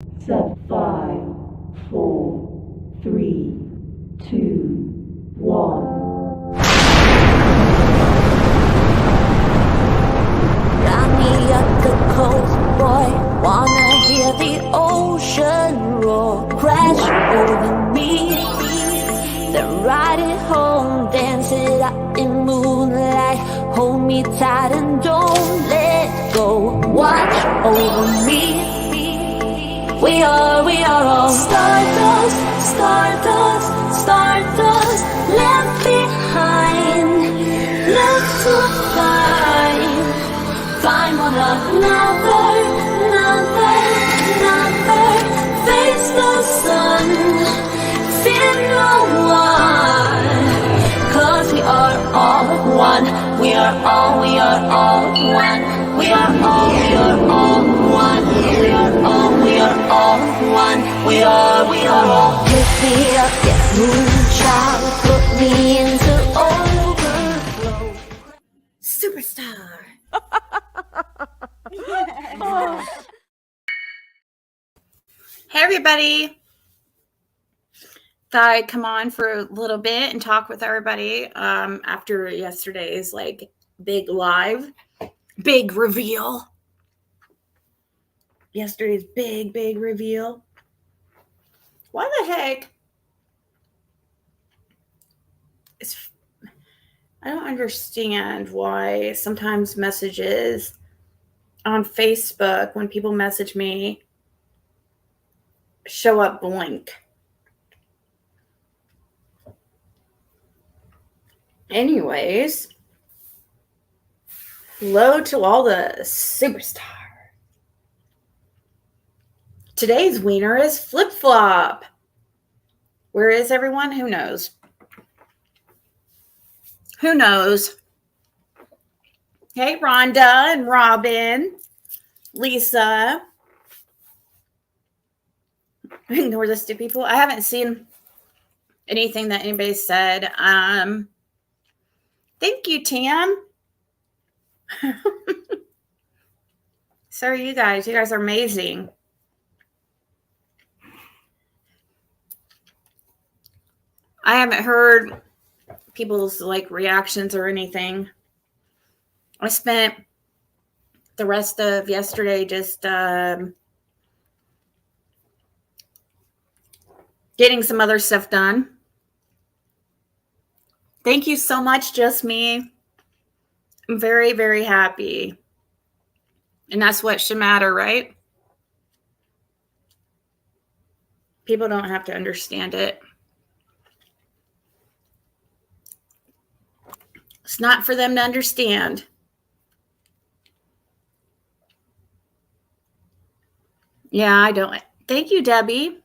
Set 5, 4, 3, 2, 1. Got me up the coast, boy. Wanna hear the ocean roar crash over me. Then ride it home, dance it up in moonlight. Hold me tight and don't let go. Watch over me. We are all stardust, stardust, stardust. Left behind, left to find one another, face the sun, fear no one, 'cause we are all one, we are all one, we are all, we are all one, we are all. Lift me up, yeah, moonchild, put me into overflow. Superstar. Hey everybody, thought I'd come on for a little bit and talk with everybody after yesterday's big live, big reveal. Yesterday's big reveal. Why the heck? I don't understand why sometimes messages on Facebook, when people message me, show up blank. Anyways, hello to all the superstars. Today's wiener is Flip Flop. Where is everyone? Who knows? Who knows? Hey, Rhonda and Robin, Lisa. Ignore the stupid people. I haven't seen anything that anybody said. Thank you, Tam. So are you guys. You guys are amazing. I haven't heard people's reactions or anything. I spent the rest of yesterday just getting some other stuff done. Thank you so much, Just Me. I'm very, very happy. And that's what should matter, right? People don't have to understand it. It's not for them to understand. Yeah, I don't. Thank you, Debbie.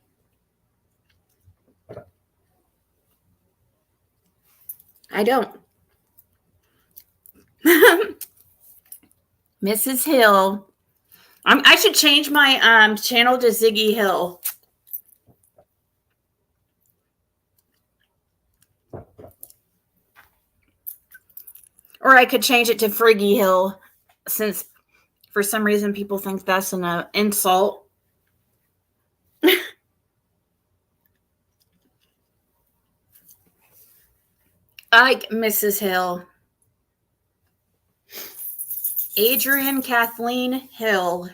I don't. Mrs. Hill. I should change my channel to Ziggy Hill. Or I could change it to Friggy Hill, since for some reason people think that's an insult. I like Mrs. Hill. Adrian Kathleen Hill.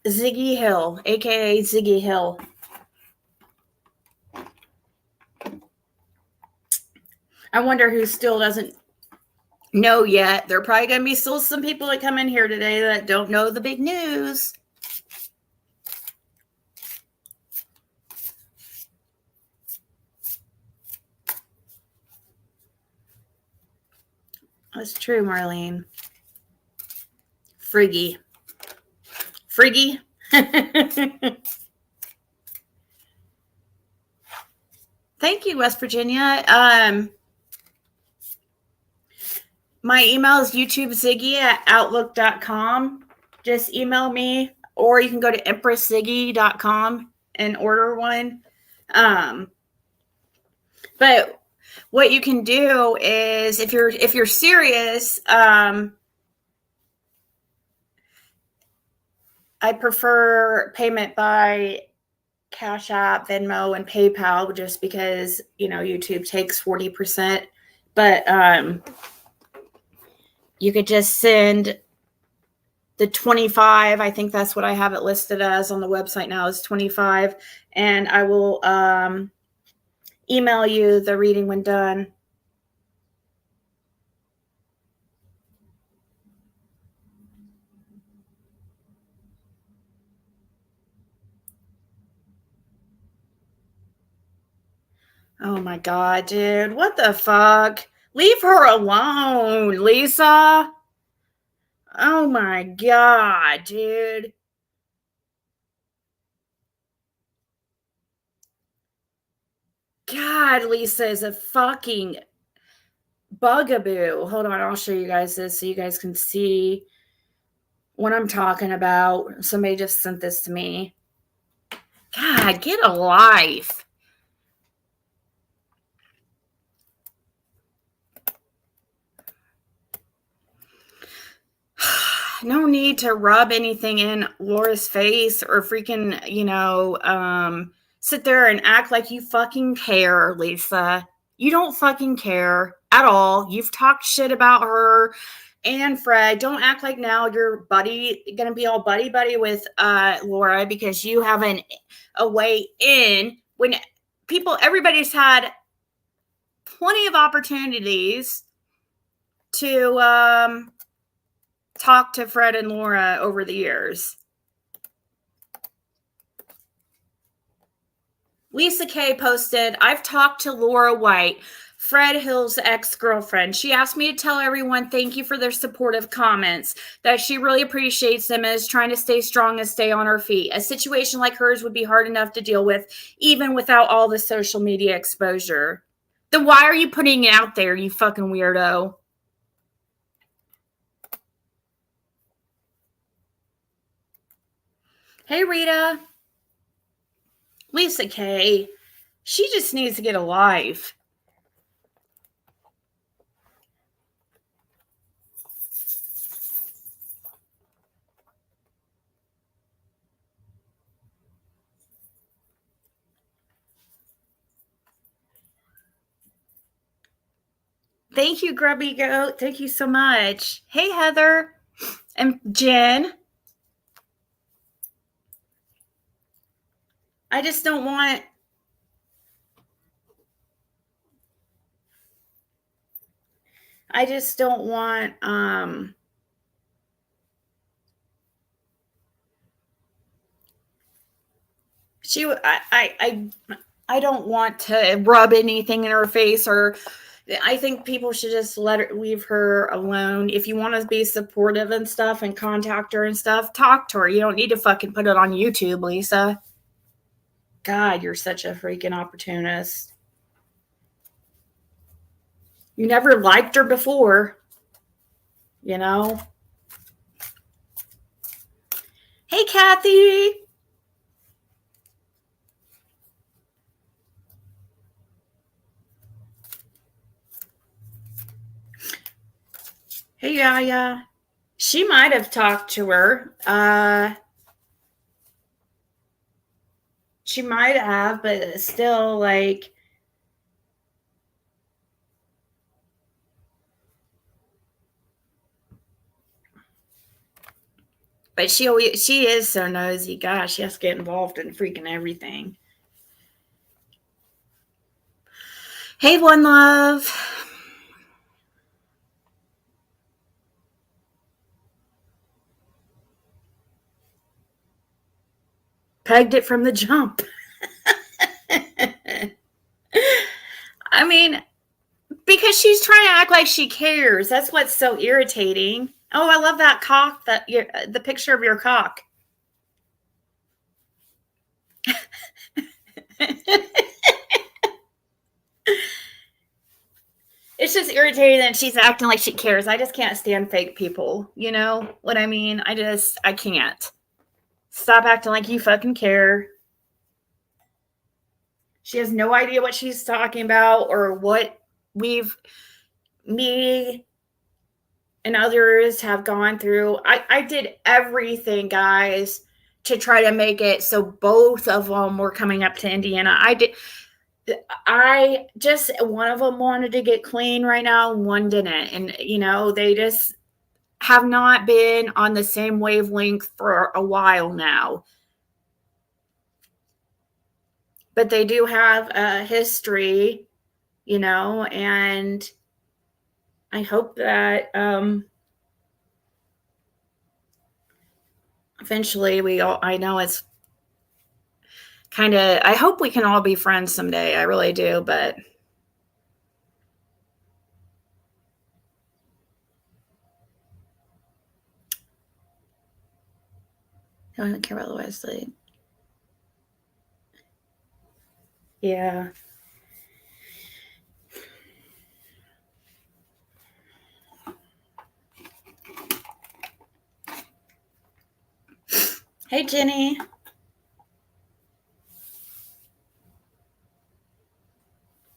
Ziggy Hill, aka Ziggy Hill. I wonder who still doesn't know yet. There are probably going to be still some people that come in here today that don't know the big news. That's true, Marlene. Friggy. Friggy? Thank you, West Virginia. My email is youtubeziggy@outlook.com. Just email me, or you can go to empressziggy.com and order one. But what you can do is, if you're serious, I prefer payment by Cash App, Venmo, and PayPal just because, YouTube takes 40%. But you could just send the 25. I think that's what I have it listed as on the website now is 25. And I will email you the reading when done. Oh my God, dude. What the fuck? Leave her alone, Lisa. Oh my God, dude. God, Lisa is a fucking bugaboo. Hold on, I'll show you guys this so you guys can see what I'm talking about. Somebody just sent this to me. God, get a life. No need to rub anything in Laura's face or freaking, sit there and act like you fucking care, Lisa. You don't fucking care at all. You've talked shit about her and Fred. Don't act like now you're gonna be all buddy with Laura because you have a way in when everybody's had plenty of opportunities to talk to Fred and Laura over the years. Lisa K posted, I've talked to Laura White, Fred Hill's ex-girlfriend. She asked me to tell everyone thank you for their supportive comments, that she really appreciates them and is trying to stay strong and stay on her feet. A situation like hers would be hard enough to deal with, even without all the social media exposure. Then why are you putting it out there, you fucking weirdo? Hey, Rita. Lisa K. She just needs to get a life. Thank you, Grubby Goat. Thank you so much. Hey, Heather and Jen. I just don't want I don't want to rub anything in her face, or I think people should just leave her alone. If you want to be supportive and stuff and contact her and stuff, talk to her. You don't need to fucking put it on YouTube, Lisa. God, you're such a freaking opportunist. You never liked her before, you know? Hey, Kathy. Hey, Yaya. She might have talked to her. She might have, but still, like, but she is so nosy. Gosh, she has to get involved in freaking everything. Hey, One Love. Pegged it from the jump. I mean, because she's trying to act like she cares. That's what's so irritating. Oh, I love that cock, the picture of your cock. It's just irritating that she's acting like she cares. I just can't stand fake people. You know what I mean? I can't. Stop acting like you fucking care. She has no idea what she's talking about or what me and others have gone through. I did everything, guys, to try to make it so both of them were coming up to Indiana. I just, one of them wanted to get clean right now, one didn't. And, they just have not been on the same wavelength for a while now. But they do have a history, and I hope that eventually I know it's kind of, I hope we can all be friends someday. I really do, but I don't care about the Wesley. Yeah. Hey, Jenny.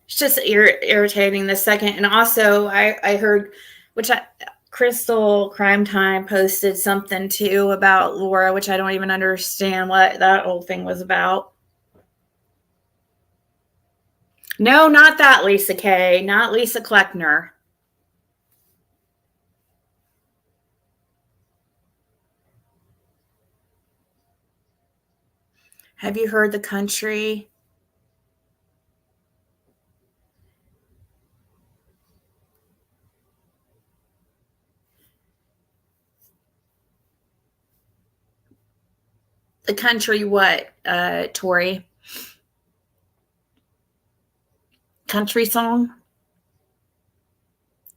It's just irritating the second. And also, I heard, Crystal Crime Time posted something too about Laura, which I don't even understand what that whole thing was about. No, not that Lisa Kay, not Lisa Kleckner. Have you heard the country? The country what, Tori? Country song?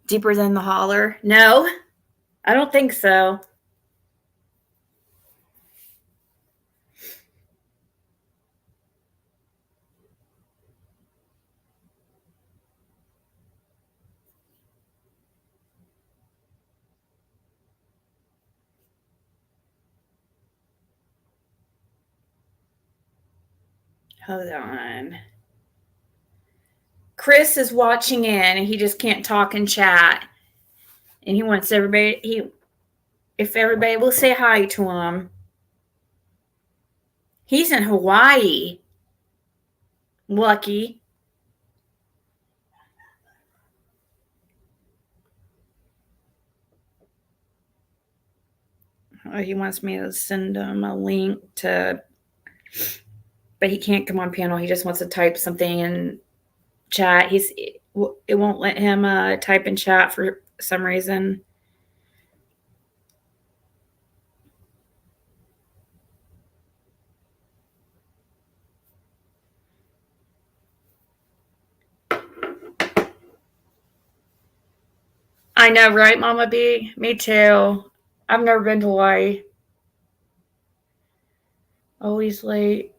Deeper Than the Holler? No, I don't think so. Hold on. Chris is watching in and he just can't talk and chat. And he wants everybody, if everybody will say hi to him. He's in Hawaii. Lucky. Oh, he wants me to send him a link to, but he can't come on panel. He just wants to type something in chat. It won't let him type in chat for some reason. I know, right, Mama B? Me too. I've never been to Hawaii. Always late.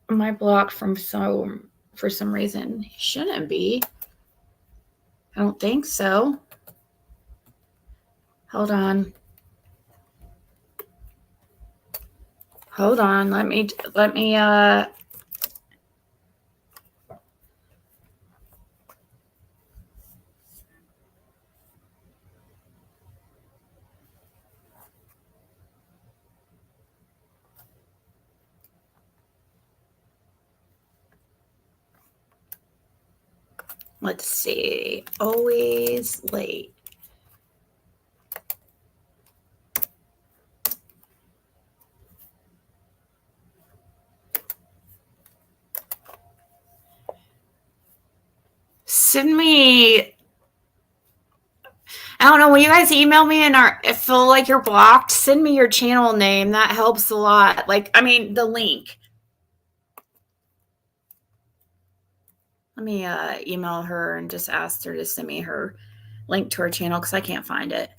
Am I blocked for some reason? He shouldn't be. I don't think so. Hold on. Let me let's see. Always late. Send me, I don't know, when you guys email me and feel like you're blocked, send me your channel name. That helps a lot. The link. Let me email her and just ask her to send me her link to her channel because I can't find it.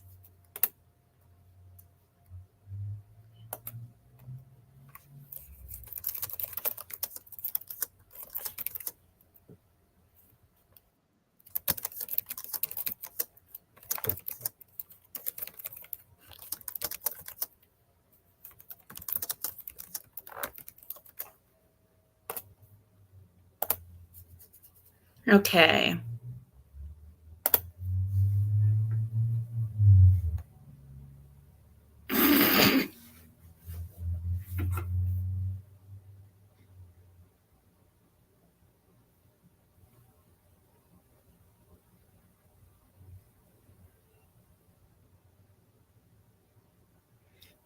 Okay.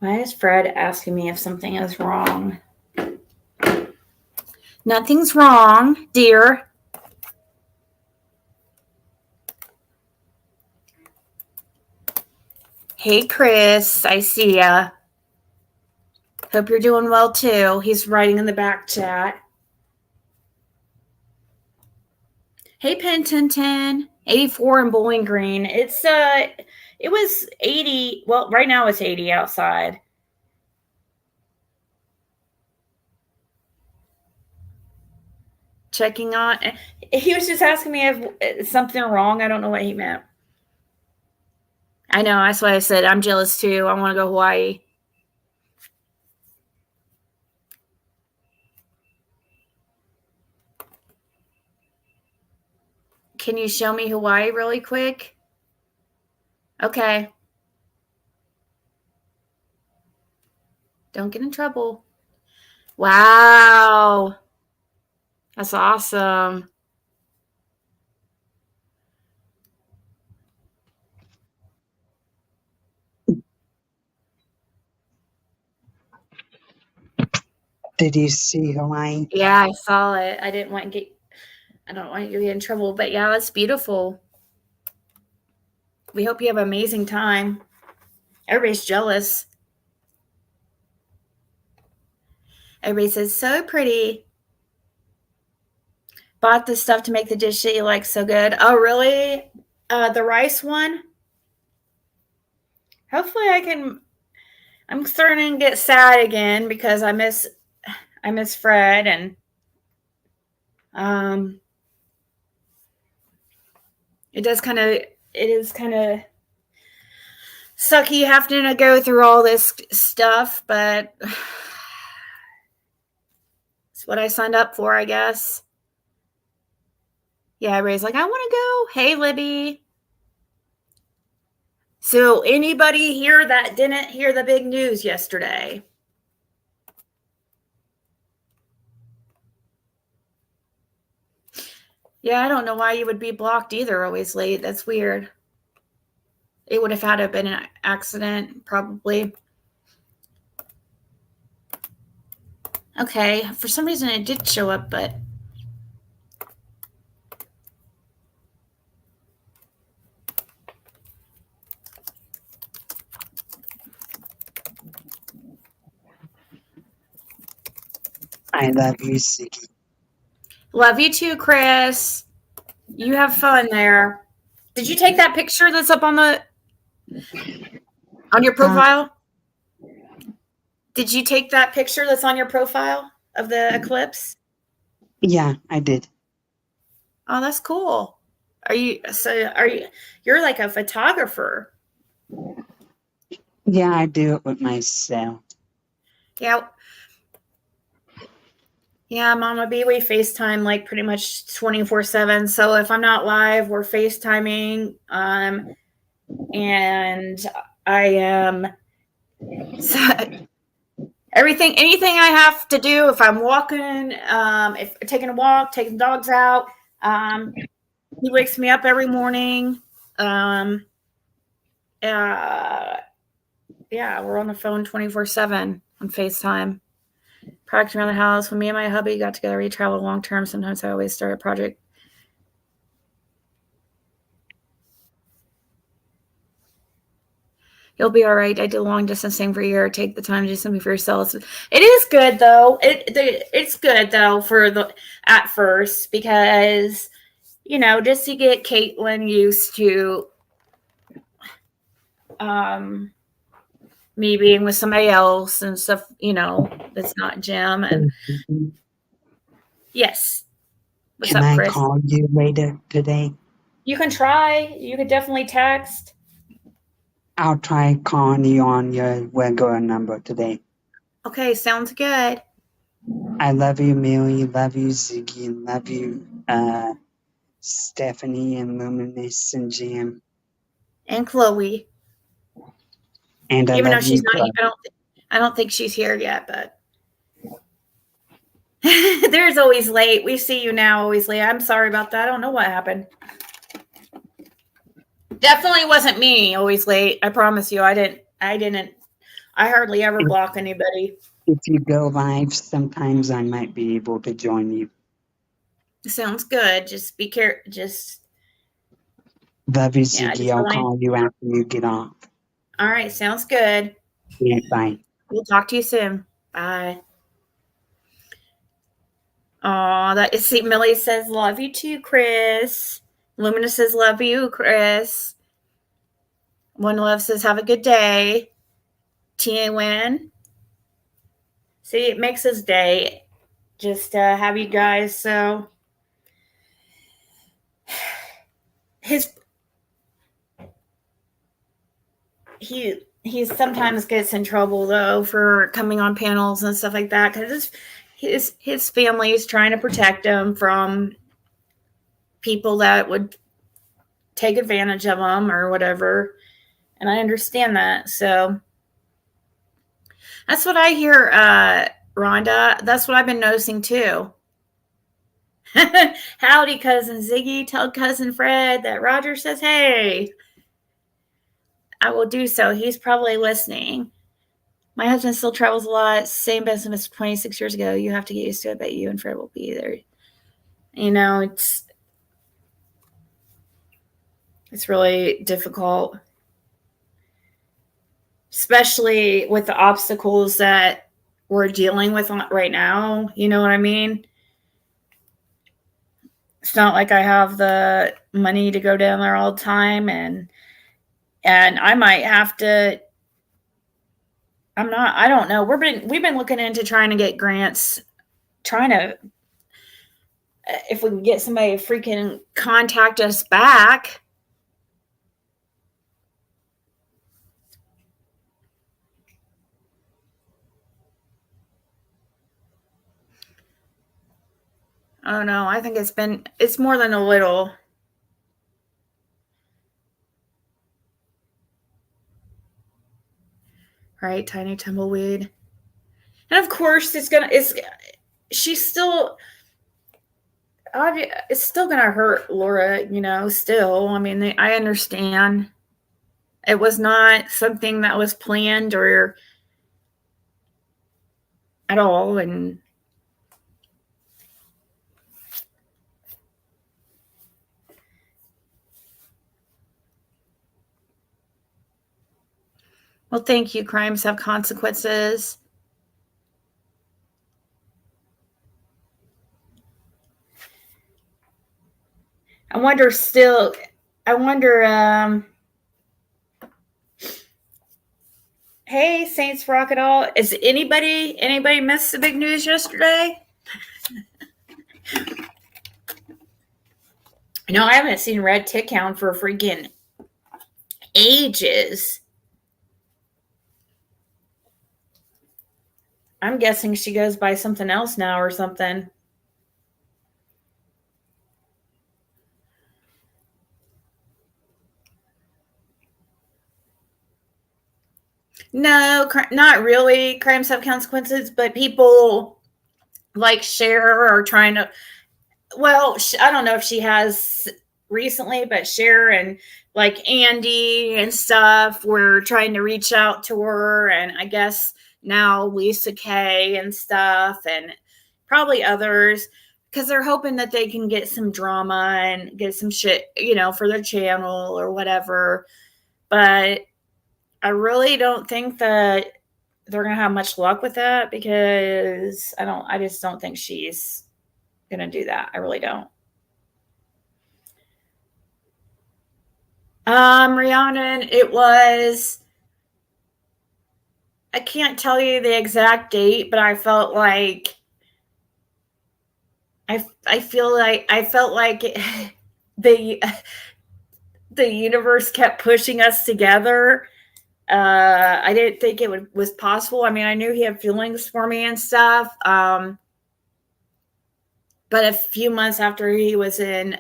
Why is Fred asking me if something is wrong? Nothing's wrong, dear. Hey, Chris, I see ya. Hope you're doing well, too. He's writing in the back chat. Hey, Pentinton. 84 in Bowling Green. It was 80. Well, right now it's 80 outside. Checking on. He was just asking me if something wrong. I don't know what he meant. I know. That's why I said I'm jealous too. I want to go Hawaii. Can you show me Hawaii really quick? Okay. Don't get in trouble. Wow. That's awesome. Did you see Hawaii? Yeah, I saw it. I don't want you to get in trouble, but yeah, that's beautiful. We hope you have an amazing time. Everybody's jealous. Everybody says, so pretty. Bought the stuff to make the dish that you like so good. Oh, really? The rice one? Hopefully I'm starting to get sad again because I miss Fred, and it is kind of sucky having to go through all this stuff, but it's what I signed up for, I guess. Yeah, everybody's like, I want to go. Hey, Libby. So anybody here that didn't hear the big news yesterday? Yeah, I don't know why you would be blocked either, always late. That's weird. It would have had to have been an accident, probably. Okay, for some reason it did show up, but I love you, Ziggy. love you too, Chris. You have fun there. Did you take that picture that's up on your profile? Did you take that picture that's on your profile of the eclipse? Yeah, I did. Oh, that's cool. You're like a photographer? Yeah, I do it with myself. Yeah. Yeah, Mama B, we FaceTime like pretty much 24/7. So if I'm not live, we're FaceTiming. And I am anything I have to do, if I'm walking, if taking a walk, taking dogs out, he wakes me up every morning. Yeah, we're on the phone 24/7 on FaceTime. Project around the house. When me and my hubby got together, we travel long term. Sometimes I always start a project. You'll be all right. I did long distance thing for a year. Take the time to do something for yourself. It is good though. It's good though at first, because just to get Caitlin used to me being with somebody else and stuff, that's not Jim. And yes. What's Can up, I Chris? call you later today? You can try. You could definitely text. I'll try calling you on your regular number today. Okay, sounds good. I love you, Millie. Love you, Ziggy. Love you, Stephanie and Luminous and Jam. And Chloe. And I even love though she's you, not, I don't think she's here yet, but there's always late. We see you now, always late. I'm sorry about that. I don't know what happened. Definitely wasn't me, always late. I promise you, I didn't I hardly ever block anybody. If you go live, sometimes I might be able to join you. Sounds good. Just be careful. Just Love you, yeah. Ziggy. Just I'll remind. call you after you get off. All right. Sounds good. Yeah, bye. We'll talk to you soon. Bye. Oh, that is. See, Millie says love you too, Chris. Lumina says love you, Chris. One Love says have a good day. TA Win. See, it makes his day. Just have you guys. So he sometimes gets in trouble though for coming on panels and stuff like that because his family is trying to protect him from people that would take advantage of him or whatever, and I understand that. So that's what I hear, Rhonda. That's what I've been noticing too. Howdy, cousin Ziggy. Tell cousin Fred that Roger says hey. I will do so. He's probably listening. My husband still travels a lot. Same business 26 years ago. You have to get used to it, but you and Fred will be there. You know, it's really difficult, especially with the obstacles that we're dealing with right now. You know what I mean? It's not like I have the money to go down there all the time, and I might have to. I don't know. We've been looking into trying to get grants, trying to, if we can get somebody to freaking contact us back. I don't know. I think it's more than a little. Right? Tiny tumbleweed. And of course she's still, it's still going to hurt Laura, you know, still. I mean, I understand. It was not something that was planned or at all. And well, thank you. Crimes have consequences. I wonder, hey, Saints Rock it all. Is anybody missed the big news yesterday? No, I haven't seen Red Tick Hound for freaking ages. I'm guessing she goes by something else now or something. No, not really. Crimes have consequences, but people like Cher are trying to. Well, I don't know if she has recently, but Cher and like Andy and stuff were trying to reach out to her, and I guess now Lisa Kay and stuff, and probably others, because they're hoping that they can get some drama and get some shit, you know, for their channel or whatever. But I really don't think that they're going to have much luck with that because I just don't think she's going to do that. I really don't. Rhiannon, it was, I can't tell you the exact date, but I felt like, I felt like the universe kept pushing us together. I didn't think it was possible. I mean, I knew he had feelings for me and stuff. But a few months after he was in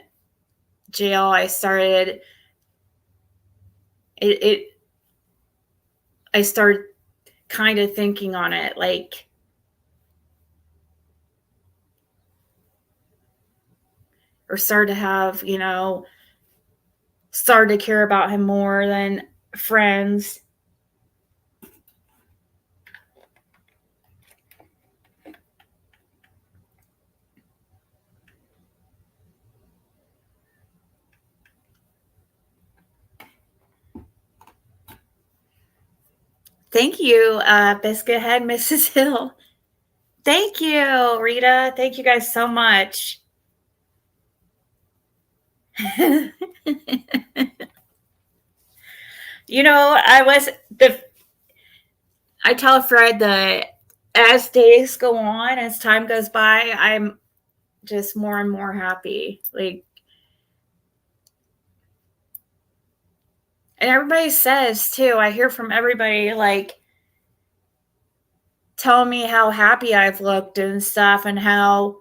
jail, I started I started kind of thinking on it, like, or started to have, you know, started to care about him more than friends. Thank you, Biscuit Head, Mrs. Hill. Thank you, Rita. Thank you guys so much. You know, I tell Fred that as days go on, as time goes by, I'm just more and more happy. Like, and everybody says too, I hear from everybody like tell me how happy I've looked and stuff and how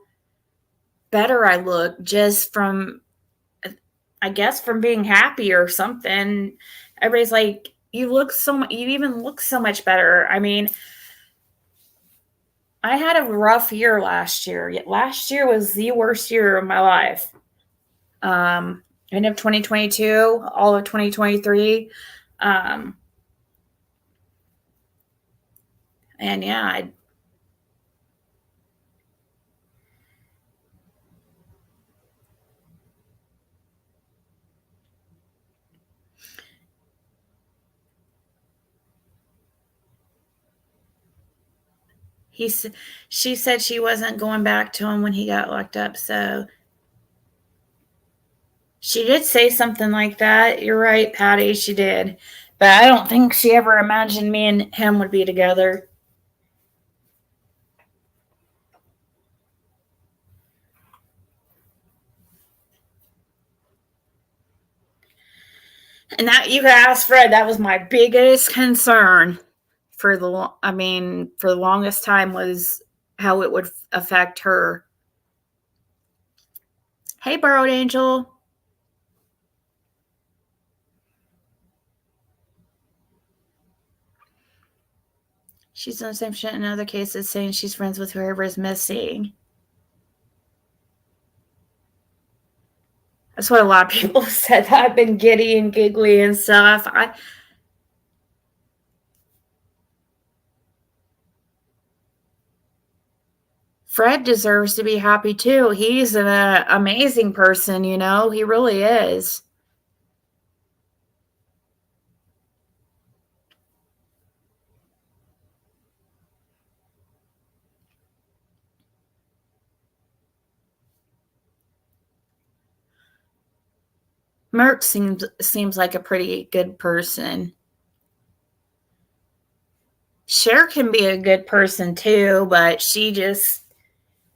better I look just from, I guess, from being happy or something. Everybody's like, you even look so much better. I mean, I had a rough year last year. Last year was the worst year of my life. End of 2022, all of 2023. And yeah, she said she wasn't going back to him when he got locked up. So she did say something like that. You're right, Patty. She did. But I don't think she ever imagined me and him would be together. And that you could ask Fred, that was my biggest concern for the longest time was how it would affect her. Hey, Borrowed Angel. She's done the same shit in other cases, saying she's friends with whoever is missing. That's what a lot of people have said. That I've been giddy and giggly and stuff. Fred deserves to be happy too. He's an amazing person, you know. He really is. Merck seems like a pretty good person. Cher can be a good person too, but she just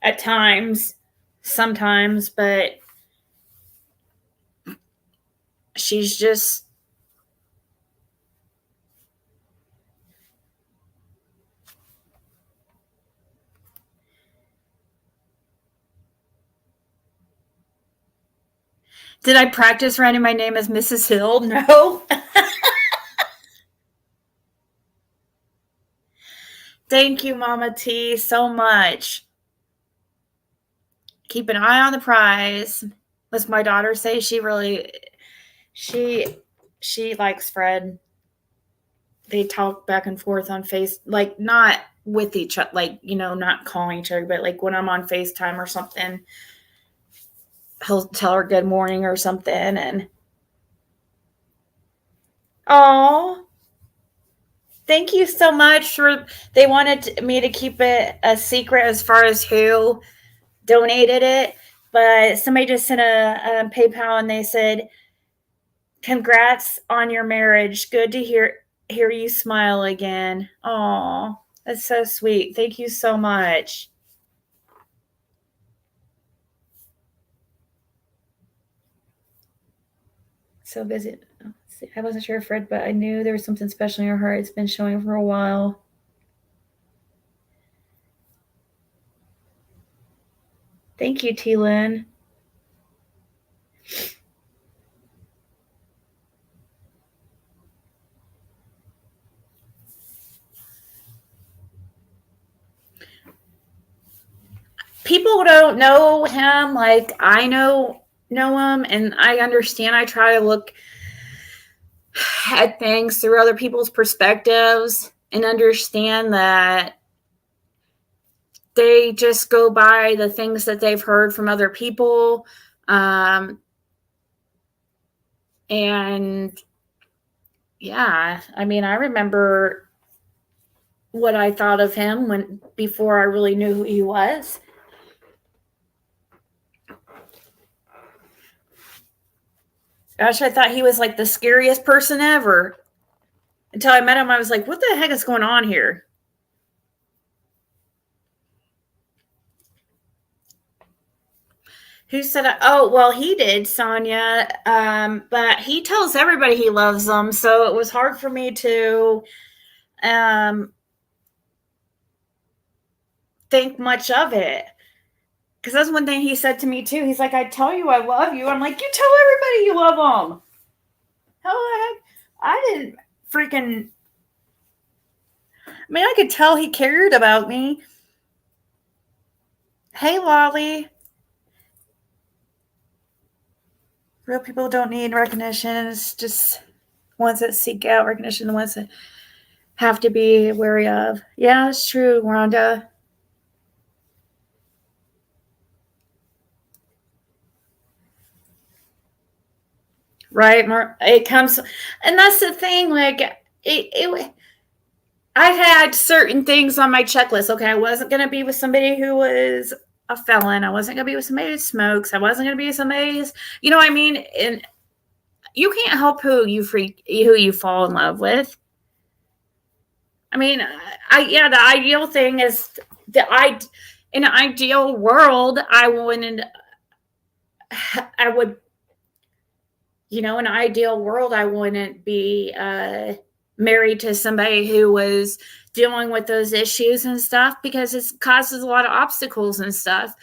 at times, sometimes, but she's just Did I practice writing my name as Mrs. Hill? No. Thank you, Mama T, so much. Keep an eye on the prize. As my daughter say, she likes Fred. They talk back and forth on Face, like not with each other, like, you know, not calling each other, but like when I'm on FaceTime or something, he'll tell her good morning or something. And oh, thank you so much they wanted me to keep it a secret as far as who donated it, but somebody just sent a PayPal and they said, congrats on your marriage. Good to hear you smile again. Oh, that's so sweet. Thank you so much. So busy. I wasn't sure, Fred, but I knew there was something special in your heart. It's been showing for a while. Thank you, T-Lynn. People don't know him like I know him, and I understand. I try to look at things through other people's perspectives and understand that they just go by the things that they've heard from other people. And yeah, I mean, I remember what I thought of him before I really knew who he was. Gosh, I thought he was like the scariest person ever. Until I met him, I was like, what the heck is going on here? Who said, oh, well, he did, Sonia. But he tells everybody he loves them. So it was hard for me to think much of it. Because that's one thing he said to me, too. He's like, I tell you I love you. I'm like, you tell everybody you love them. How the heck? I didn't freaking. I mean, I could tell he cared about me. Hey, Lolly. Real people don't need recognition. It's just ones that seek out recognition, the ones that have to be wary of. Yeah, it's true, Rhonda. Right? It comes, and that's the thing. Like, I had certain things on my checklist. Okay, I wasn't going to be with somebody who was a felon. I wasn't going to be with somebody who smokes. I wasn't going to be with somebody who's, you know what I mean? And you can't help who you fall in love with. I mean, the ideal thing is in an ideal world, I would, in an ideal world, I wouldn't be married to somebody who was dealing with those issues and stuff, because it causes a lot of obstacles and stuff.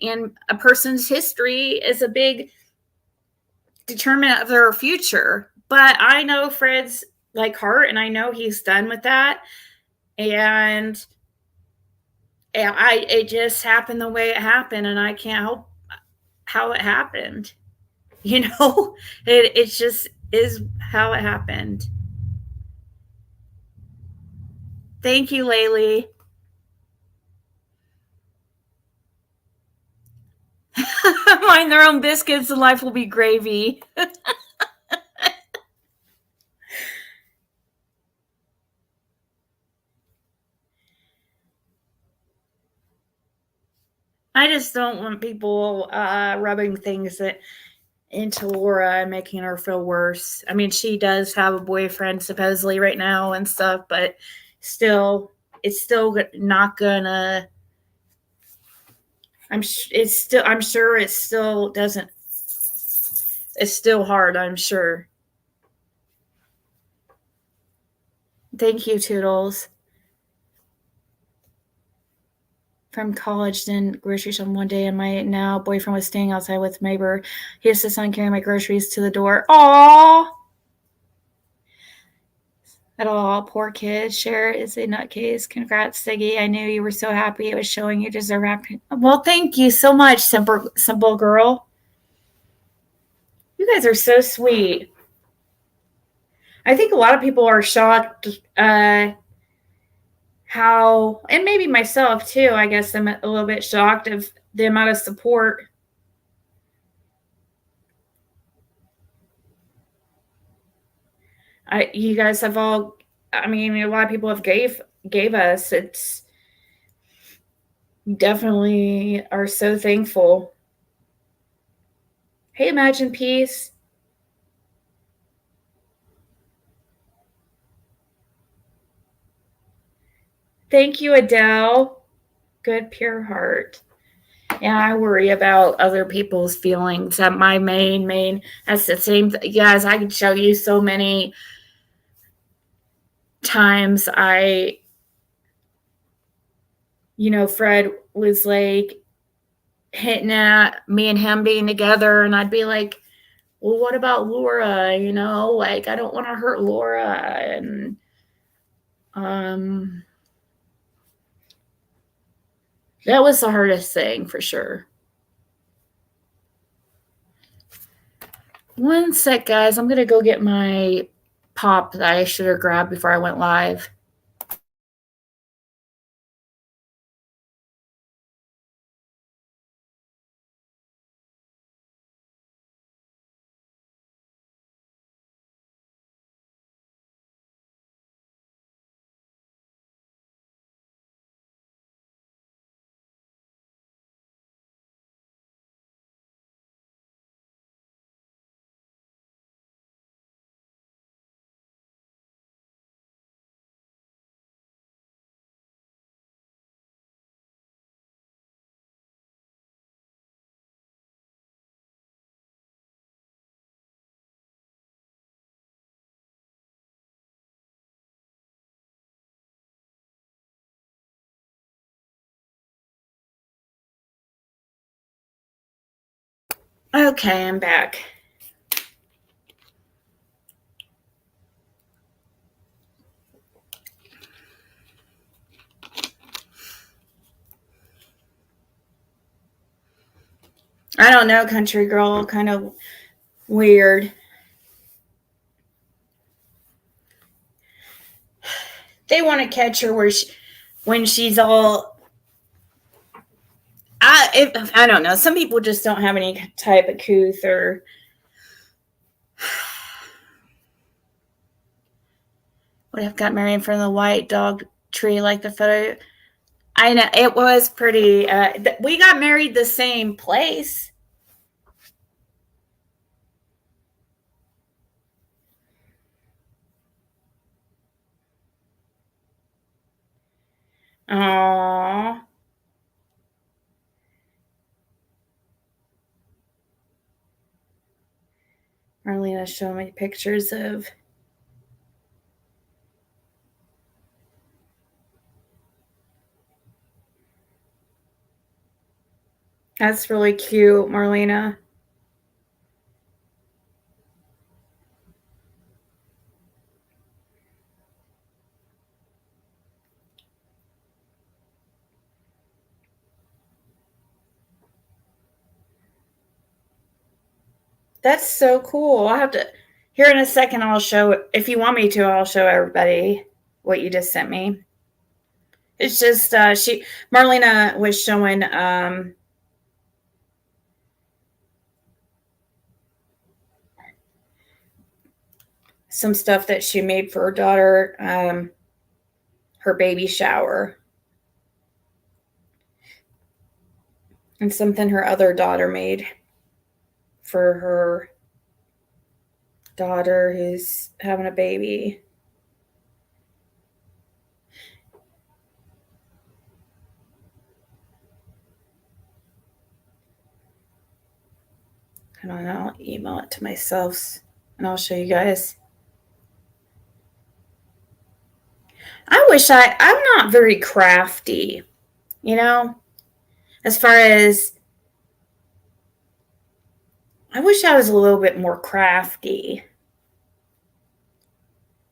And a person's history is a big determinant of their future. But I know Fred's like heart, and I know he's done with that. And it just happened the way it happened, and I can't help how it happened. It just is how it happened. Thank you, Laylee. Mind their own biscuits and life will be gravy. I just don't want people rubbing things into Laura and making her feel worse. I mean, she does have a boyfriend supposedly right now and stuff, but still, it's still not gonna. I'm sure it still doesn't. It's still hard, I'm sure. Thank you, Toodles. From college, then grocery shopping one day, and my now boyfriend was staying outside with my neighbor. He assists on carrying my groceries to the door. Aww! At all, poor kid. Cher is a nutcase. Congrats, Siggy. I knew you were so happy. It was showing you deserve happy. Well, thank you so much, simple girl. You guys are so sweet. I think a lot of people are shocked how, and maybe myself too, I guess I'm a little bit shocked of the amount of support. You guys have all, I mean, a lot of people have gave us. It's definitely are so thankful. Hey, Imagine Peace. Thank you, Adele. Good, pure heart. Yeah, I worry about other people's feelings. My main, that's the same. Guys, I can show you so many times Fred was like hitting at me and him being together, and I'd be like, well, what about Laura? Like, I don't want to hurt Laura. And that was the hardest thing for sure. One sec, guys. I'm going to go get my pop that I should have grabbed before I went live. Okay, I'm back. I don't know, country girl, kind of weird. They want to catch her when she's all. I don't know. Some people just don't have any type of couth or. Would have got married in front of the white dog tree like the photo. I know it was pretty. We got married the same place. Aww. Marlena showed me pictures of. That's really cute, Marlena. That's so cool. I'll have to. Here in a second, I'll show. If you want me to, I'll show everybody what you just sent me. It's just Marlena was showing some stuff that she made for her daughter, her baby shower, and something her other daughter made for her daughter who's having a baby. I don't know. I'll email it to myself and I'll show you guys. I'm not very crafty, you know, as far as, I wish I was a little bit more crafty.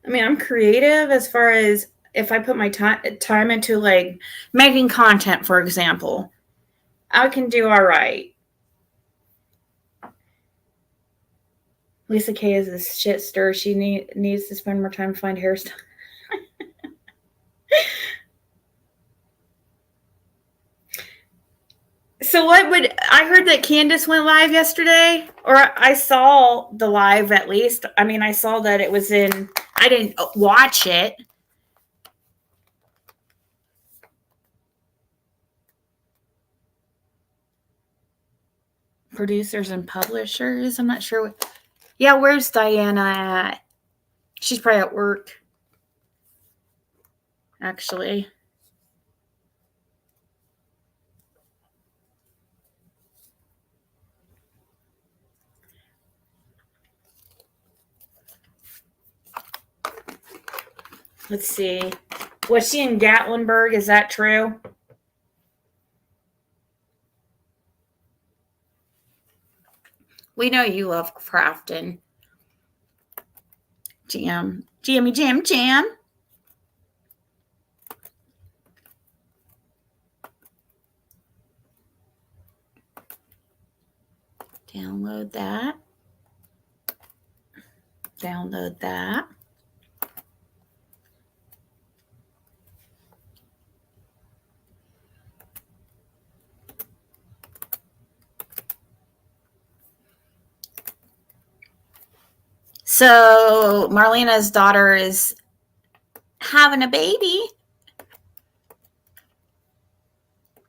I mean, I'm creative as far as if I put my time into like making content, for example, I can do all right. Lisa K is a shit stir. She needs to spend more time to find hairstyle. So I heard that Candace went live yesterday, or I saw the live at least. I mean, I saw that it was in, I didn't watch it. Producers and publishers. I'm not sure. Yeah, where's Diana at? She's probably at work, actually. Let's see. Was she in Gatlinburg? Is that true? We know you love crafting. Jam. Jammy jam jam. Download that. Download that. So Marlena's daughter is having a baby.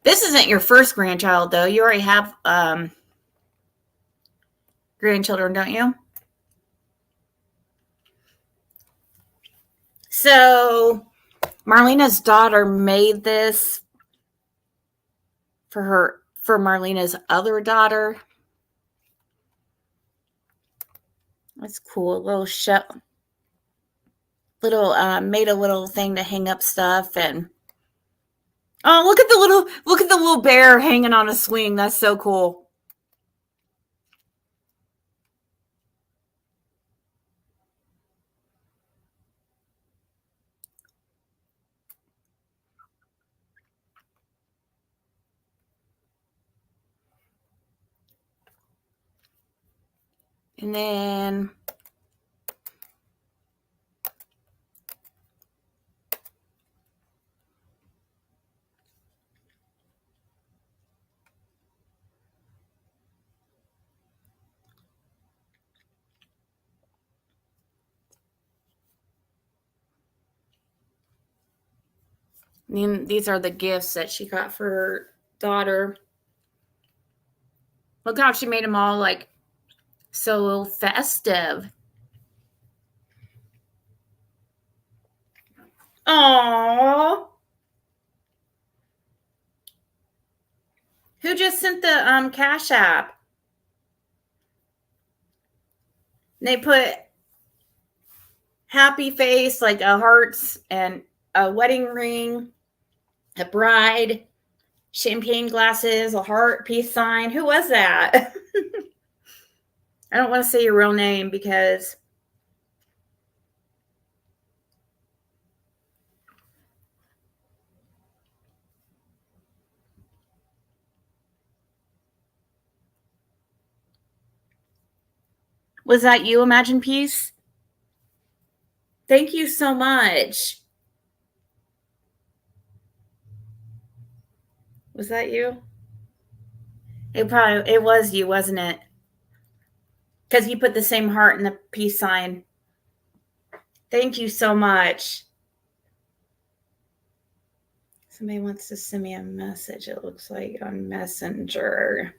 This isn't your first grandchild, though. You already have grandchildren, don't you? So Marlena's daughter made this for Marlena's other daughter. That's cool. Made a little thing to hang up stuff, and oh, look at the little bear hanging on a swing. That's so cool. And then these are the gifts that she got for her daughter. Look how she made them all like so festive. Aww. Who just sent the Cash App? They put happy face, like a hearts and a wedding ring, a bride, champagne glasses, a heart, peace sign. Who was that? I don't want to say your real name because was that you, Imagine Peace? Thank you so much. Was that you? It was you, wasn't it? Because you put the same heart and the peace sign. Thank you so much. Somebody wants to send me a message, it looks like, on Messenger.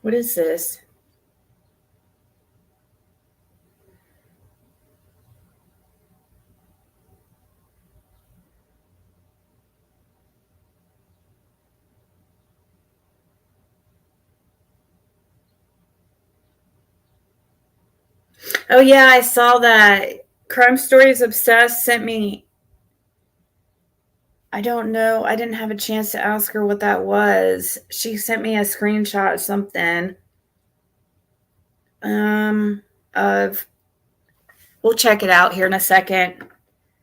What is this? Oh, yeah, I saw that. Crime Stories Obsessed sent me. I don't know. I didn't have a chance to ask her what that was. She sent me a screenshot of something. Of we'll check it out here in a second.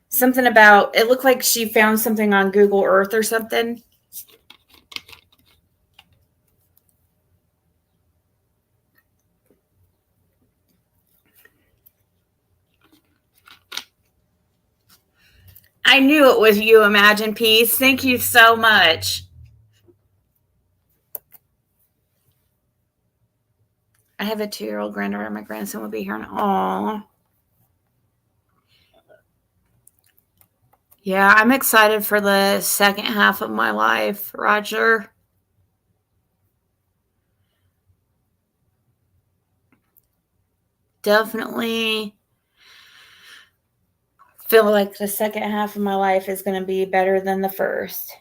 Something about it looked like she found something on Google Earth or something. I knew it was you, Imagine Peace. Thank you so much. I have a 2-year-old granddaughter. My grandson will be here. Aw. Yeah, I'm excited for the second half of my life, Roger. Definitely feel like the second half of my life is going to be better than the first.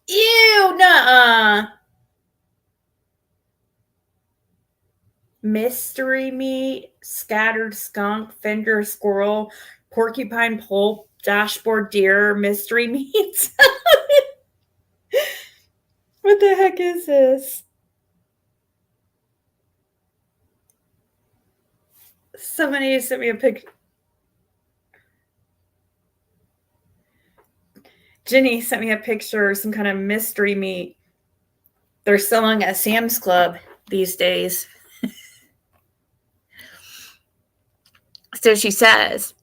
Ew, nuh-uh. Mystery meat, scattered skunk, fender squirrel, porcupine pulp, dashboard deer, mystery meats. What the heck is this? Somebody sent me a picture. Jenny sent me a picture of some kind of mystery meat they're selling at Sam's Club these days. So she says,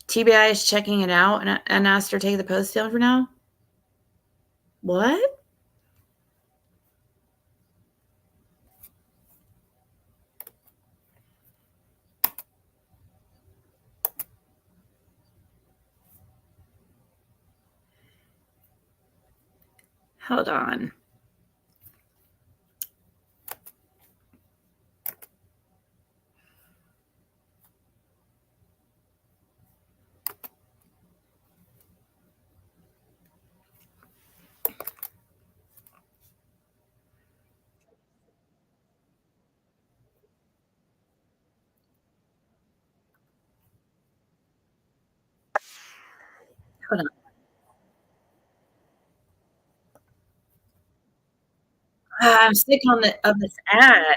TBI is checking it out and asked her to take the post down for now. What? Hold on. Hold on. I'm sick of this ad.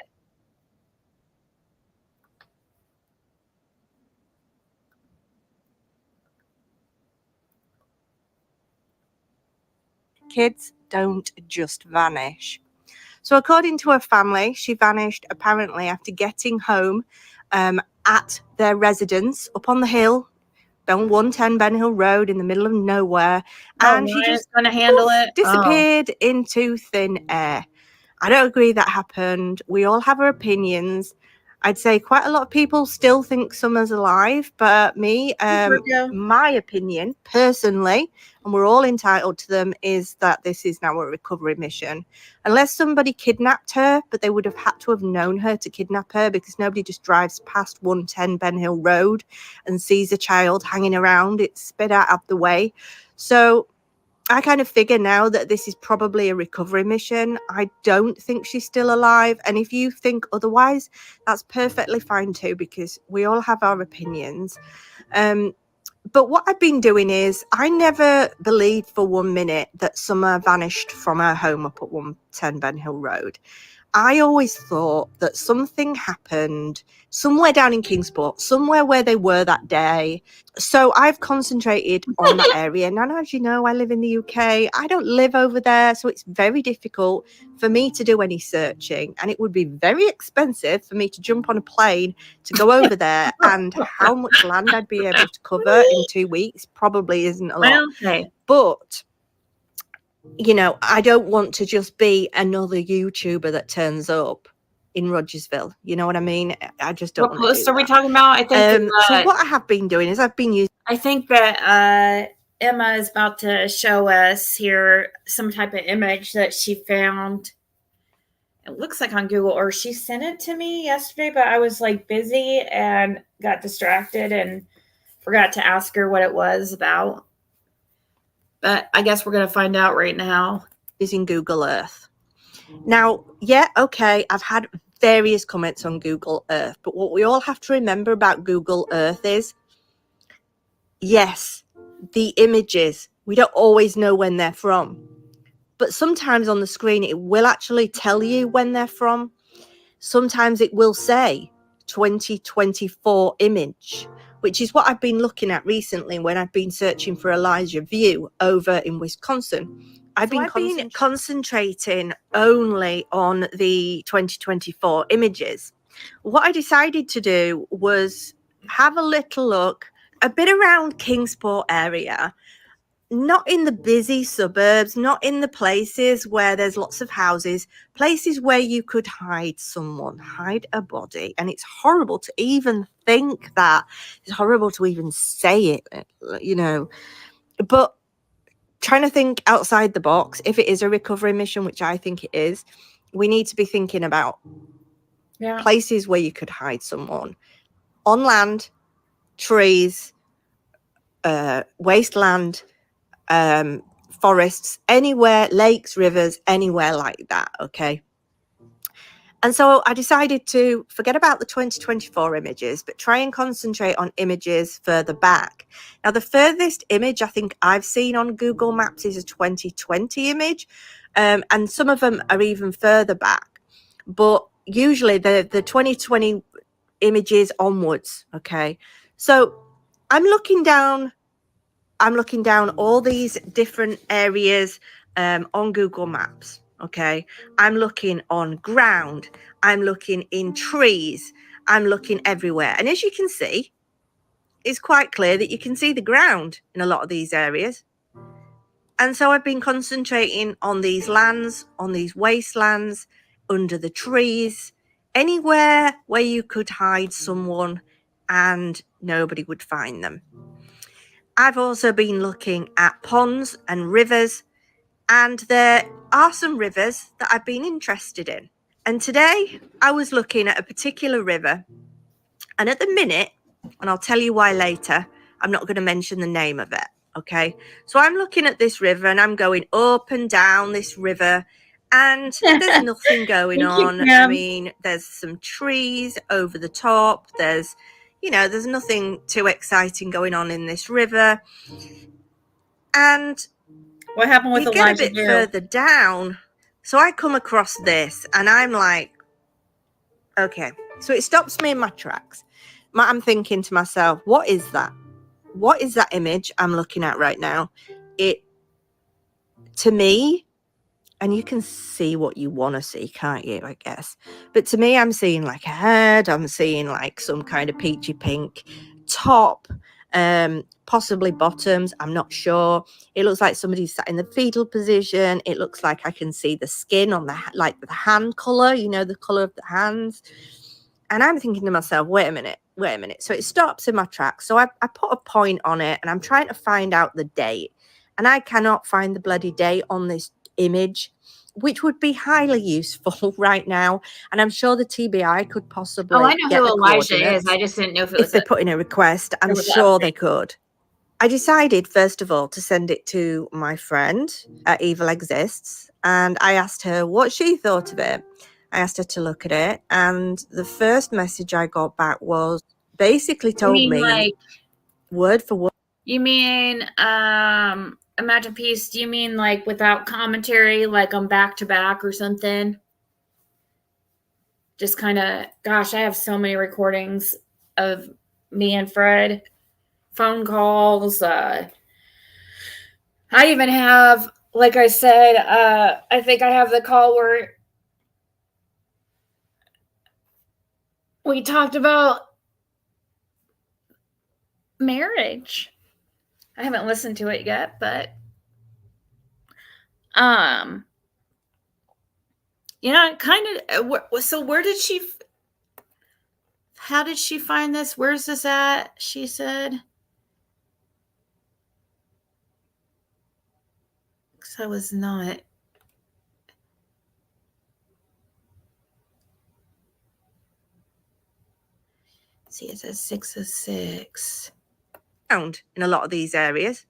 Kids don't just vanish. So according to her family, she vanished apparently after getting home at their residence up on the hill, on 110 Ben Hill Road in the middle of nowhere. And she just going to handle it. disappeared into thin air. I don't agree that happened. We all have our opinions. I'd say quite a lot of people still think Summer's alive, but me, my opinion personally, and we're all entitled to them, is that this is now a recovery mission. Unless somebody kidnapped her, but they would have had to have known her to kidnap her, because nobody just drives past 110 Ben Hill Road and sees a child hanging around. It's spit out of the way. So I kind of figure now that this is probably a recovery mission. I don't think she's still alive. And if you think otherwise, that's perfectly fine too, because we all have our opinions. But what I've been doing is I never believed for 1 minute that Summer vanished from her home up at 110 Ben Hill Road. I always thought that something happened somewhere down in Kingsport, somewhere where they were that day. So I've concentrated on that area. Now, as you know, I live in the UK. I don't live over there, so it's very difficult for me to do any searching. And it would be very expensive for me to jump on a plane to go over there. And how much land I'd be able to cover in 2 weeks probably isn't a lot. Okay. But you know, I don't want to just be another YouTuber that turns up in Rogersville. You know what I mean? I just don't want to do What are we that. talking about? I think So what I have been doing is I've been using... I think that Emma is about to show us here some type of image that she found. It looks like on Google, or she sent it to me yesterday, but I was like busy and got distracted and forgot to ask her what it was about. But I guess we're going to find out right now. Using Google Earth. Now, yeah, okay, I've had various comments on Google Earth, but what we all have to remember about Google Earth is, yes, the images, we don't always know when they're from, but sometimes on the screen it will actually tell you when they're from. Sometimes it will say 2024 image, which is what I've been looking at recently when I've been searching for Elijah View over in Wisconsin. I've been concentrating only on the 2024 images. What I decided to do was have a little look a bit around Kingsport area, not in the busy suburbs, not in the places where there's lots of houses, places where you could hide someone, hide a body. And it's horrible to even think that. It's horrible to even say it, you know. But trying to think outside the box, if it is a recovery mission, which I think it is, we need to be thinking about places where you could hide someone. On land, trees, wasteland, forests, anywhere, lakes, rivers, anywhere like that. Okay. And so I decided to forget about the 2024 images, but try and concentrate on images further back. Now, the furthest image I think I've seen on Google Maps is a 2020 image, and some of them are even further back. But usually the 2020 images onwards. Okay. So I'm looking down all these different areas on Google Maps. Okay, I'm looking on ground, I'm looking in trees, I'm looking everywhere. And as you can see, it's quite clear that you can see the ground in a lot of these areas. And so I've been concentrating on these lands, on these wastelands, under the trees, anywhere where you could hide someone and nobody would find them. I've also been looking at ponds and rivers, and there are some rivers that I've been interested in. And today I was looking at a particular river, and at the minute, and I'll tell you why later, I'm not going to mention the name of it. Okay. So I'm looking at this river and I'm going up and down this river, and there's nothing going on. I mean, there's some trees over the top. There's nothing too exciting going on in this river. And What happened with you get a Elijah bit Gill? further down. So I come across this and I'm like, okay. So it stops me in my tracks. I'm thinking to myself, what is that? What is that image I'm looking at right now? It, to me, and you can see what you want to see, can't you, I guess? But to me, I'm seeing like a head. I'm seeing like some kind of peachy pink top, possibly bottoms. I'm not sure. It looks like somebody's sat in the fetal position. It looks like I can see the skin on the, like the hand color, you know, the color of the hands. And I'm thinking to myself, wait a minute. So it stops in my tracks. So I put a point on it and I'm trying to find out the date. And I cannot find the bloody date on this image, which would be highly useful right now. And I'm sure the TBI could possibly Oh, I know get who the Elijah coordinates. is. I just didn't know if it If was they put in a request, I'm was an sure they update. could. I decided, first of all, to send it to my friend at Evil Exists. And I asked her what she thought of it. I asked her to look at it. And the first message I got back was basically told me like, word for word. you mean Imagine Peace, do you mean like without commentary, like on back to back or something? Just kind of, gosh, I have so many recordings of me and Fred, phone calls. I even have, like I said, I think I have the call where we talked about marriage. I haven't listened to it yet, but you know, kind of. So where did she? How did she find this? Where's this at? She said. Because I was not. See, it says 606. Found in a lot of these areas.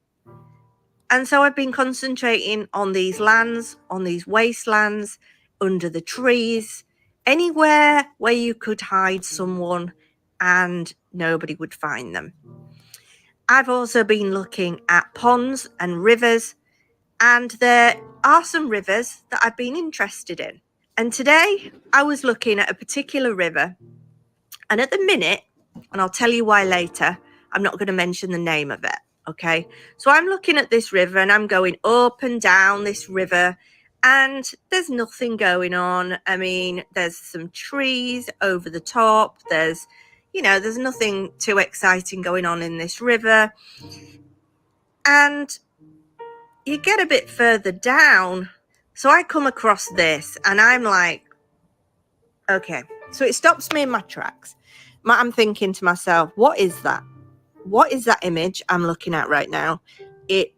And so I've been concentrating on these lands, on these wastelands, under the trees, anywhere where you could hide someone and nobody would find them. I've also been looking at ponds and rivers, and there are some rivers that I've been interested in. And today I was looking at a particular river, and at the minute, and I'll tell you why later, I'm not going to mention the name of it. Okay, so I'm looking at this river and I'm going up and down this river and there's nothing going on. I mean, there's some trees over the top. There's nothing too exciting going on in this river. And you get a bit further down. So I come across this and I'm like, okay, so it stops me in my tracks. I'm thinking to myself, what is that? What is that image I'm looking at right now? It,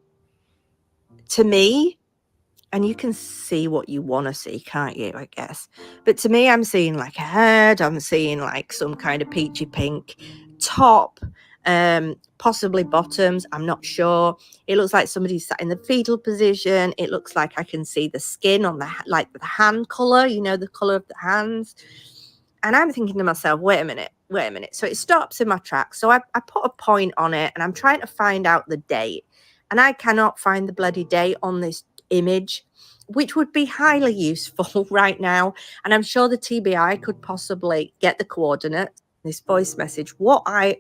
to me, and you can see what you want to see, can't you, I guess? But to me, I'm seeing like a head. I'm seeing like some kind of peachy pink top, possibly bottoms. I'm not sure. It looks like somebody's sat in the fetal position. It looks like I can see the skin on the, like the hand color, you know, the color of the hands. And I'm thinking to myself, wait a minute. So it stops in my tracks. So I put a point on it and I'm trying to find out the date. And I cannot find the bloody date on this image, which would be highly useful right now. And I'm sure the TBI could possibly get the coordinates, this voice message, what I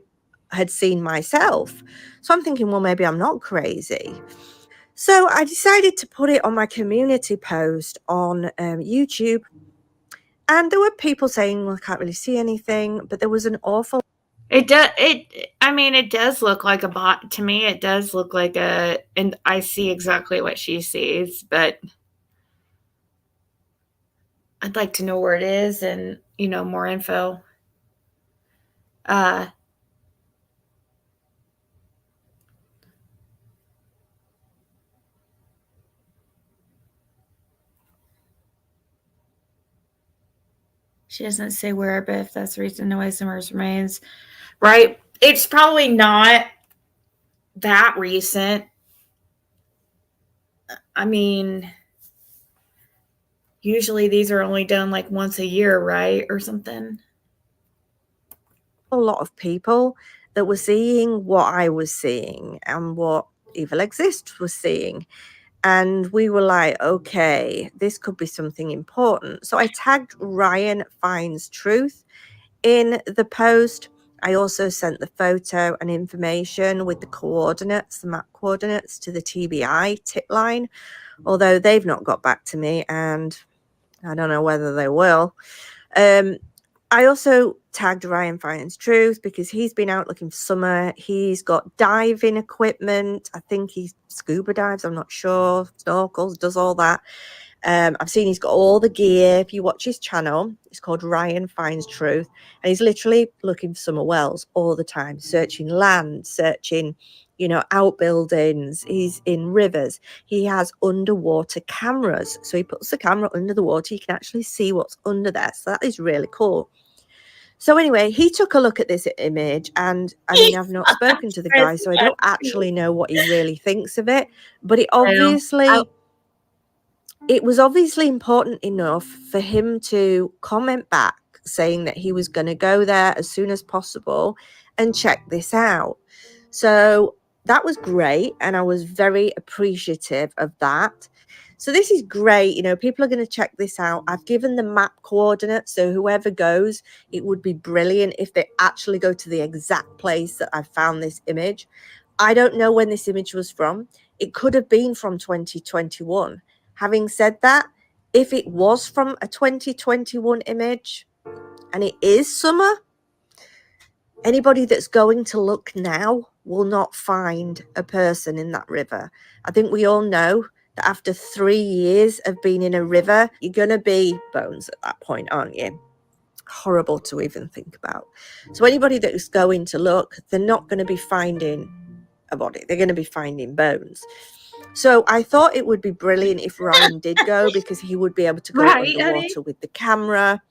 had seen myself. So I'm thinking, well, maybe I'm not crazy. So I decided to put it on my community post on YouTube. And there were people saying, well, I can't really see anything, but there was an awful. It does. It does look like a bot to me. It does look like and I see exactly what she sees, but I'd like to know where it is and, more info. She doesn't say where, but if that's the reason no Isomers remains, right? It's probably not that recent. I mean, usually these are only done like once a year, right? Or something. A lot of people that were seeing what I was seeing and what Evil Exist was seeing. And we were like, okay, this could be something important. So I tagged Ryan Finds Truth in the post. I also sent the photo and information with the coordinates, the map coordinates to the TBI tip line, although they've not got back to me and I don't know whether they will. I also tagged Ryan Finds Truth because he's been out looking for summer. He's got diving equipment. I think he scuba dives. I'm not sure. Snorkels, does all that. I've seen he's got all the gear. If you watch his channel, it's called Ryan Finds Truth. And he's literally looking for summer wells all the time, searching land, searching, outbuildings. He's in rivers. He has underwater cameras. So he puts the camera under the water. You can actually see what's under there. So that is really cool. So anyway, he took a look at this image, and I mean, I've not spoken to the guy, so I don't actually know what he really thinks of it. But it was obviously important enough for him to comment back saying that he was going to go there as soon as possible and check this out. So that was great, and I was very appreciative of that. So this is great. People are going to check this out. I've given the map coordinates, so whoever goes, it would be brilliant if they actually go to the exact place that I found this image. I don't know when this image was from. It could have been from 2021. Having said that, if it was from a 2021 image and it is summer, anybody that's going to look now will not find a person in that river. I think we all know that after 3 years of being in a river, you're going to be bones at that point, aren't you? Horrible to even think about. So anybody that's going to look, they're not going to be finding a body. They're going to be finding bones. So I thought it would be brilliant if Ryan did go, because he would be able to go underwater with the camera.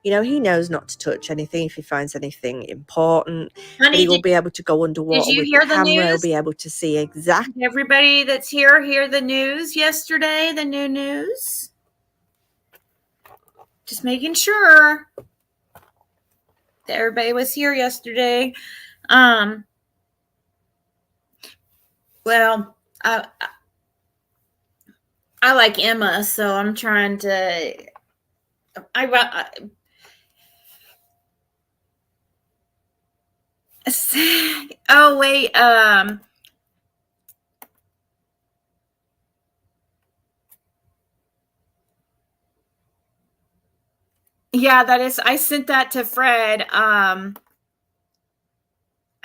He knows not to touch anything if he finds anything important. Honey, he will be able to go underwater with the camera. He'll be able to see exactly. Everybody that's here hear the news yesterday, the new news. Just making sure that everybody was here yesterday. Well, I like Emma, so I'm trying to. Oh wait, yeah, that is. I sent that to Fred. I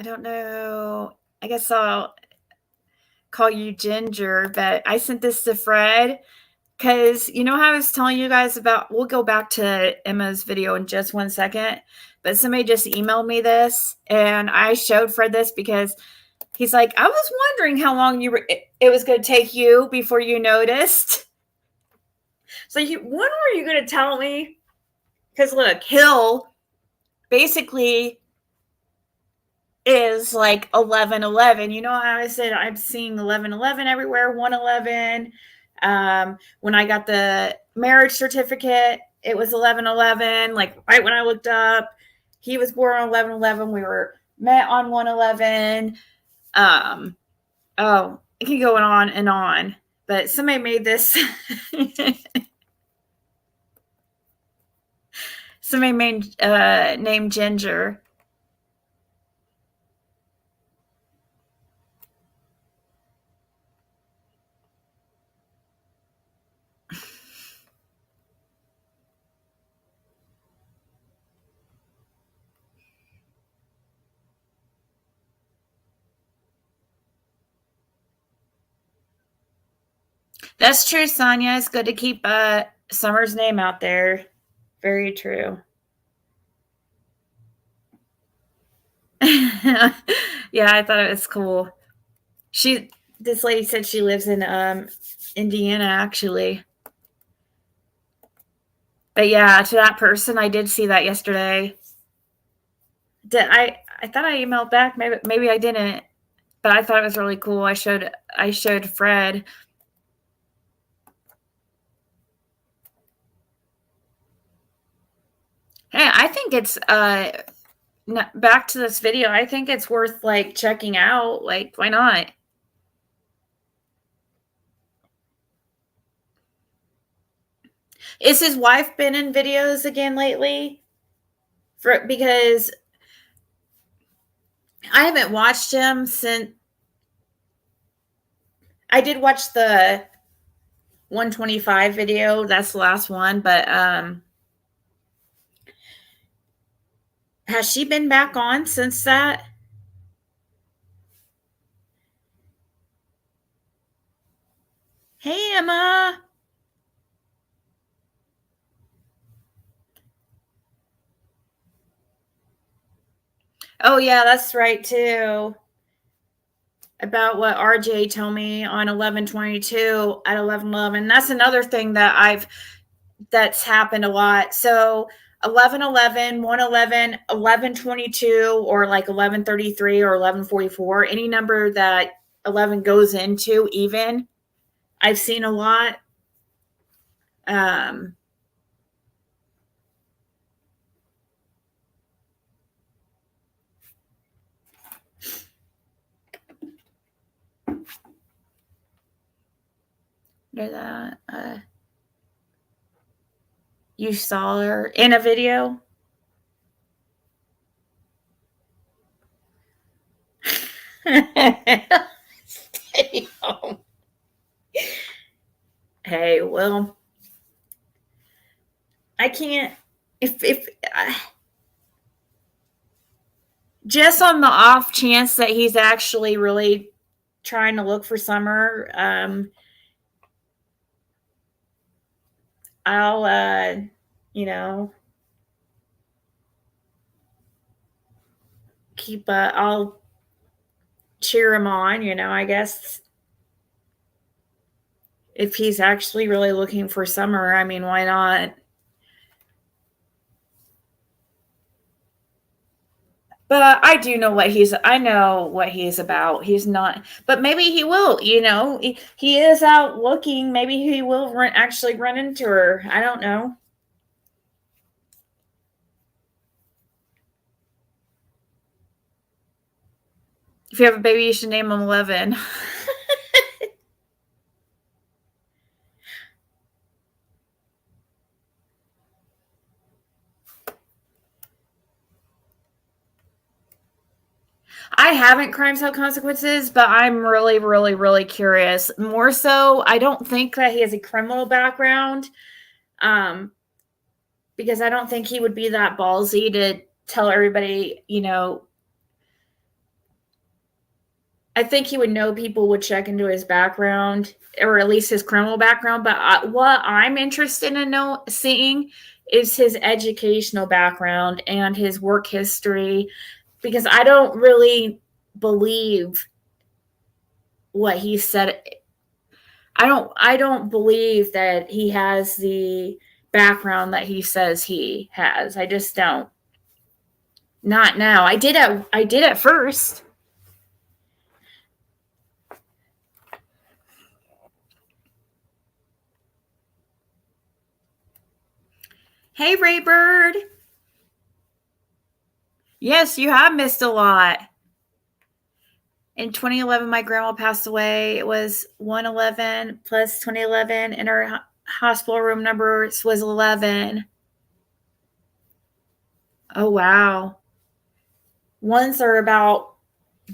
don't know. I guess I'll call you Ginger, but I sent this to Fred because how I was telling you guys about. We'll go back to Emma's video in just 1 second, but somebody just emailed me this, and I showed Fred this because he's like, I was wondering how long it was going to take you before you noticed. So when were you going to tell me? Because look, Hill basically is like 11:11. You know how I said I'm seeing 11:11 everywhere, 1:11. When I got the marriage certificate, it was 11:11. Like right when I looked up, he was born on 11:11. We were met on 1:11. Oh, it can go on and on. But somebody made this. Somebody made named Ginger. That's true, Sonia. It's good to keep Summer's name out there. Very true. Yeah, I thought it was cool. This lady said she lives in Indiana, actually. But yeah, to that person, I did see that yesterday. I thought I emailed back. Maybe I didn't, but I thought it was really cool. I showed Fred. Hey, I think it's back to this video. I think it's worth like checking out. Like, why not? Is his wife been in videos again lately? Because I haven't watched him since I did watch the 125 video. That's the last one, but has she been back on since that? Hey, Emma. Oh, yeah, that's right, too. About what RJ told me on 11/22 at 11/11. That's another thing that's happened a lot. So 11/11, 1/11, 11/22, or like 11/33 or 11/44, any number that 11 goes into even, I've seen a lot. Um, you saw her in a video? Stay home. Hey, well, I can't. If just on the off chance that he's actually really trying to look for Summer, I'll I'll cheer him on, I guess. If he's actually really looking for Summer, I mean, why not? But I know what he's about. He's not, but maybe he will, he is out looking. Maybe he will actually run into her. I don't know. If you have a baby, you should name him 11. I haven't Crimes Have Consequences, but I'm really, really, really curious. More so, I don't think that he has a criminal background, because I don't think he would be that ballsy to tell everybody, I think he would know people would check into his background, or at least his criminal background. But what I'm interested in seeing is his educational background and his work history, because I don't really believe what he said. I don't believe that he has the background that he says he has. I just don't. Not now. I did at first. Hey, Raybird. Yes, you have missed a lot. In 2011, my grandma passed away. It was 111 plus 2011, and her hospital room number was 11. Oh, wow. Ones are about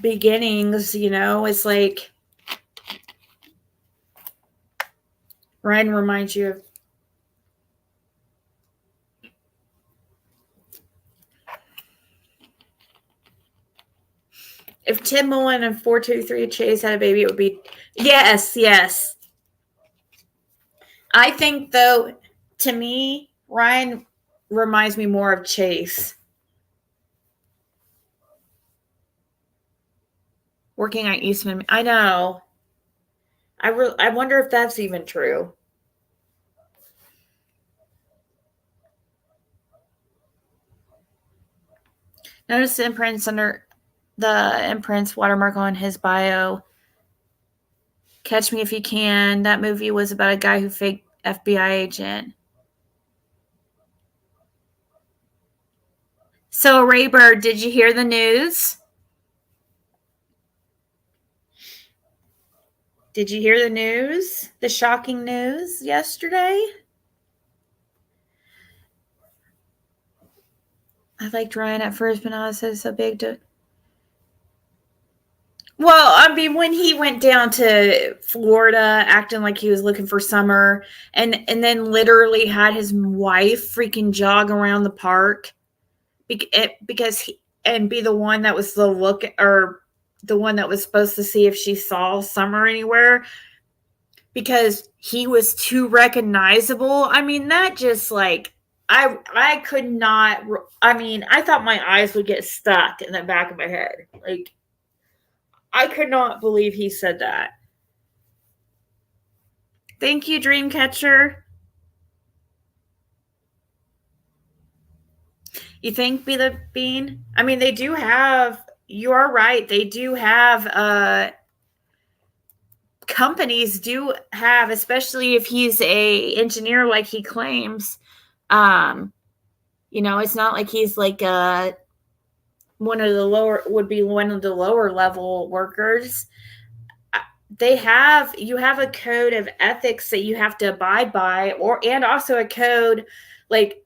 beginnings, it's like Ryan reminds you of if Tim Mullen and 423 Chase had a baby, it would be yes. I think, though, to me, Ryan reminds me more of Chase. Working at Eastman. I know. I wonder if that's even true. Notice the imprints under the imprints watermark on his bio. Catch Me If You Can. That movie was about a guy who faked FBI agent. So, Raybird, did you hear the news? Did you hear the news? The shocking news yesterday? I liked Ryan at first, but now it's so big to. Well, I mean, when he went down to Florida acting like he was looking for summer and then literally had his wife freaking jog around the park because he and be the one that was the look or the one that was supposed to see if she saw summer anywhere because he was too recognizable. I mean, that just like I could not. I mean, I thought my eyes would get stuck in the back of my head. Like, I could not believe he said that. Thank you, Dreamcatcher. You think Be the Bean? I mean, they do have. You are right. They do have. Companies do have, especially if he's a engineer like he claims. It's not like he's like one of the lower level workers. You have a code of ethics that you have to abide by, and also a code like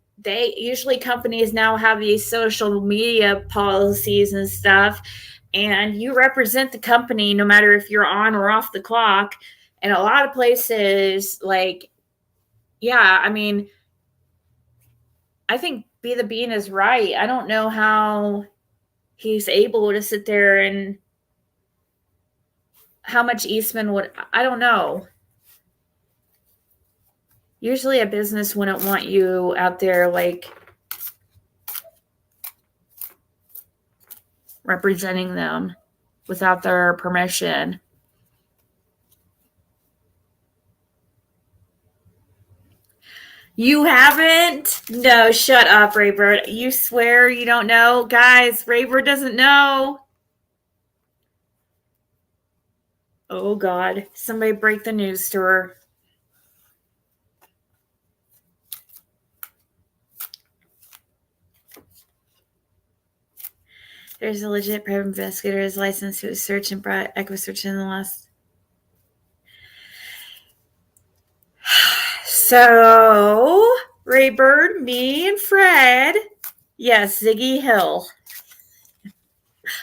companies now have these social media policies and stuff, and you represent the company no matter if you're on or off the clock. And a lot of places, like, yeah, I mean, I think Be the Bean is right. I don't know how he's able to sit there and how much Eastman would, I don't know. Usually a business wouldn't want you out there like representing them without their permission. You haven't? No, shut up, Raybird. You swear you don't know? Guys, Raybird doesn't know. Oh, God. Somebody break the news to her. There's a legit private investigator is licensed to search and brought EchoSearch in the last. So, Raybird, me, and Fred. Yes, Ziggy Hill.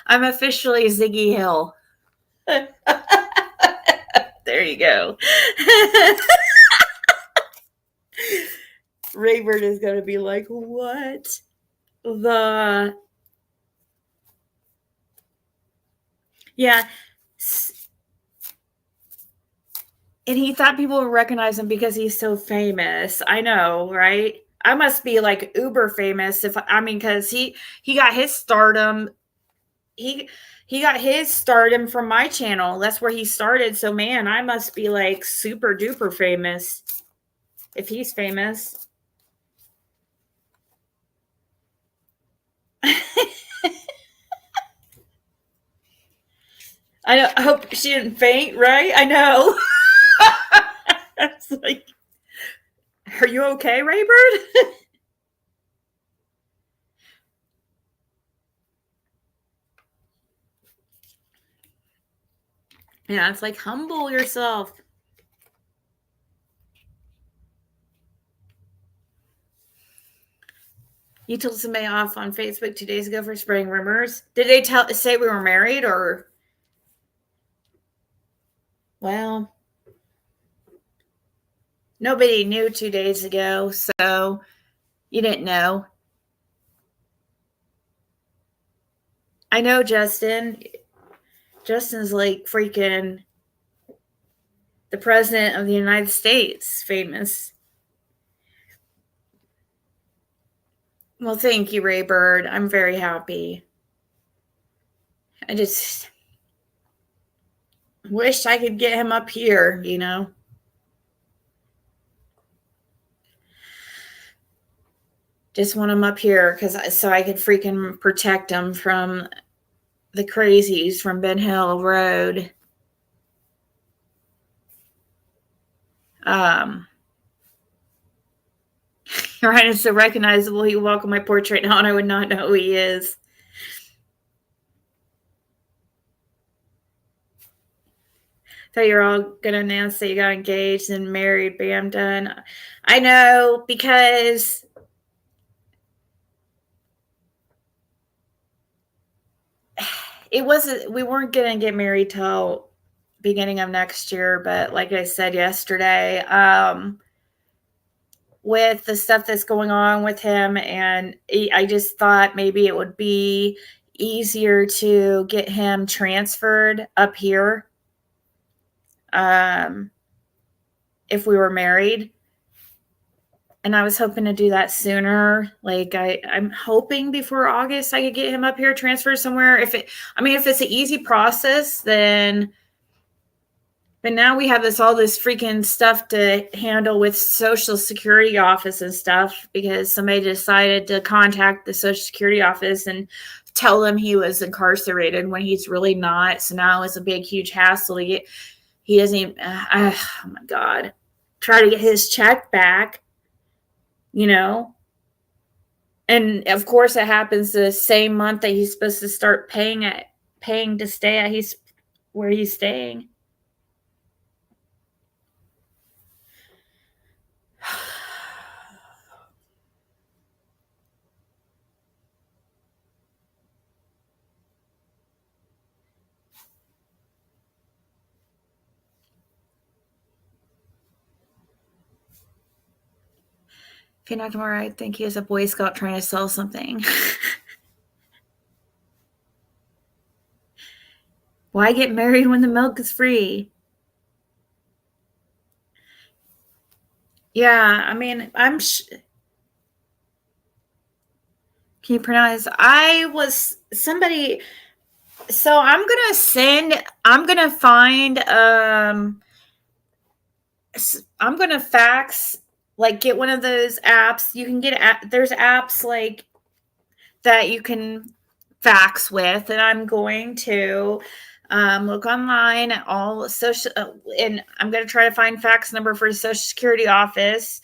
I'm officially Ziggy Hill. There you go. Raybird is going to be like, what the... Yeah. And he thought people would recognize him because he's so famous. I know, right? I must be like uber famous because he got his stardom. He got his stardom from my channel. That's where he started. So man, I must be like super duper famous if he's famous. I hope she didn't faint, right? I know. It's like, are you okay, Raybird? Yeah, it's like, humble yourself. You told somebody off on Facebook 2 days ago for spreading rumors. Did they say we were married or? Well, nobody knew 2 days ago, so you didn't know. I know Justin. Justin's like freaking the president of the United States, famous. Well, thank you, Raybird. I'm very happy. I just wish I could get him up here, you know. Just want him up here so I could freaking protect him from the crazies from Ben Hill Road. Right, it's so recognizable. He would walk on my porch right now and I would not know who he is. Thought you were all gonna announce that you got engaged and married. Bam, done. I know, because it wasn't, we weren't going to get married till beginning of next year, but like I said yesterday, with the stuff that's going on with him, and I just thought maybe it would be easier to get him transferred up here if we were married. And I was hoping to do that sooner. Like I'm hoping before August I could get him up here, transferred somewhere. If it's an easy process, then. But now we have all this freaking stuff to handle with Social Security office and stuff, because somebody decided to contact the Social Security office and tell them he was incarcerated when he's really not. So now it's a big, huge hassle to get. He doesn't even. Oh my God! Try to get his check back. And of course it happens the same month that he's supposed to start paying to stay at where he's staying. If you're not tomorrow, I think he is a Boy Scout trying to sell something. Why get married when the milk is free? Yeah, I mean, can you pronounce? I was somebody. So I'm gonna find, I'm gonna fax, like get one of those apps. You can there's apps like that you can fax with, and I'm going to look online at all social, and I'm going to try to find fax number for the Social Security office.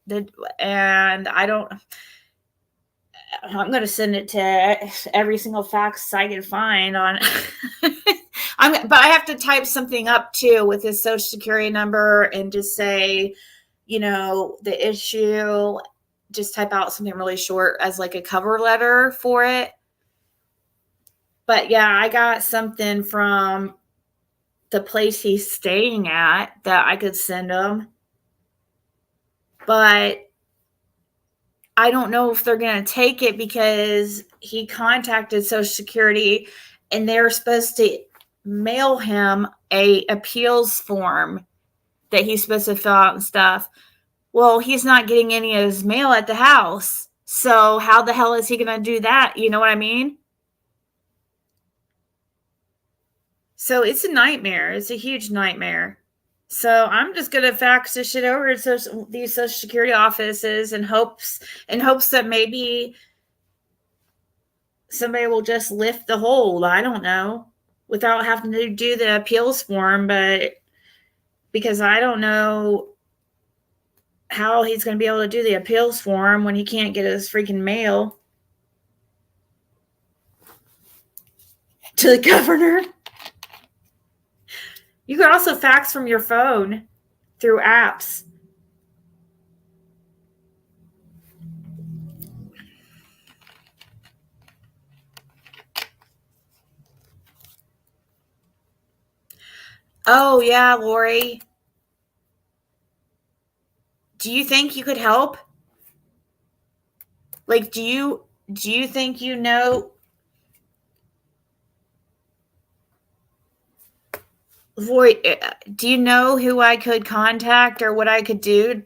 And I'm going to send it to every single fax I can find on. But I have to type something up too with his Social Security number and just say, the issue. Just type out something really short as like a cover letter for it. But yeah, I got something from the place he's staying at that I could send him. But I don't know if they're going to take it, because he contacted Social Security and they're supposed to mail him a appeals form that he's supposed to fill out and stuff. Well, he's not getting any of his mail at the house. So how the hell is he going to do that? You know what I mean? So it's a nightmare. It's a huge nightmare. So I'm just going to fax this shit over to these Social Security offices in hopes that maybe somebody will just lift the hold. I don't know, without having to do the appeals form, but because I don't know how he's going to be able to do the appeals form when he can't get his freaking mail to the governor. You can also fax from your phone through apps. Oh, yeah, Lori. Do you think you could help? Like, do you think Lori, do you know who I could contact or what I could do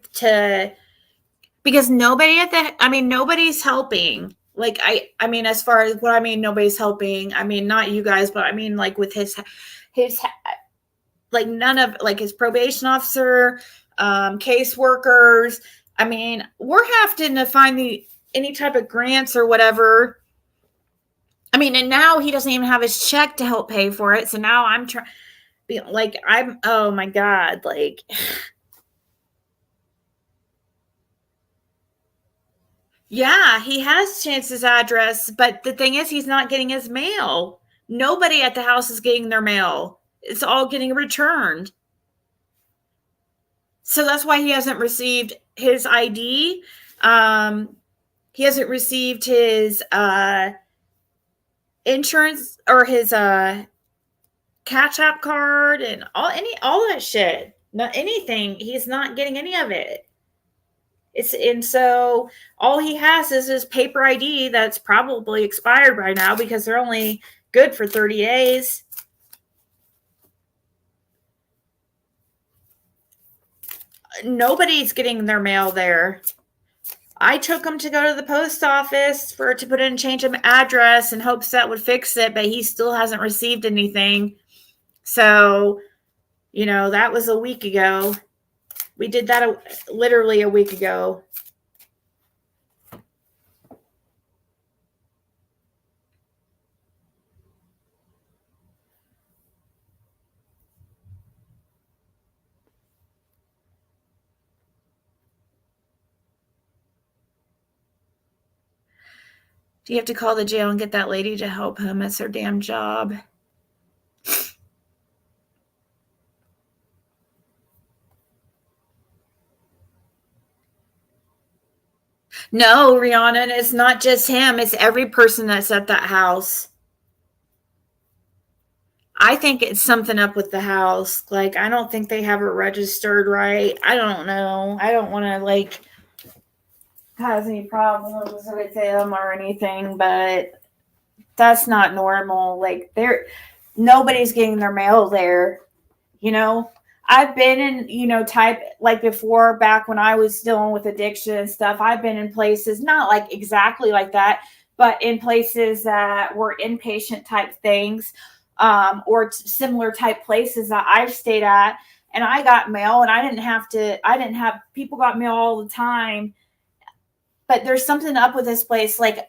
because nobody's helping. Like, I mean, as far as what I mean, nobody's helping. I mean, not you guys, but I mean, like with his, like none of, like his probation officer, caseworkers. I mean, we're having to find any type of grants or whatever. I mean, and now he doesn't even have his check to help pay for it. So now I'm trying, oh my God, like, yeah, he has Chance's address, but the thing is, he's not getting his mail. Nobody at the house is getting their mail. It's all getting returned. So that's why he hasn't received his ID. He hasn't received his insurance or his Catch App card and all that shit. Not anything. He's not getting any of it. And so all he has is his paper ID that's probably expired by now because they're only good for 30 days. Nobody's getting their mail there. I took him to go to the post office to put in change of address in hopes that would fix it, but he still hasn't received anything. So, that was a week ago. We did that literally a week ago. Do you have to call the jail and get that lady to help him? It's her damn job. No, Rihanna, it's not just him. It's every person that's at that house. I think it's something up with the house. Like, I don't think they have it registered right. I don't know. I don't want to, cause any problems with them or anything, but that's not normal. Nobody's getting their mail there, I've been in, type like before, back when I was dealing with addiction and stuff. I've been in places, not like exactly like that, but in places that were inpatient type things, or similar type places that I've stayed at. And I got mail and I didn't have people got mail all the time. But there's something up with this place. I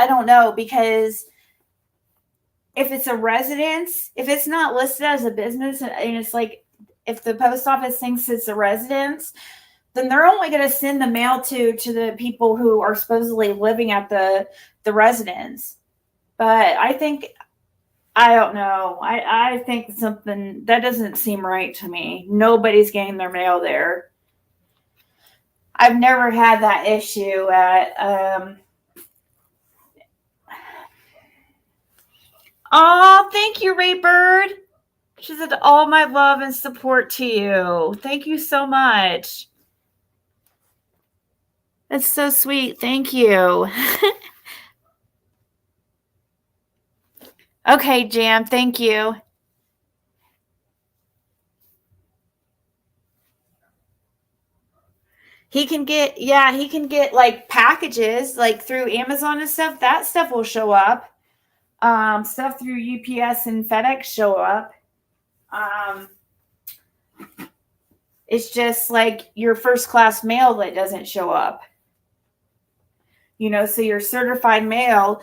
don't know, because if it's a residence, if it's not listed as a business and it's if the post office thinks it's a residence, then they're only going to send the mail to the people who are supposedly living at the residence. But I don't know. I think something that doesn't seem right to me. Nobody's getting their mail there. I've never had that issue at Oh, thank you, Raybird. She said, all my love and support to you. Thank you so much. That's so sweet. Thank you. Okay, Jam. Thank you. He can get packages through Amazon and stuff. That stuff will show up. Stuff through UPS and FedEx show up. It's just your first class mail that doesn't show up. So your certified mail,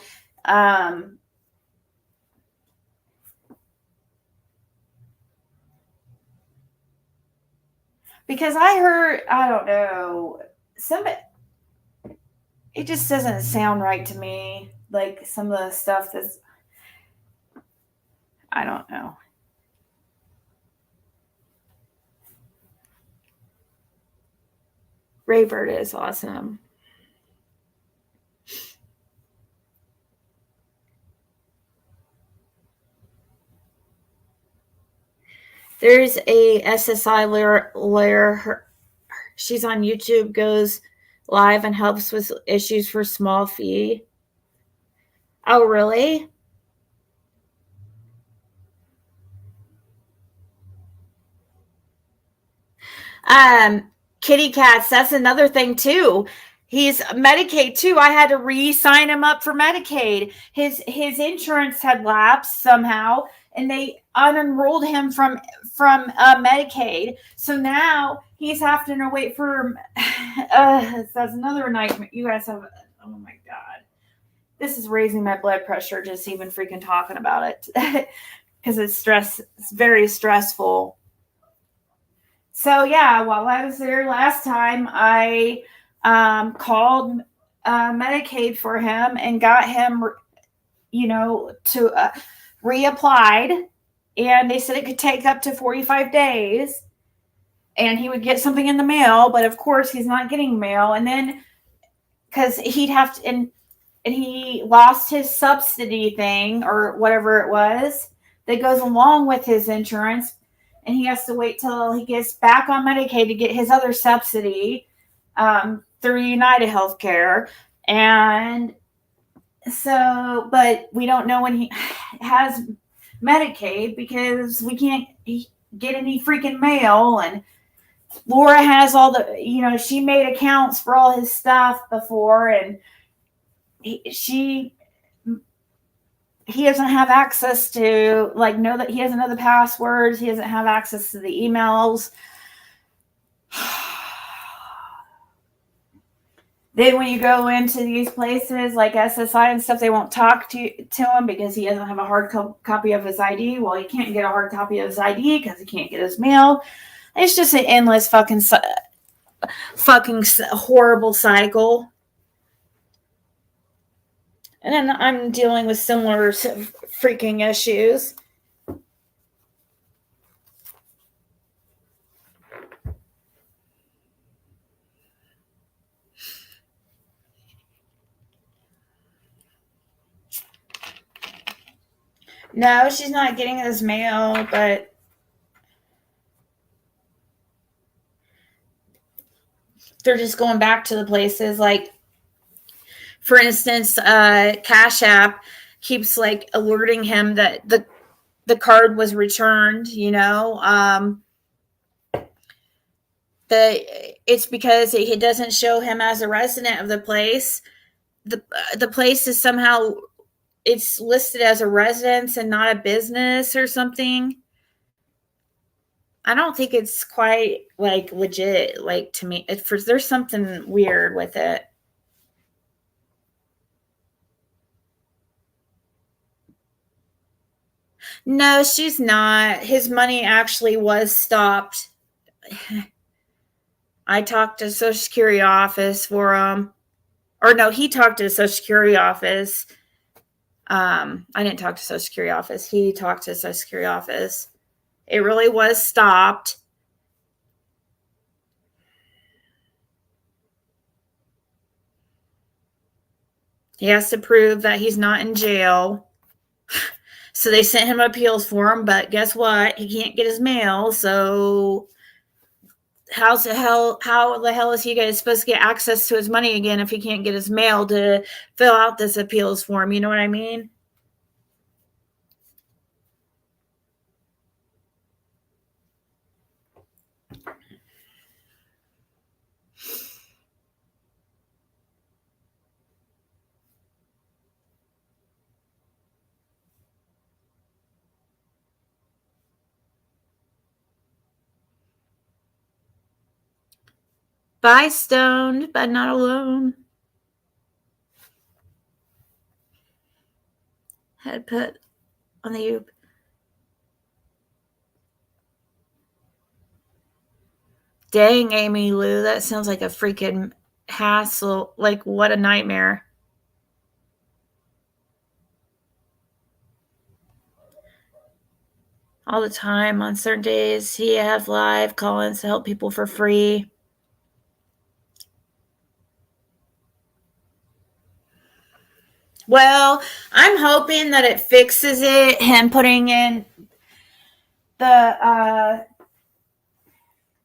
because I heard, I don't know, it just doesn't sound right to me. Some of the stuff that's, I don't know. Raybird is awesome. There's a SSI lawyer. She's on YouTube, goes live and helps with issues for small fee. Oh, really? Kitty cats, that's another thing too. He's Medicaid too. I had to re-sign him up for Medicaid. His insurance had lapsed somehow, and they unenrolled him from Medicaid. So now he's having to wait for. That's another nightmare. You guys have. Oh my god, this is raising my blood pressure just even freaking talking about it, because it's very stressful. So yeah, while I was there last time, I called Medicaid for him and got him, to reapplied, and they said it could take up to 45 days, and he would get something in the mail. But of course, he's not getting mail, and then because he'd have to, and and he lost his subsidy thing or whatever it was that goes along with his insurance, and he has to wait till he gets back on Medicaid to get his other subsidy through United Healthcare. And so, but we don't know when he has Medicaid because we can't get any freaking mail. And Laura has all the, she made accounts for all his stuff before, and he doesn't have access to, like, know that he doesn't know the passwords. He doesn't have access to the emails. Then when you go into these places like SSI and stuff, they won't talk to him because he doesn't have a hard copy of his ID. Well, he can't get a hard copy of his ID because he can't get his mail. It's just an endless fucking horrible cycle. And then I'm dealing with similar freaking issues. No, she's not getting his mail, but they're just going back to the places. Like, for instance, Cash App keeps like alerting him that the card was returned, it's because it doesn't show him as a resident of the place. The place is somehow, it's listed as a residence and not a business or something. I don't think it's quite like legit. Like, to me, there's something weird with it. No, she's not. His money actually was stopped. I talked to the Social Security office for him. Or no, he talked to the Social Security office. I didn't talk to Social Security office. He talked to the Social Security office. It really was stopped. He has to prove that he's not in jail. So they sent him appeals form, but guess what? He can't get his mail. So how the hell is he supposed to get access to his money again if he can't get his mail to fill out this appeals form? You know what I mean? Bye, stoned, but not alone. Had put on the Dang, Amy Lou, that sounds like a freaking hassle. Like, what a nightmare. All the time, on certain days, he has live call-ins to help people for free. Well, I'm hoping that it fixes it. Him putting in the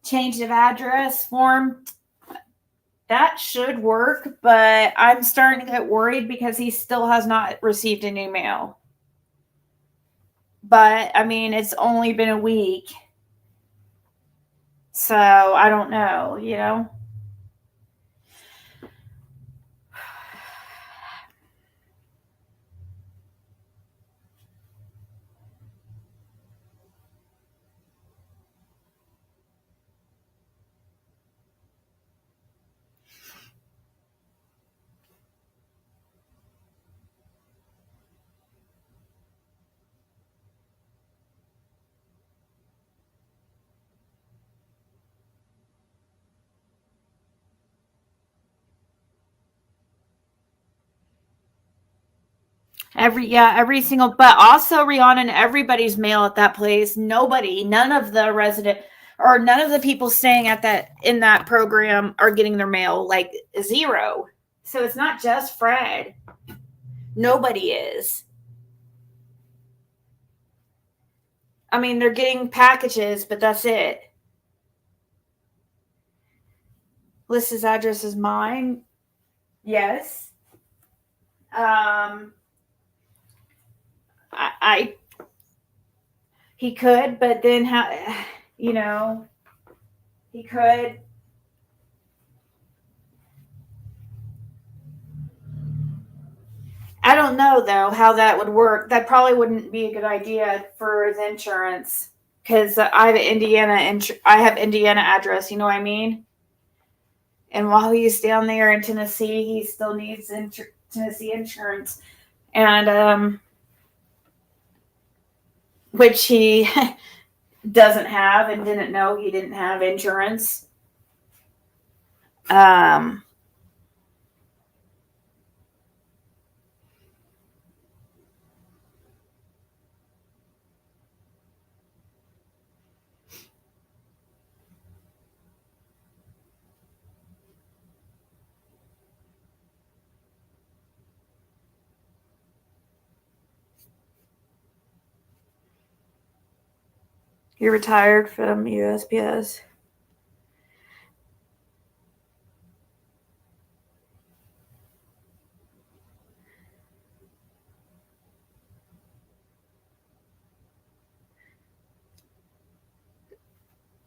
change of address form, that should work, but I'm starting to get worried because he still has not received an email. But, I mean, it's only been a week. So, I don't know, Every single, but also Rihanna and everybody's mail at that place. None of the resident or none of the people staying in that program are getting their mail, like zero. So it's not just Fred. Nobody is. I mean, they're getting packages, but that's it. List's address is mine. Yes. I he could, but then how, he could. I don't know though how that would work. That probably wouldn't be a good idea for the insurance because I have Indiana address. You know what I mean? And while he's down there in Tennessee, he still needs Tennessee insurance, and which he doesn't have and didn't know he didn't have insurance. He retired from USPS.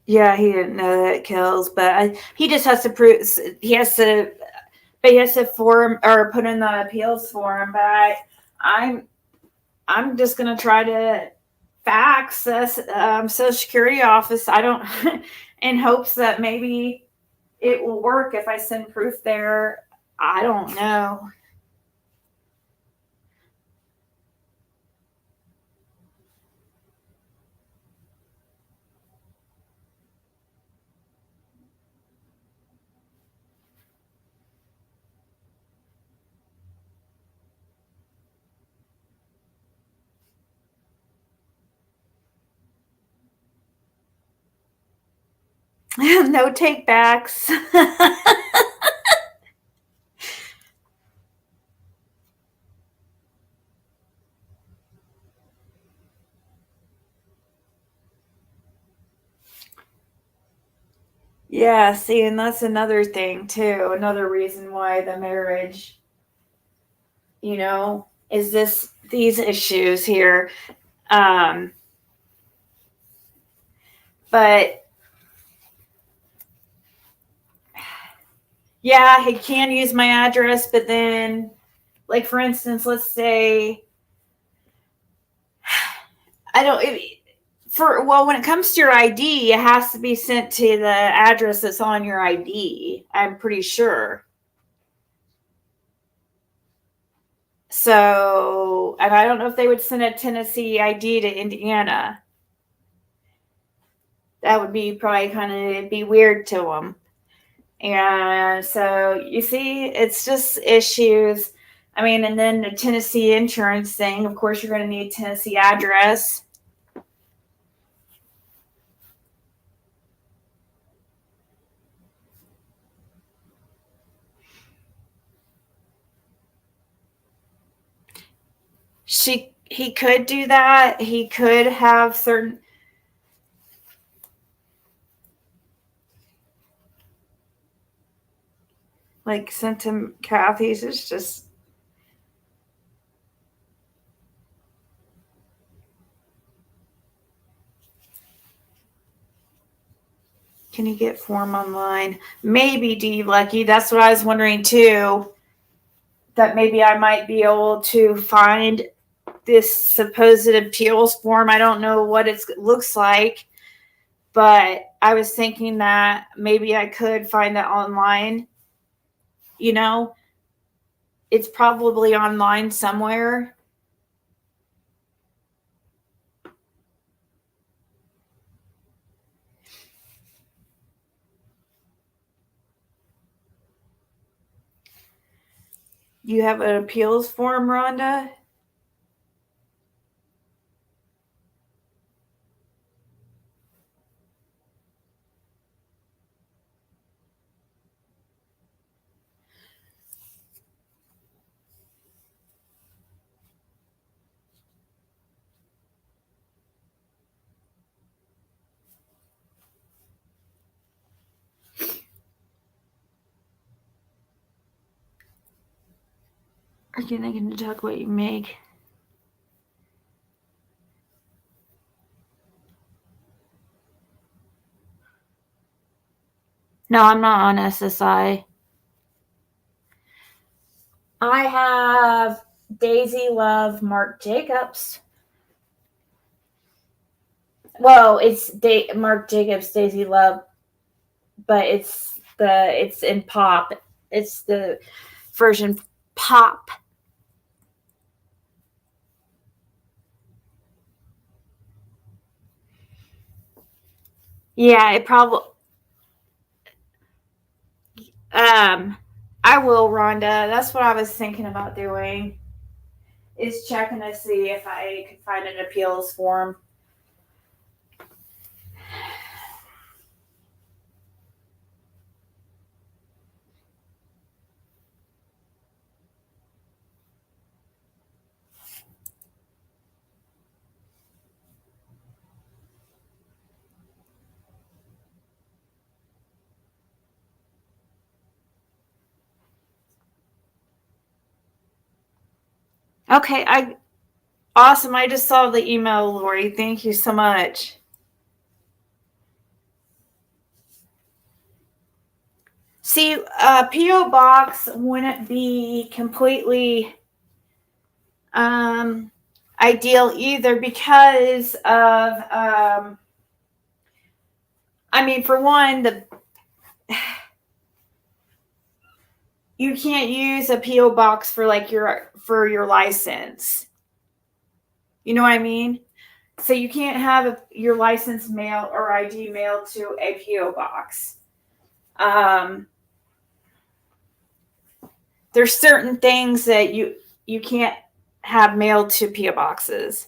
Yeah, he didn't know that it kills, but he just has to prove he has to form or put in the appeals form. But I'm just gonna try to fax this Social Security office. I don't in hopes that maybe it will work if I send proof there. I don't know. No take backs. Yeah, see, and that's another thing too. Another reason why the marriage, is these issues here. But yeah, he can use my address, but then, like for instance, let's say I don't. When it comes to your ID, it has to be sent to the address that's on your ID. I'm pretty sure. So, and I don't know if they would send a Tennessee ID to Indiana. That would be probably kind of be weird to them. And so you see, it's just issues. I mean, and then the Tennessee insurance thing, of course, you're going to need Tennessee address. He could do that. He could have certain. Like sent him Kathy's. It's just. Can you get form online? Maybe, D Lucky. That's what I was wondering too. That maybe I might be able to find this supposed appeals form. I don't know what it looks like, but I was thinking that maybe I could find that online. It's probably online somewhere. You have an appeals form, Rhonda? Are you thinking to talk what you make? No, I'm not on SSI. I have Daisy Love Marc Jacobs. Well, it's Marc Jacobs, Daisy Love, but it's in pop. It's the version pop. Yeah, it probably. I will, Rhonda. That's what I was thinking about doing. Is checking to see if I could find an appeals form. Okay, awesome. I just saw the email, Lori. Thank you so much. See, PO box wouldn't be completely ideal either because of I mean, for one, you can't use a PO box for like your license. You know what I mean? So you can't have your license mail or ID mailed to a PO box. There's certain things that you can't have mailed to PO boxes.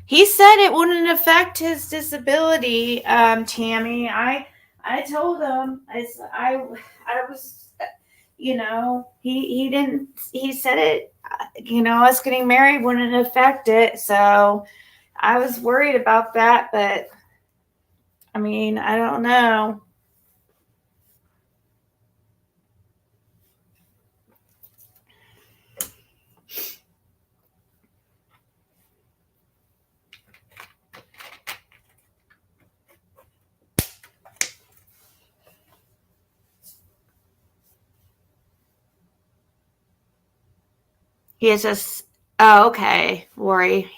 He said it wouldn't affect his disability, Tammy. I told him I was, he didn't. He said it. Us getting married wouldn't affect it. So I was worried about that, but I mean, I don't know. He is just. Oh, okay, Lori.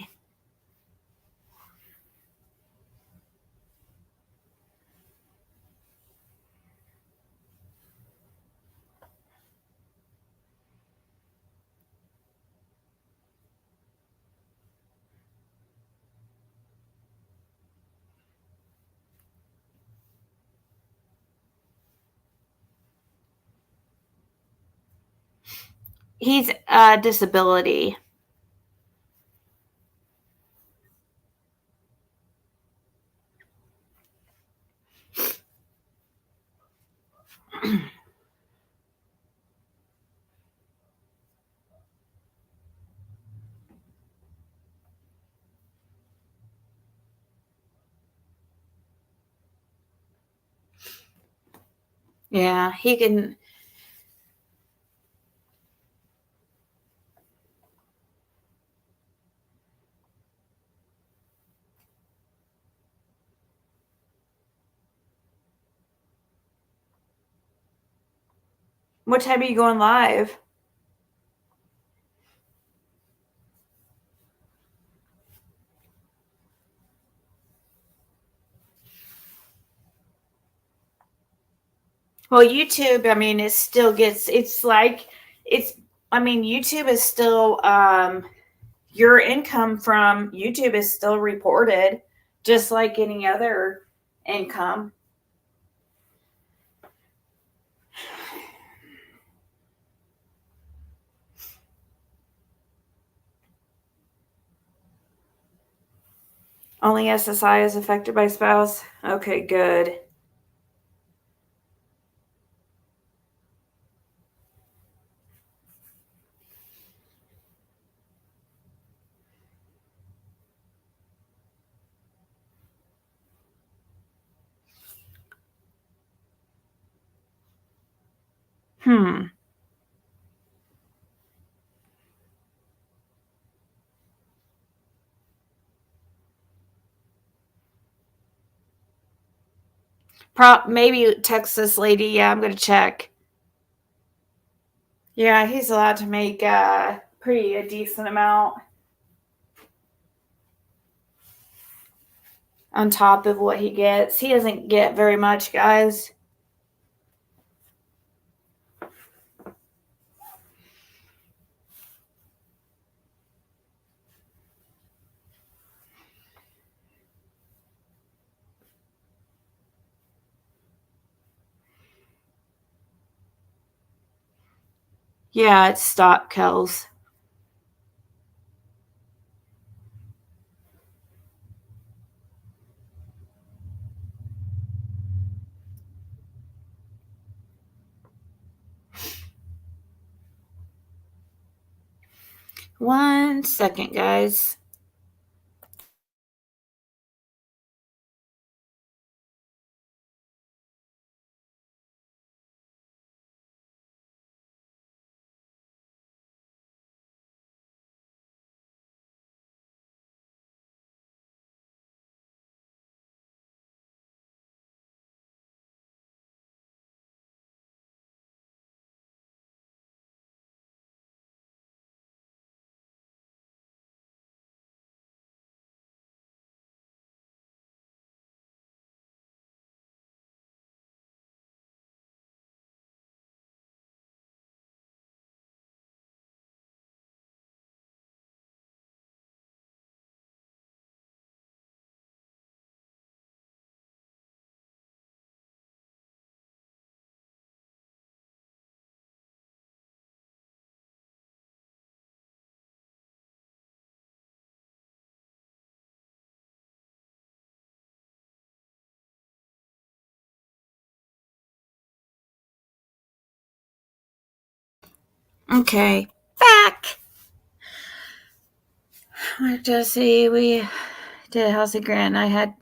He's a disability. Yeah, he can. What time are you going live? Well, YouTube, I mean, it still gets, YouTube is still, your income from YouTube is still reported just like any other income. Only SSI is affected by spouse. Okay, good. Maybe Texas lady. Yeah, I'm gonna check. Yeah, he's allowed to make a decent amount on top of what he gets. He doesn't get very much, guys. Yeah, it's stock kills. One second, guys. Okay, back. Just see, we did House of Grand. I had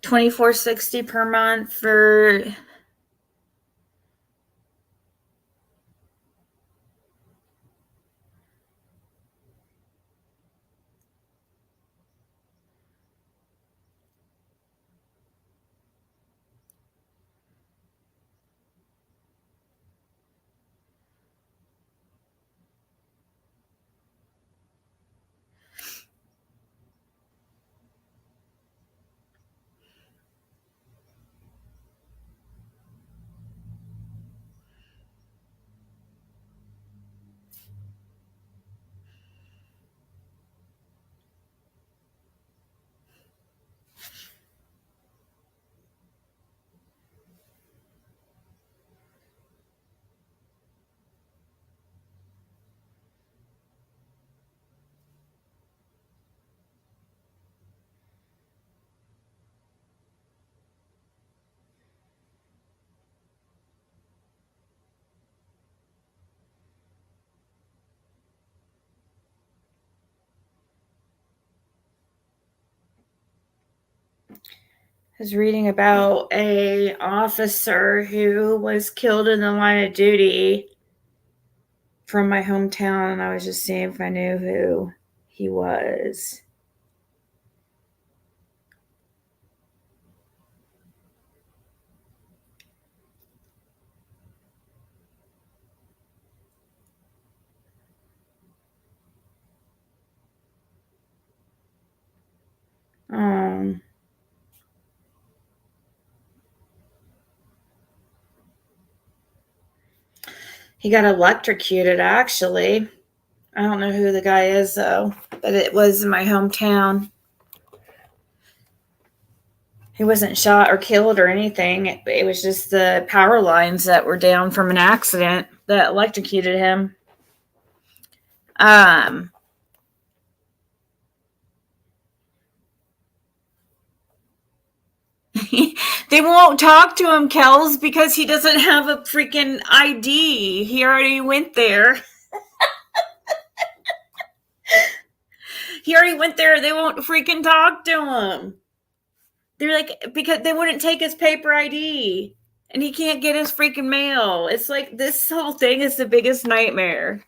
$24.60 per month for was reading about a officer who was killed in the line of duty from my hometown, and I was just seeing if I knew who he was. He got electrocuted, actually. I don't know who the guy is, though, but it was in my hometown. He wasn't shot or killed or anything. It was just the power lines that were down from an accident that electrocuted him. They won't talk to him, Kels, because he doesn't have a freaking ID. He already went there. He already went there. They won't freaking talk to him. They're like, because they wouldn't take his paper ID. And he can't get his freaking mail. It's like, this whole thing is the biggest nightmare.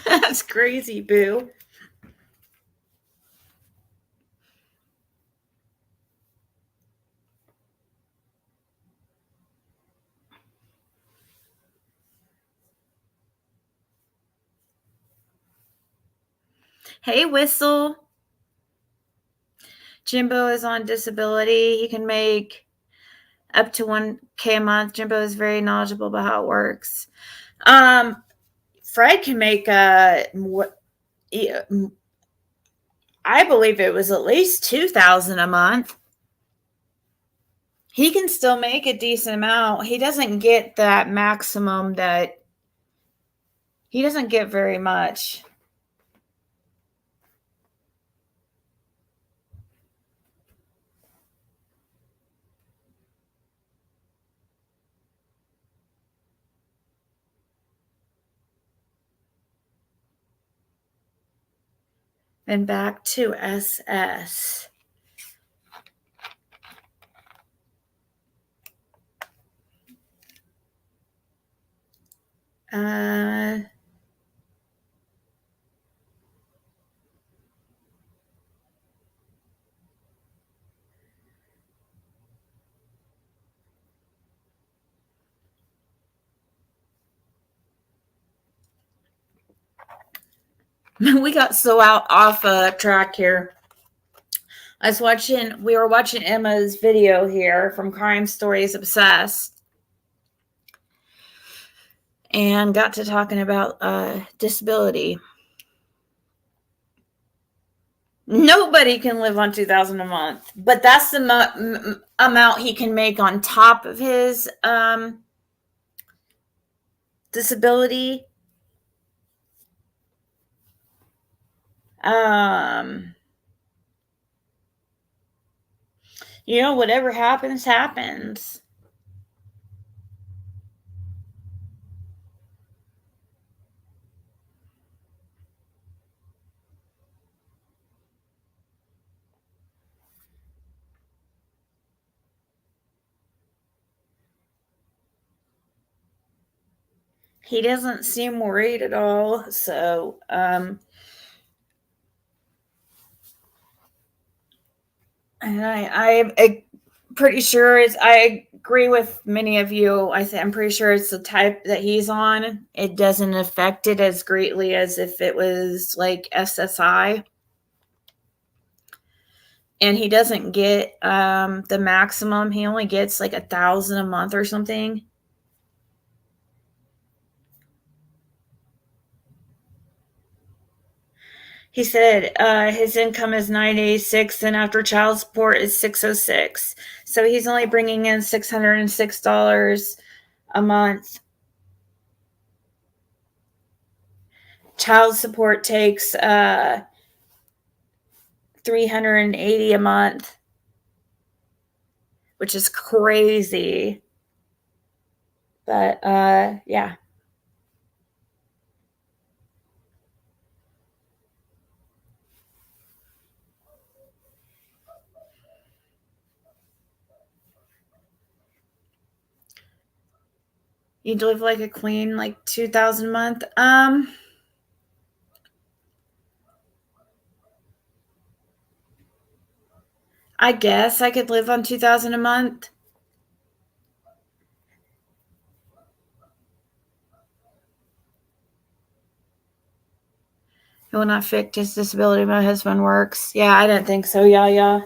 That's crazy, boo. Hey, Whistle. Jimbo is on disability. He can make up to $1,000 a month. Jimbo is very knowledgeable about how it works. Fred can make I believe it was at least $2,000 a month. He can still make a decent amount. He doesn't get that maximum that he doesn't get very much. And back to SS. We got so off track here. We were watching Emma's video here from Crime Stories Obsessed. And got to talking about disability. Nobody can live on $2,000 a month, but that's the amount he can make on top of his disability. Whatever happens, happens. He doesn't seem worried at all. So, and I'm pretty sure I agree with many of you. I'm pretty sure it's the type that he's on. It doesn't affect it as greatly as if it was like SSI. And he doesn't get the maximum. He only gets like $1,000 a month or something. He said his income is $986, and after child support is $606. So he's only bringing in $606 a month. Child support takes $380 a month, which is crazy. But yeah. You'd live like a queen, like 2,000 a month. I guess I could live on 2,000 a month. He will not affect his disability. My husband works. Yeah, I didn't think so. Yeah.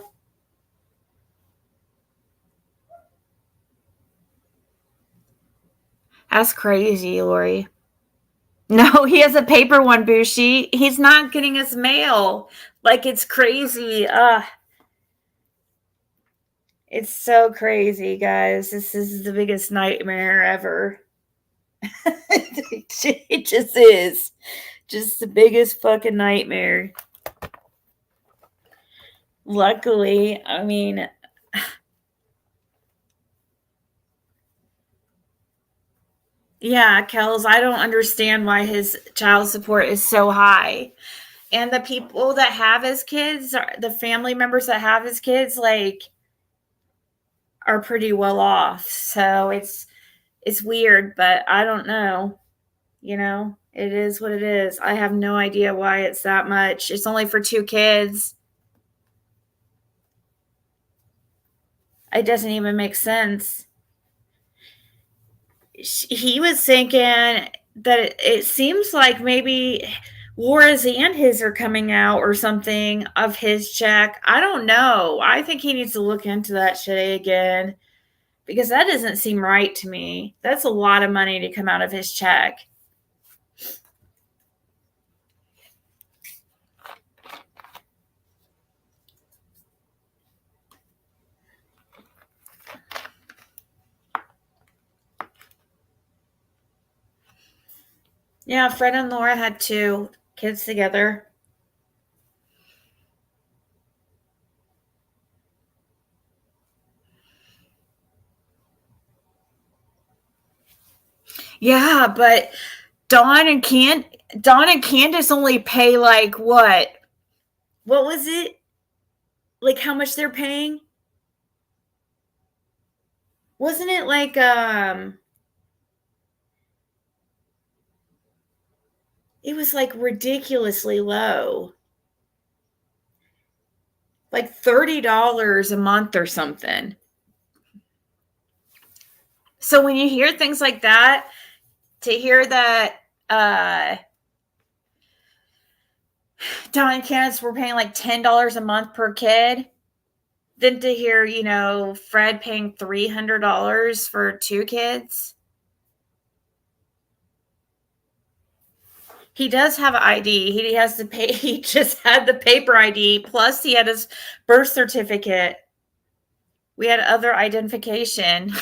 That's crazy, Lori. No, he has a paper one, Bushi. He's not getting his mail. Like, it's crazy. It's so crazy, guys. This is the biggest nightmare ever. It just is. Just the biggest fucking nightmare. Luckily, I mean, yeah, Kels, I don't understand why his child support is so high. And the people that have his kids, the family members that have his kids, like, are pretty well off. So it's weird, but I don't know. It is what it is. I have no idea why it's that much. It's only for 2 kids. It doesn't even make sense. He was thinking that it seems like maybe Laura's and his are coming out or something of his check. I don't know. I think he needs to look into that shit again because that doesn't seem right to me. That's a lot of money to come out of his check. Yeah, Fred and Laura had 2 kids together. Yeah, but Dawn and Candace only pay like what? What was it? Like how much they're paying? Wasn't it like it was like ridiculously low. Like $30 a month or something. So when you hear things like that, to hear that Dawn and Candace were paying like $10 a month per kid, then to hear, Fred paying $300 for 2 kids. He does have an ID. He has to pay. He just had the paper ID. Plus, he had his birth certificate. We had other identification.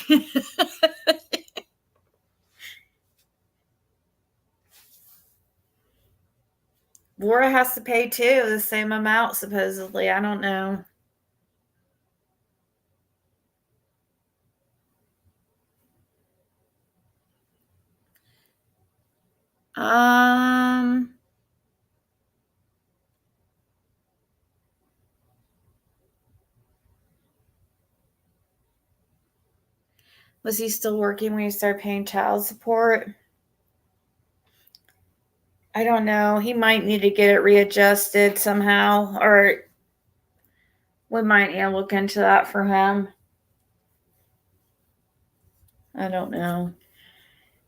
Laura has to pay too, the same amount, supposedly. I don't know. Was he still working when he started paying child support? I don't know. He might need to get it readjusted somehow, or we might need to look into that for him. I don't know.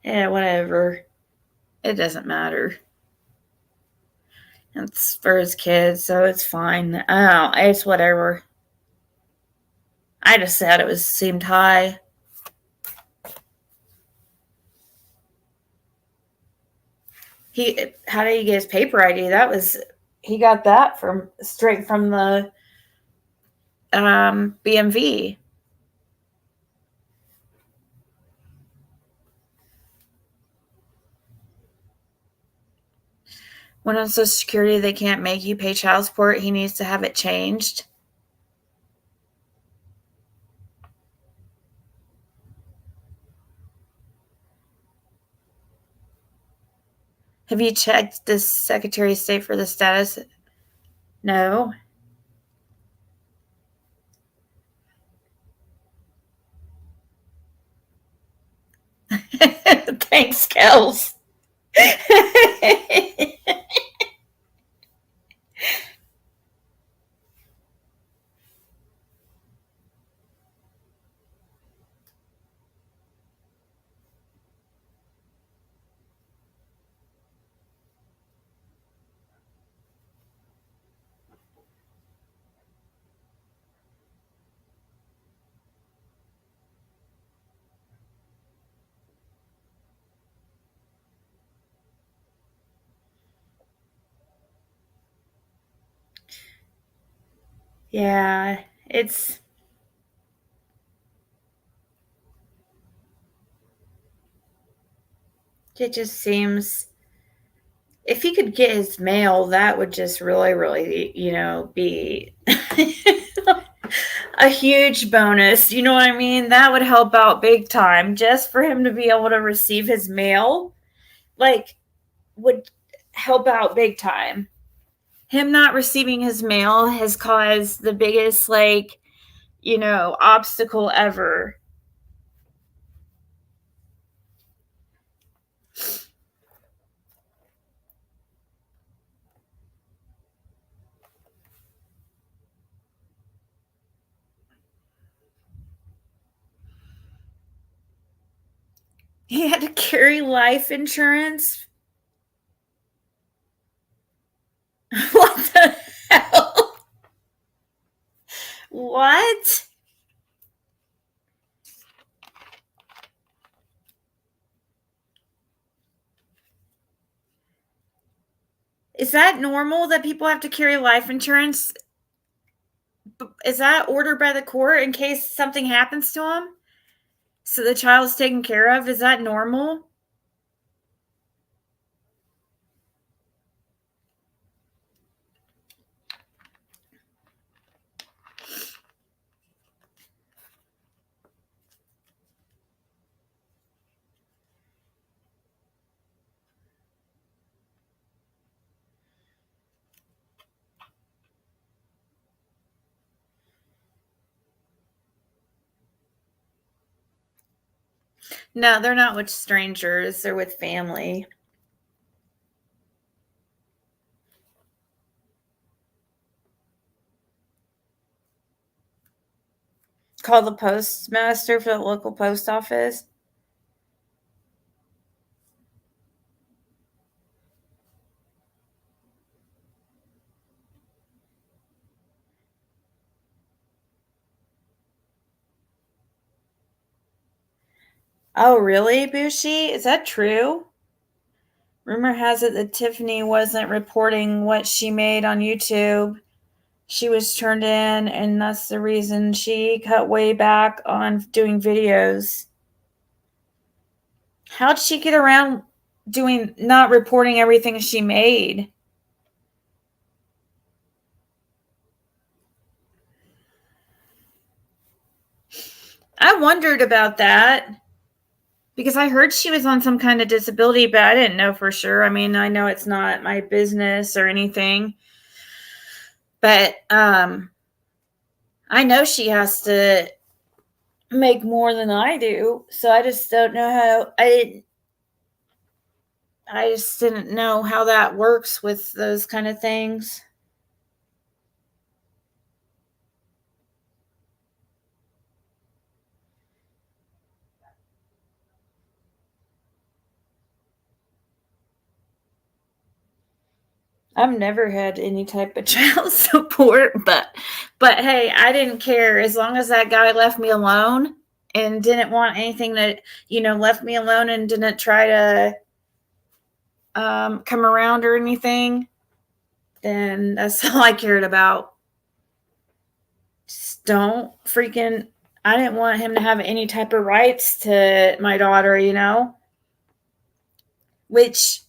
Yeah, whatever. It doesn't matter. It's for his kids, so it's fine. I don't know. It's whatever. I just said it seemed high. How did he get his paper ID? He got that straight from the BMV. When on Social Security they can't make you pay child support, he needs to have it changed. Have you checked the Secretary of State for the status? No. Thanks, Kels. Yeah, it just seems if he could get his mail, that would just really, really, be a huge bonus. You know what I mean? That would help out big time. Just for him to be able to receive his mail, would help out big time. Him not receiving his mail has caused the biggest, obstacle ever. He had to carry life insurance. What the hell? What? Is that normal that people have to carry life insurance? Is that ordered by the court in case something happens to them? So the child's taken care of? Is that normal? No, they're not with strangers. They're with family. Call the postmaster for the local post office. Oh, really, Bushi? Is that true? Rumor has it that Tiffany wasn't reporting what she made on YouTube. She was turned in, and that's the reason she cut way back on doing videos. How'd she get around not reporting everything she made? I wondered about that because I heard she was on some kind of disability, but I didn't know for sure. I mean, I know it's not my business or anything, but I know she has to make more than I do, so I just don't know how. I just didn't know how that works with those kind of things. I've never had any type of child support, but hey, I didn't care as long as that guy left me alone and didn't want anything that, left me alone and didn't try to come around or anything, then that's all I cared about. Just don't freaking, I didn't want him to have any type of rights to my daughter, which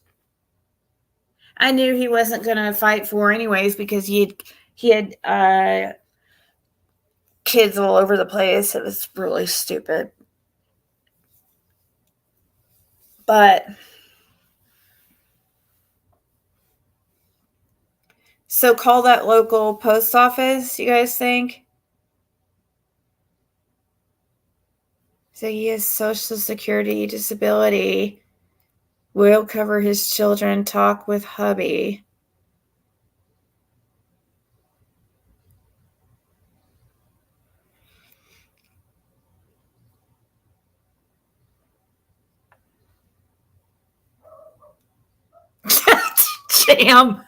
I knew he wasn't going to fight for anyways because he had kids all over the place. It was really stupid. But so call that local post office, you guys think? So he has Social Security disability. Will cover his children. Talk with hubby. Jam.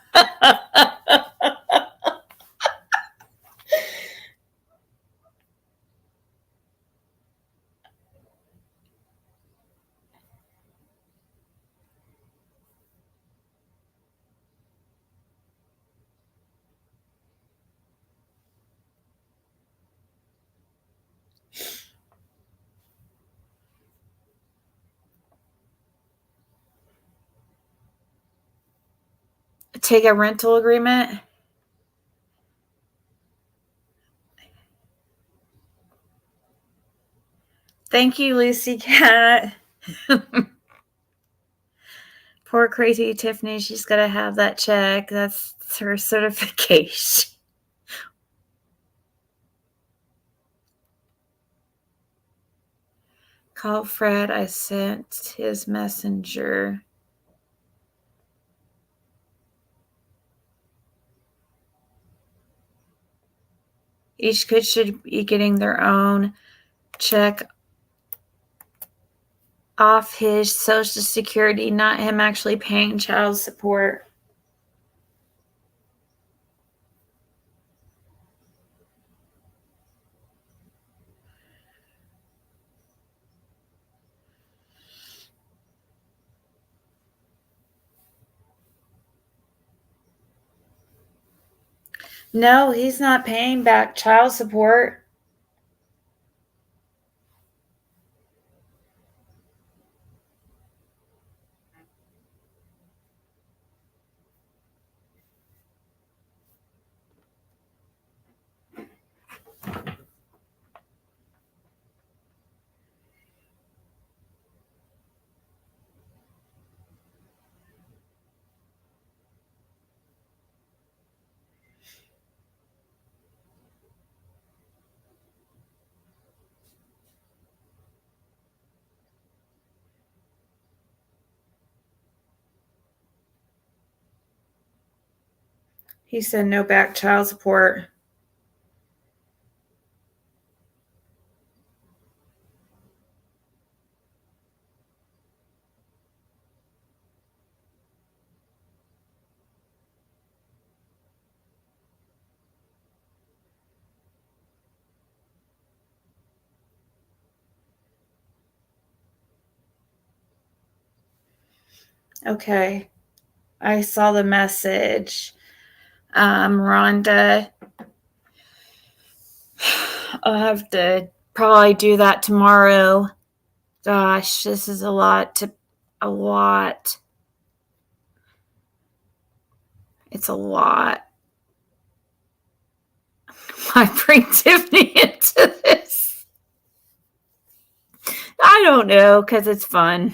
Take a rental agreement. Thank you, Lucy Cat. Poor crazy Tiffany. She's got to have that check. That's her certification. Call Fred. I sent his messenger. Each kid should be getting their own check off his Social Security, not him actually paying child support. No, he's not paying back child support. He said no back child support. Okay. I saw the message. Rhonda, I'll have to probably do that tomorrow. Gosh, this is a lot. It's a lot. I bring Tiffany into this. I don't know, because it's fun.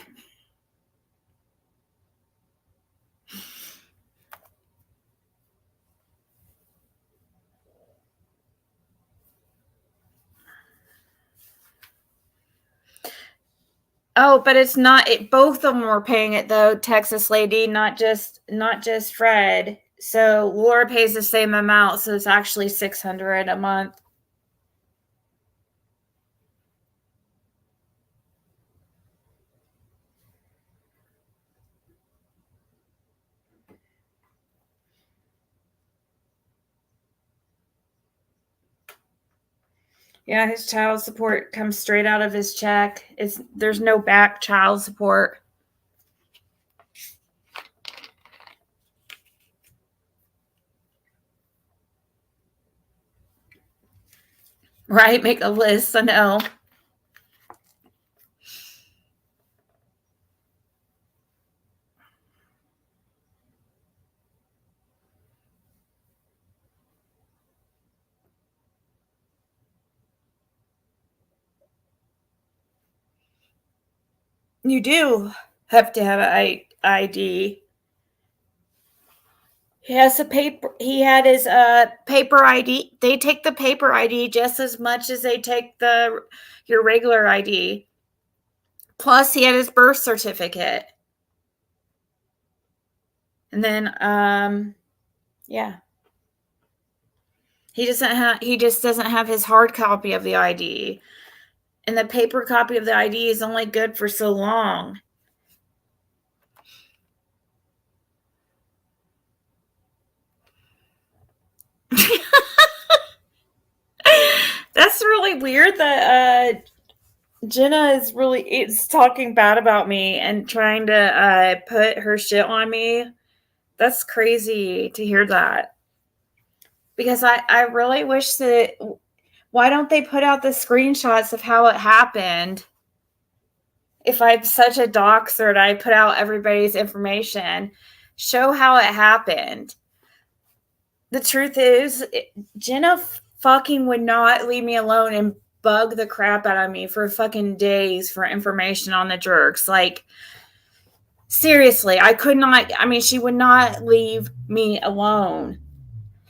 Oh, but it's not. Both of them were paying it though. Texas lady, not just Fred. So Laura pays the same amount, so it's actually $600 a month. Yeah, his child support comes straight out of his check. There's no back child support. Right? Make a list. I know. You do have to have an ID. He has a paper. He had his paper ID. They take the paper ID just as much as they take your regular ID. Plus, he had his birth certificate. And then, yeah. He just doesn't have his hard copy of the ID. And the paper copy of the ID is only good for so long. That's really weird that Jenna is talking bad about me and trying to put her shit on me. That's crazy to hear that. Because I really wish that, why don't they put out the screenshots of how it happened? If I'm such a doxer and I put out everybody's information, show how it happened. The truth is, Jenna fucking would not leave me alone and bug the crap out of me for fucking days for information on the jerks. Like, seriously, I could not. I mean, she would not leave me alone.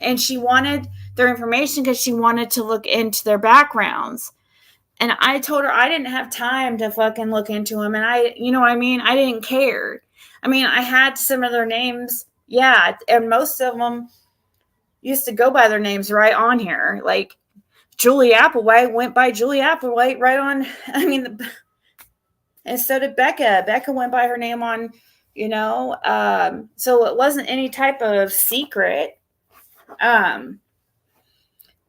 And she wanted their information because she wanted to look into their backgrounds. And I told her I didn't have time to fucking look into them. And you know what I mean? I didn't care. I mean, I had some of their names. Yeah. And most of them used to go by their names right on here. Like Julie Applewhite went by Julie Applewhite right on. I mean, and so did Becca. Becca went by her name on, so it wasn't any type of secret.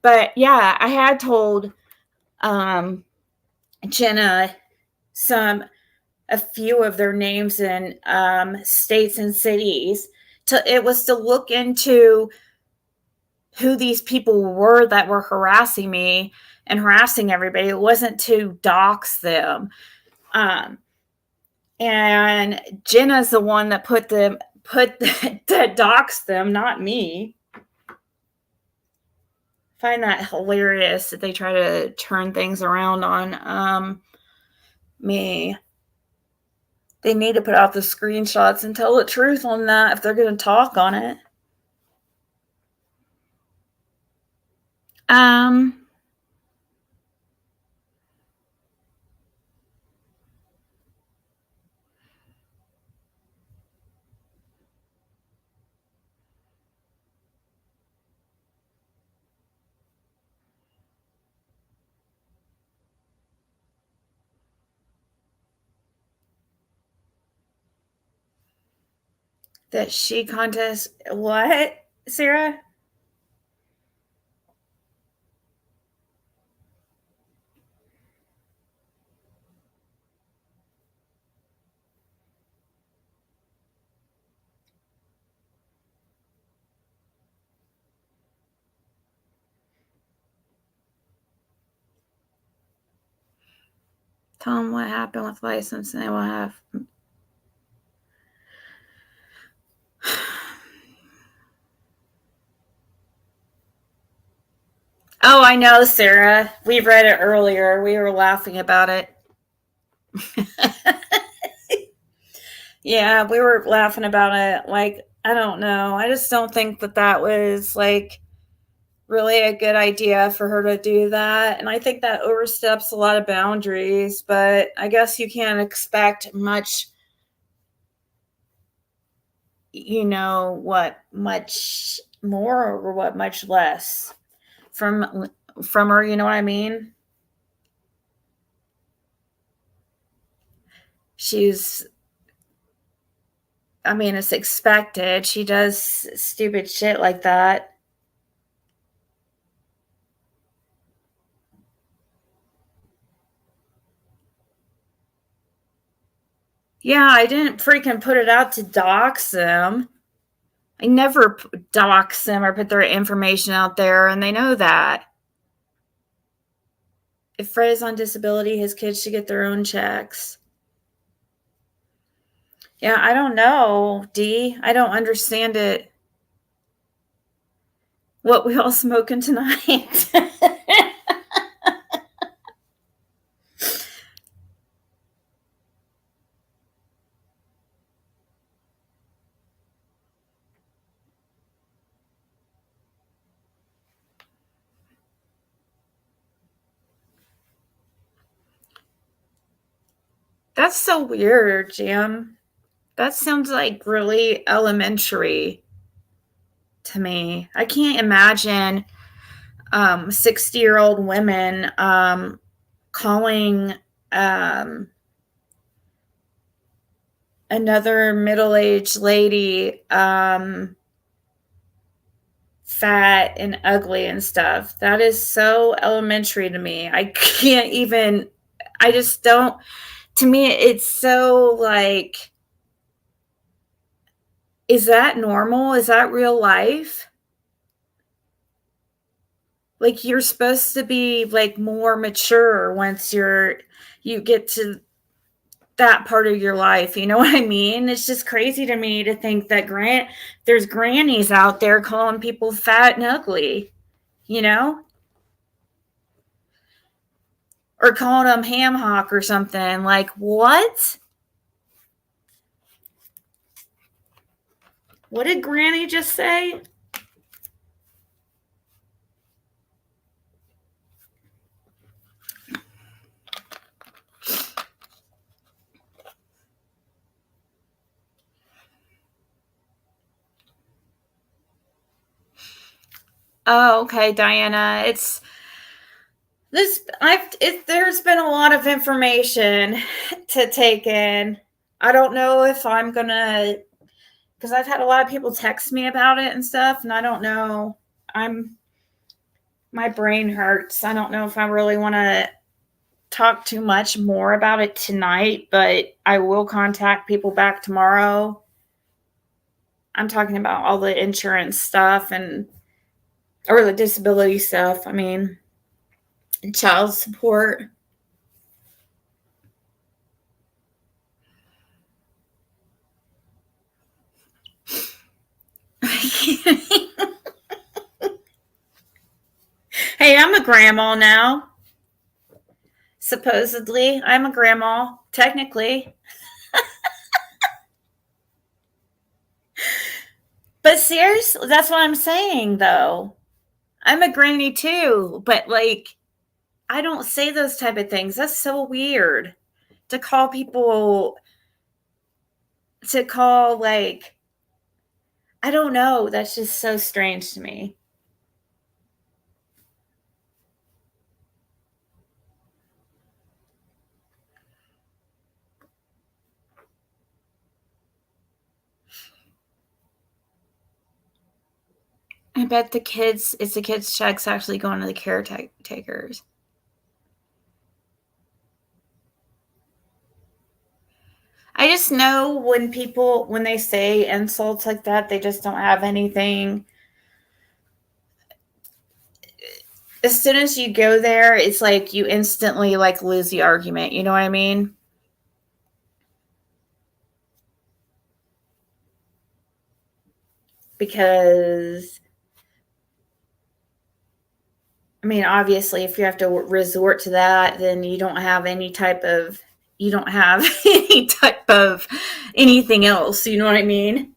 But yeah, I had told Jenna a few of their names and states and cities. It was to look into who these people were that were harassing me and harassing everybody. It wasn't to dox them. And Jenna's the one that that doxed them, not me. Find that hilarious that they try to turn things around on me. They need to put out the screenshots and tell the truth on that if they're going to talk on it. That she contest what, Sarah? Tell them what happened with license and they will have. Oh, I know, Sarah. We read it earlier. We were laughing about it. Yeah, we were laughing about it. Like, I don't know. I just don't think that was like really a good idea for her to do that. And I think that oversteps a lot of boundaries, but I guess you can't expect much, much more or what much less from her, you know what I mean? It's expected. She does stupid shit like that. Yeah, I didn't freaking put it out to dox them. I never dox them or put their information out there, and they know that. If Fred is on disability, his kids should get their own checks. Yeah, I don't know, Dee. I don't understand it. What we all smoking tonight? That's so weird, Jim. That sounds like really elementary to me. I can't imagine 60-year-old women calling another middle-aged lady fat and ugly and stuff. That is so elementary to me. I can't even, I just don't, to me, it's so like, is that normal? Is that real life? Like, you're supposed to be like more mature once you get to that part of your life. You know what I mean? It's just crazy to me to think that there's grannies out there calling people fat and ugly, you know? Or calling them ham hock or something. Like, what? What did Granny just say? Oh, okay, Diana. There's been a lot of information to take in. I don't know if I'm gonna, because I've had a lot of people text me about it and stuff, and I don't know. My brain hurts. I don't know if I really want to talk too much more about it tonight, but I will contact people back tomorrow. I'm talking about all the insurance stuff or the disability stuff. I mean, child support. Hey, I'm a grandma now. Supposedly, I'm a grandma, technically. But seriously, that's what I'm saying, though. I'm a granny too, but like, I don't say those type of things. That's so weird to call like, I don't know. That's just so strange to me. I bet it's the kids' checks actually going to the caretakers. I just know when they say insults like that, they just don't have anything. As soon as you go there, it's like you instantly like lose the argument. You know what I mean? Because, I mean, obviously, if you have to resort to that, then you don't have any type of anything else. You know what I mean?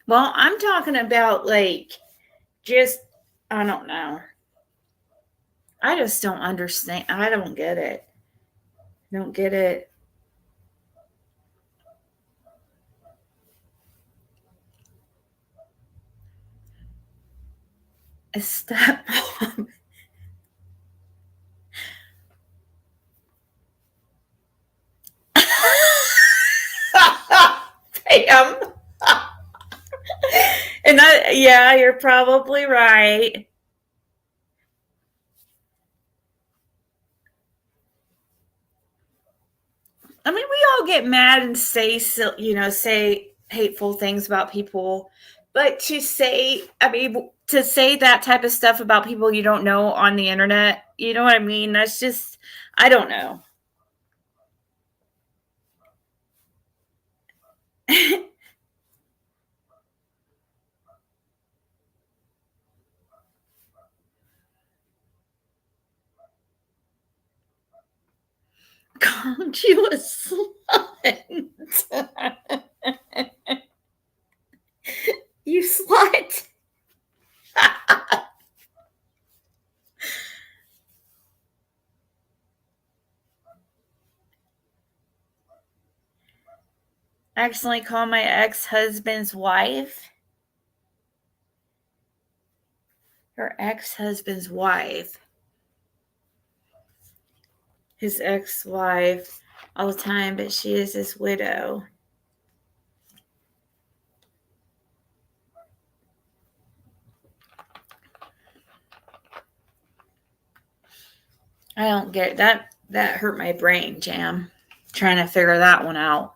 Well, I'm talking about like just, I don't know. I just don't understand. I don't get it. Don't get it. A stepmom. Bam. And yeah, you're probably right. I mean, we all get mad and say hateful things about people, but to say that type of stuff about people you don't know on the internet, you know what I mean? That's just, I don't know. called you a slut. You slut. I accidentally called my ex-husband's wife. Her ex-husband's wife. His ex-wife all the time, but she is his widow. I don't get that. That hurt my brain, Jam. Trying to figure that one out.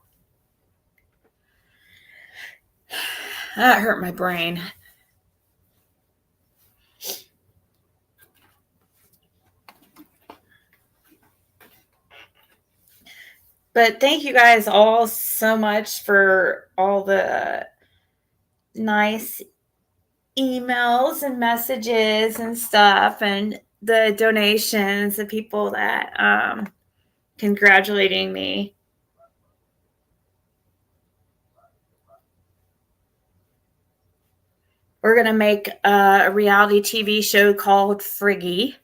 That hurt my brain. But thank you guys all so much for all the nice emails and messages and stuff, and the donations, the people that congratulating me. We're going to make a reality TV show called Friggy.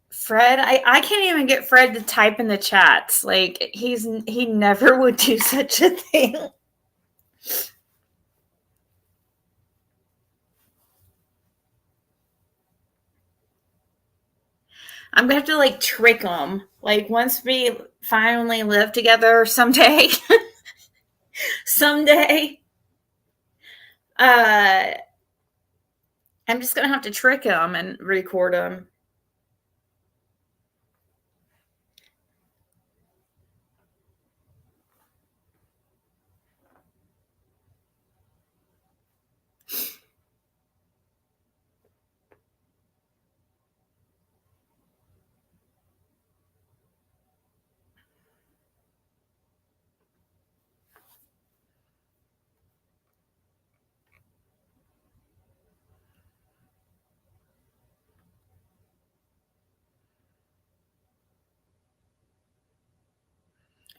Fred, I can't even get Fred to type in the chats. Like he never would do such a thing. I'm gonna have to like trick him. Like once we finally live together someday, I'm just gonna have to trick him and record him.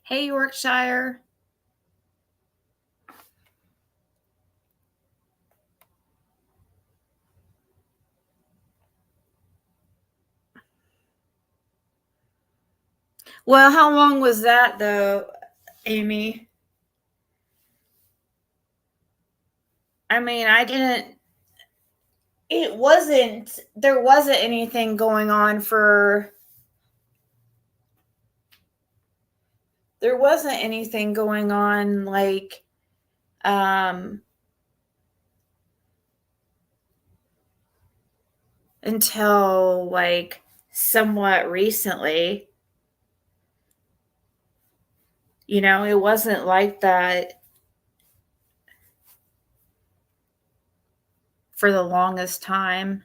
Hey, Yorkshire. Well, how long was that though, Amy? I mean, there wasn't anything going on like until like somewhat recently. You know, it wasn't like that for the longest time.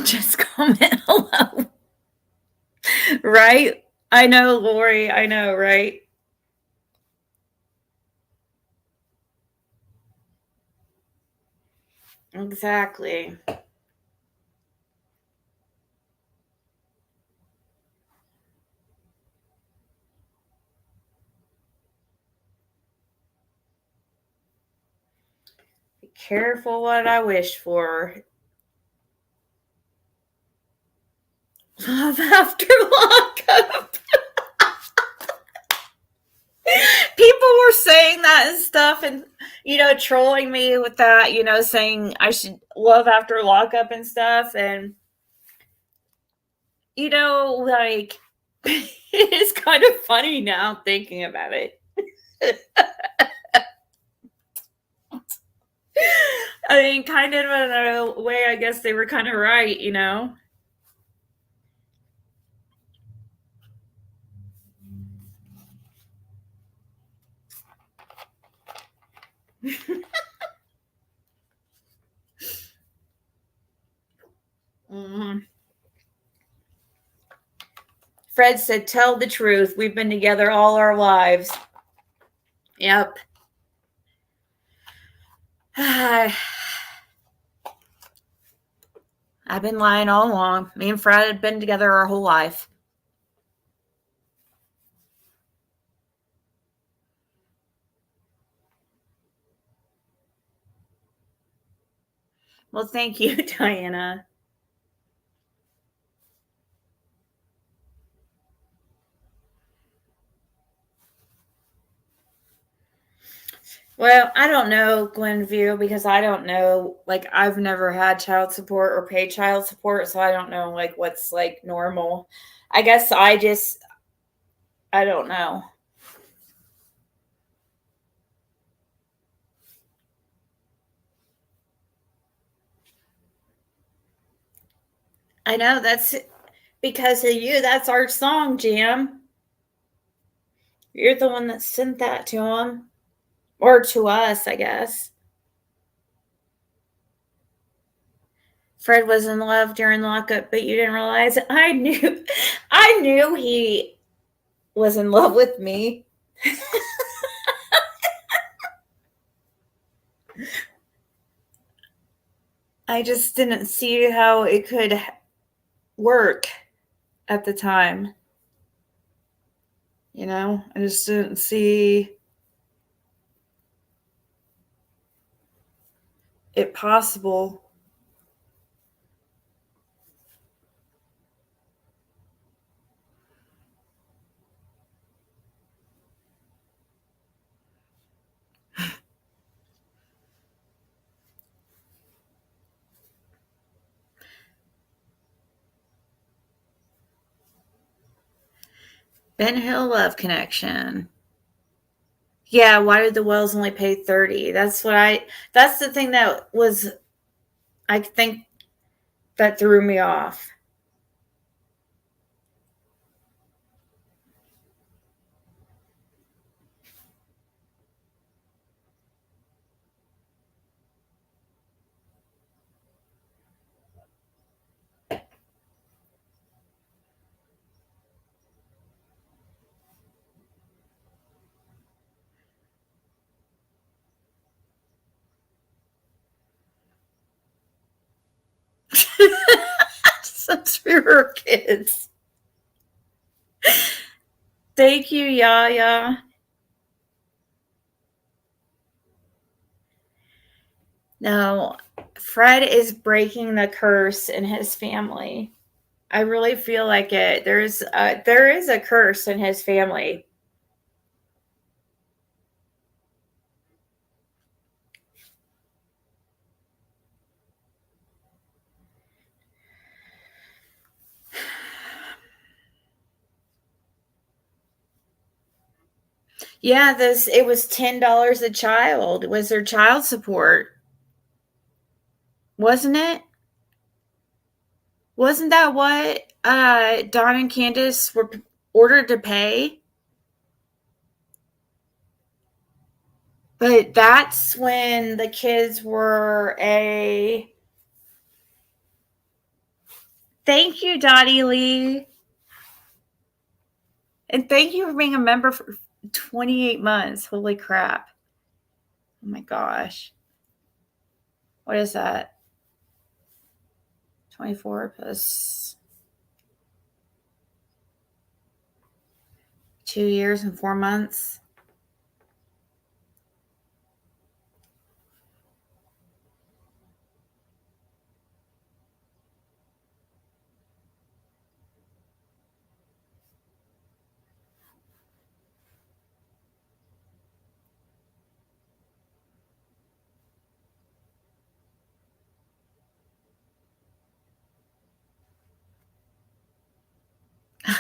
Just comment hello. Right? I know, Lori. I know, right? Exactly. Be careful what I wish for. Love after lockup. People were saying that and stuff and, you know, trolling me with that, you know, saying I should love after lockup and stuff. And, you know, like, it's kind of funny now thinking about it. I mean, kind of in a way, I guess they were kind of right, you know? Fred said, tell the truth. We've been together all our lives. Yep. I've been lying all along. Me and Fred had been together our whole life. Well, thank you, Diana. Well, I don't know, Glenview, because I don't know, like, I've never had child support or paid child support, so I don't know, like, what's, like, normal. I guess I don't know. I know, that's because of you. That's our song, Jim. You're the one that sent that to him. Or to us, I guess. Fred was in love during lockup, but you didn't realize it. I knew he was in love with me. I just didn't see how it could work at the time. You know, I just didn't see it possible. Ben Hill Love Connection. Yeah, why did the Wells only pay 30? That's the thing that was, I think, that threw me off. Since we were kids. Thank you, Yaya. No, Fred is breaking the curse in his family. I really feel like it. There is a curse in his family. Yeah, it was $10 a child. Was their child support? Wasn't it? Wasn't that what Don and Candace were ordered to pay? But that's when the kids were a... Thank you, Dottie Lee. And thank you for being a member for 28 months. Holy crap. Oh my gosh. What is that? 24 plus 2 years and 4 months.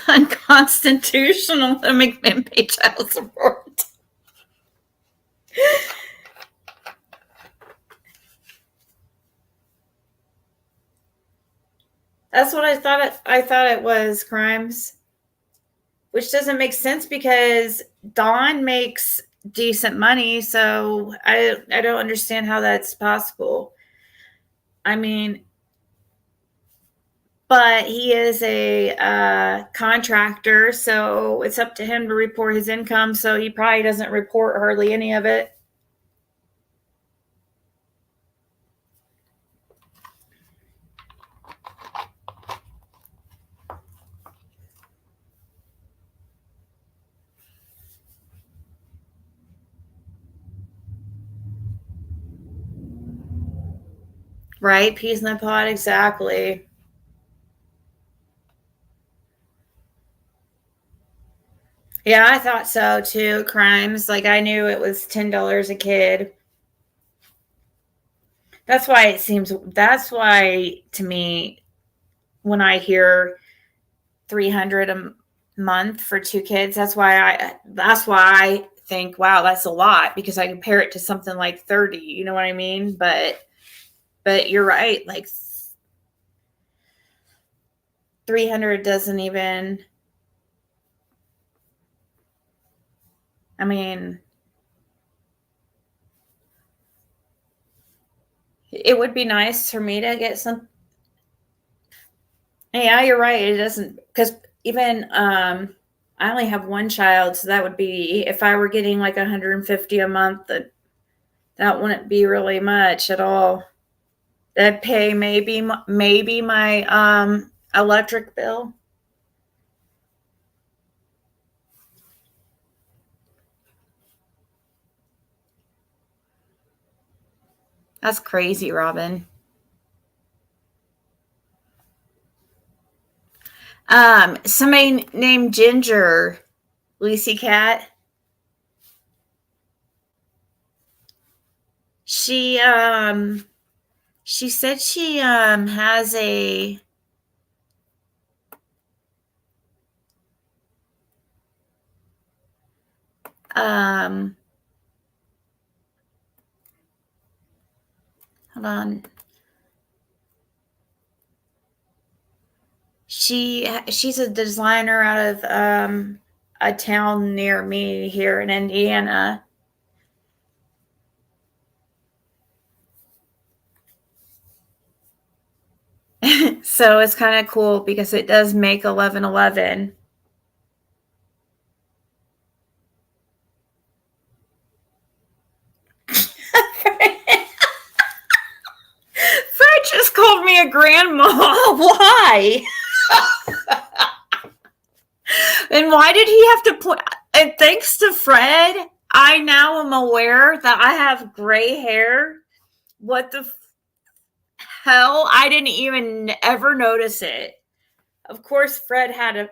Unconstitutional to make men pay child support. That's what I thought it was, Crimes. Which doesn't make sense because Dawn makes decent money, so I don't understand how that's possible. I mean, but he is a contractor, so it's up to him to report his income. So he probably doesn't report hardly any of it. Right? Peas in the pod, exactly. Yeah, I thought so too. Crimes, like I knew it was $10 a kid. That's why to me, when I hear 300 a month for 2 kids, that's why I think, wow, that's a lot, because I compare it to something like 30, you know what I mean? But you're right, like 300 doesn't even, I mean, it would be nice for me to get some. Yeah, you're right. It doesn't, because even I only have one child, so that would be, if I were getting like 150 a month, that wouldn't be really much at all. That'd pay maybe my electric bill. That's crazy, Robin. Somebody named Ginger, Lucy Cat. She she said she has a um hold on. She's a designer out of a town near me here in Indiana. So it's kind of cool because it does make 1111. Fred just called me a grandma. Why? And why did he have to point? And thanks to Fred, I now am aware that I have gray hair. What the hell? I didn't even ever notice it. Of course, Fred had a.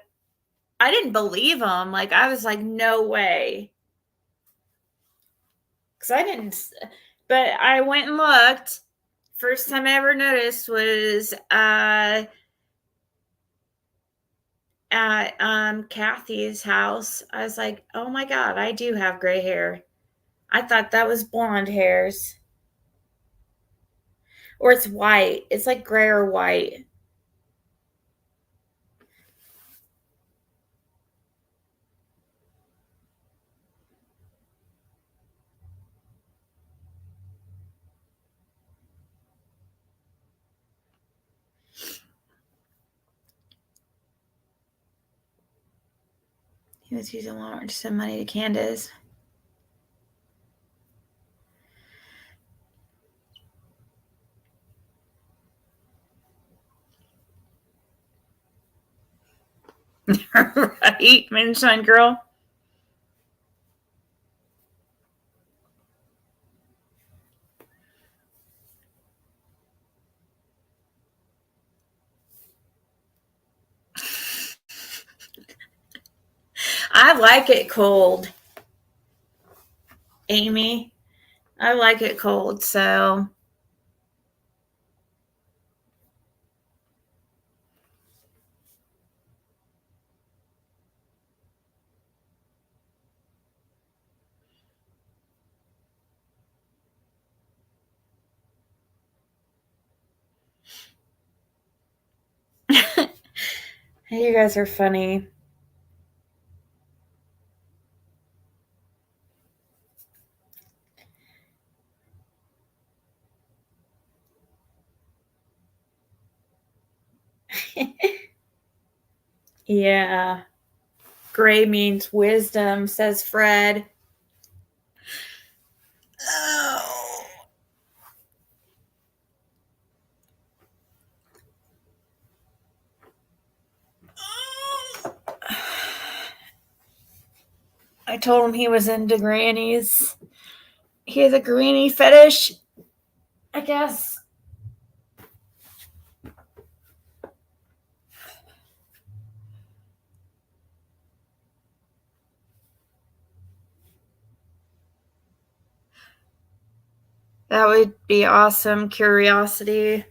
I didn't believe him. Like, I was like, no way. Because I didn't. But I went and looked. First time I ever noticed was at Kathy's house. I was like, oh my God, I do have gray hair. I thought that was blonde hairs. Or it's white. It's like gray or white. He was using Walmart to send money to Candace. Right, Moonshine Girl? I like it cold, Amy. I like it cold, so. You guys are funny. Yeah. Gray means wisdom, says Fred. Oh. I told him he was into grannies. He has a granny fetish, I guess. That would be awesome. Curiosity.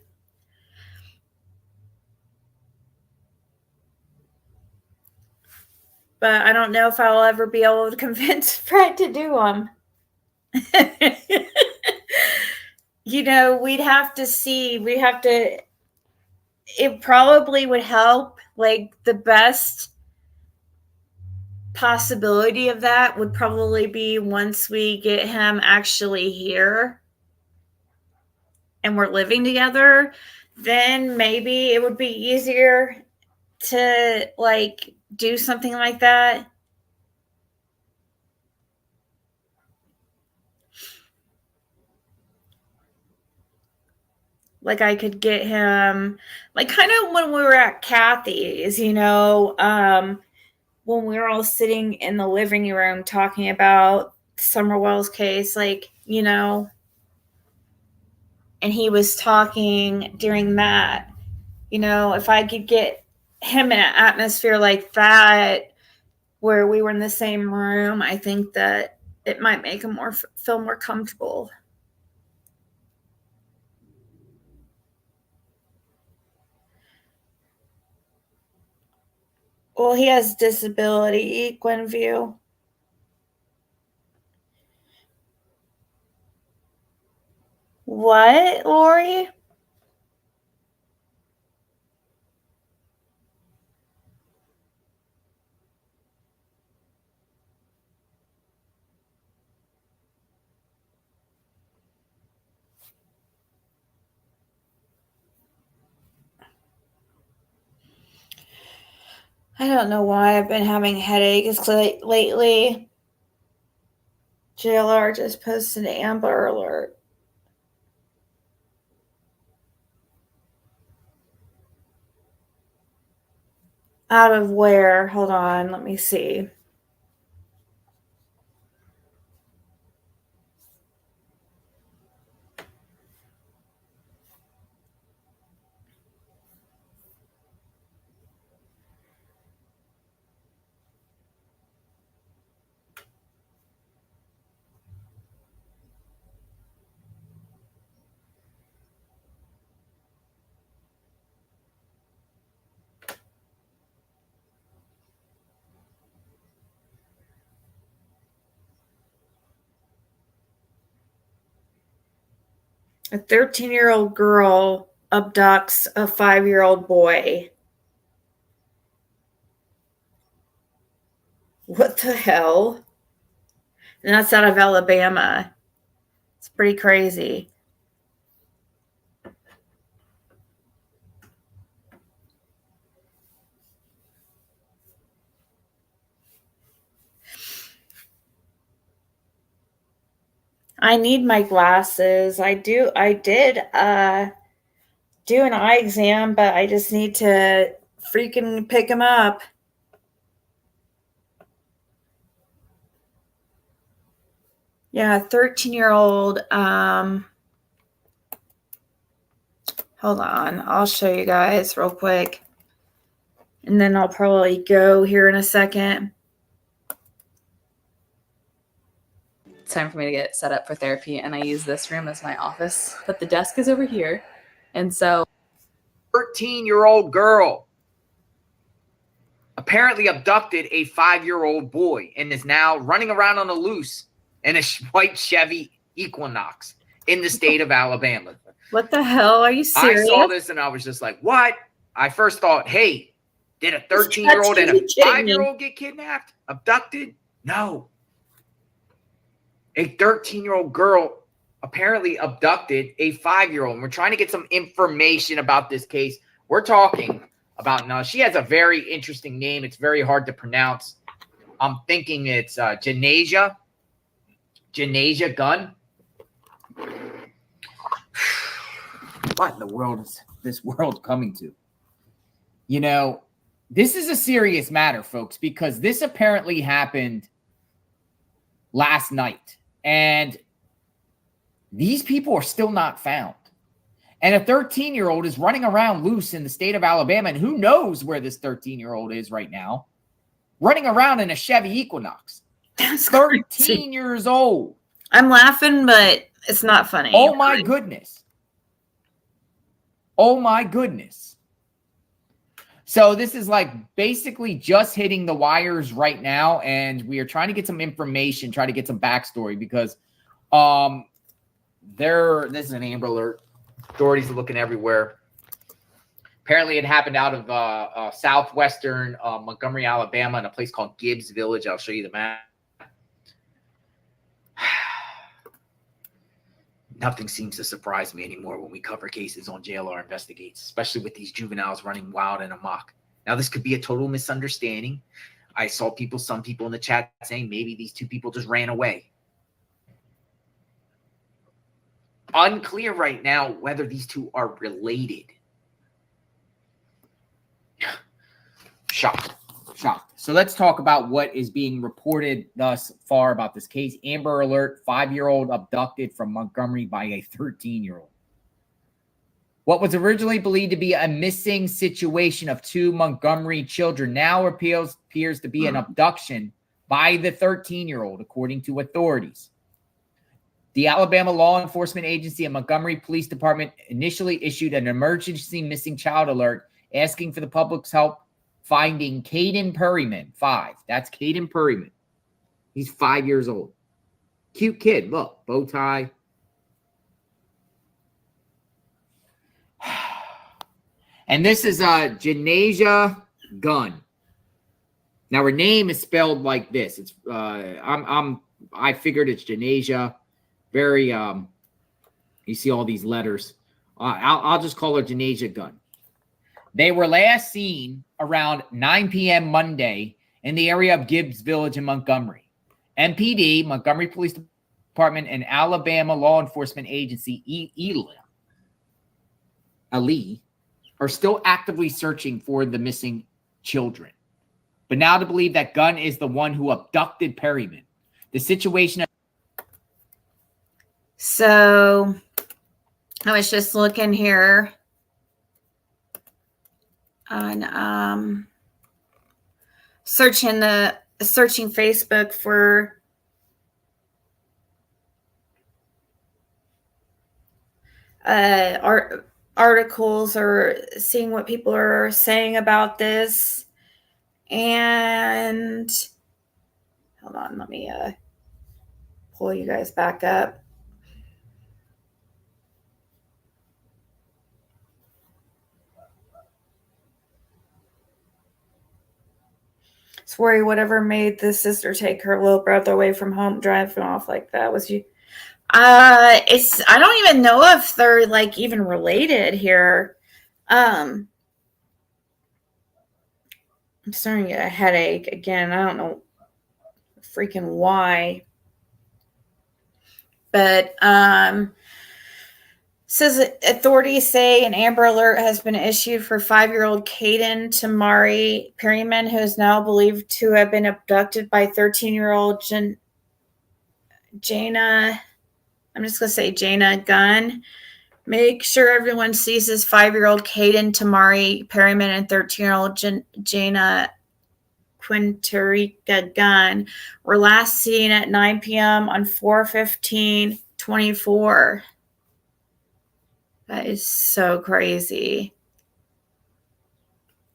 But I don't know if I'll ever be able to convince Fred to do them. You know, we'd have to see. It probably would help. Like, the best possibility of that would probably be once we get him actually here and we're living together, then maybe it would be easier to, like, do something like that. Like, I could get him, like, kind of when we were at Kathy's, you know, when we were all sitting in the living room talking about Summerwell's case, like, you know, and he was talking during that, you know, if I could get him in an atmosphere like that where we were in the same room, I think that it might make him feel more comfortable. Well, he has disability, Gwenview. What, Lori? I don't know why I've been having headaches lately. JLR just posted an Amber Alert. Out of where? Hold on, let me see. A 13-year-old girl abducts a 5-year-old boy. What the hell? And that's out of Alabama. It's pretty crazy. I need my glasses. I did do an eye exam, but I just need to freaking pick them up. Yeah, 13-year-old. Hold on. I'll show you guys real quick. And then I'll probably go here in a second. It's time for me to get set up for therapy, and I use this room as my office, but the desk is over here. And so 13-year-old girl apparently abducted a 5-year-old boy and is now running around on the loose in a white Chevy Equinox in the state of Alabama. What the hell? Are you serious? I saw this and I was just like, what? I first thought, hey, did a 13-year-old and a 5-year-old get kidnapped? Abducted? No. A 13-year-old girl apparently abducted a 5-year-old. And we're trying to get some information about this case. We're talking about now. She has a very interesting name. It's very hard to pronounce. I'm thinking it's Janasia Gunn. What in the world is this world coming to? You know, this is a serious matter, folks, because this apparently happened last night. And these people are still not found. And a 13-year-old is running around loose in the state of Alabama. And who knows where this 13-year-old is right now? Running around in a Chevy Equinox. That's 13 crazy. years old. I'm laughing, but it's not funny. Oh, my goodness. Oh, my goodness. So this is like basically just hitting the wires right now. And we are trying to get some information, try to get some backstory because this is an Amber Alert. Authorities are looking everywhere. Apparently it happened out of southwestern Montgomery, Alabama, in a place called Gibbs Village. I'll show you the map. Nothing seems to surprise me anymore when we cover cases on JLR Investigates, especially with these juveniles running wild and amok. Now, this could be a total misunderstanding. I saw some people in the chat saying maybe these two people just ran away. Unclear right now whether these two are related. Shocked. So let's talk about what is being reported thus far about this case. Amber Alert, 5-year-old abducted from Montgomery by a 13-year-old. What was originally believed to be a missing situation of 2 Montgomery children now appears to be an abduction by the 13-year-old, according to authorities. The Alabama Law Enforcement Agency and Montgomery Police Department initially issued an emergency missing child alert asking for the public's help finding Caden Perryman, 5. That's Caden Perryman. He's 5 years old. Cute kid. Look, bow tie. And this is Janasia Gunn. Now her name is spelled like this. It's I figured it's Janasia. Very you see all these letters. I'll just call her Janasia Gunn. They were last seen around 9 p.m. Monday in the area of Gibbs Village in Montgomery. MPD, Montgomery Police Department, and Alabama Law Enforcement Agency, Ali, are still actively searching for the missing children. But now to believe that Gunn is the one who abducted Perryman. The situation... So I was just looking here on searching Facebook for articles or seeing what people are saying about this. And hold on, let me pull you guys back up. Sweary, whatever made the sister take her little brother away from home, driving off like that was you. I don't even know if they're like even related here. I'm starting to get a headache again. I don't know freaking why. But says authorities say an Amber Alert has been issued for 5-year-old Caden Tamari Perryman, who is now believed to have been abducted by 13-year-old Jana. I'm just going to say Jana Gunn. Make sure everyone sees this 5-year-old Caden Tamari Perryman and 13-year-old Jana Quinterica Gunn were last seen at 9 p.m. on 4/15/24. That is so crazy.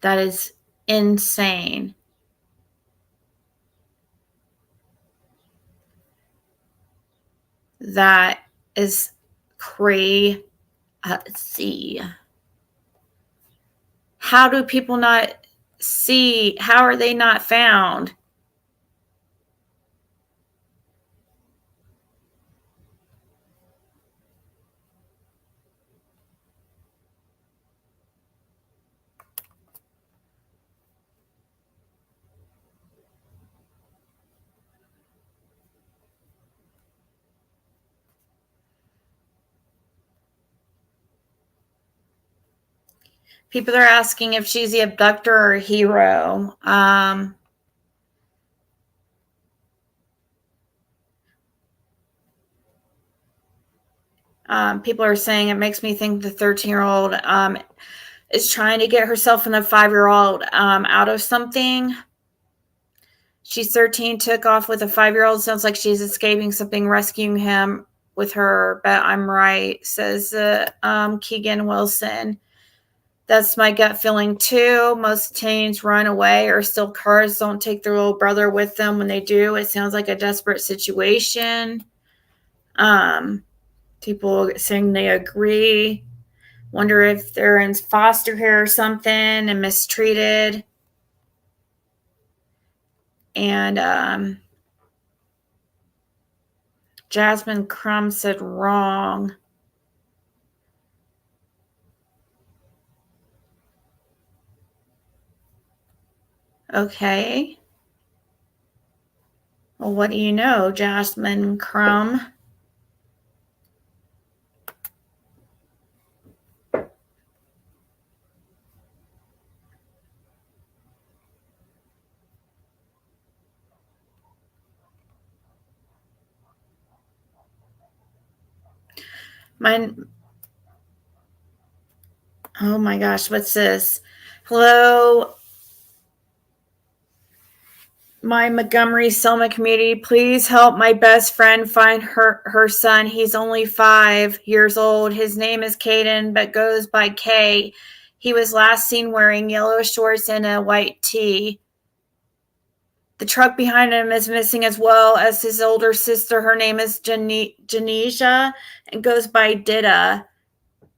That is insane. That is crazy. How do people not see? How are they not found? People are asking if she's the abductor or a hero. People are saying it makes me think the 13-year-old is trying to get herself and the 5-year-old out of something. She's 13, took off with a 5-year-old. Sounds like she's escaping something, rescuing him with her. Bet I'm right, says Keegan Wilson. That's my gut feeling too. Most teens run away or steal cars, don't take their little brother with them. When they do, it sounds like a desperate situation. People saying they agree. Wonder if they're in foster care or something and mistreated. And Jasmine Crum said wrong. Okay. Well, what do you know, Jasmine Crum? Oh my gosh, what's this? Hello, my Montgomery Selma community. Please help my best friend find her son. He's only 5 years old. His name is Caden, but goes by K. He was last seen wearing yellow shorts and a white tee. The truck behind him is missing, as well as his older sister. Her name is Janisha and goes by Dida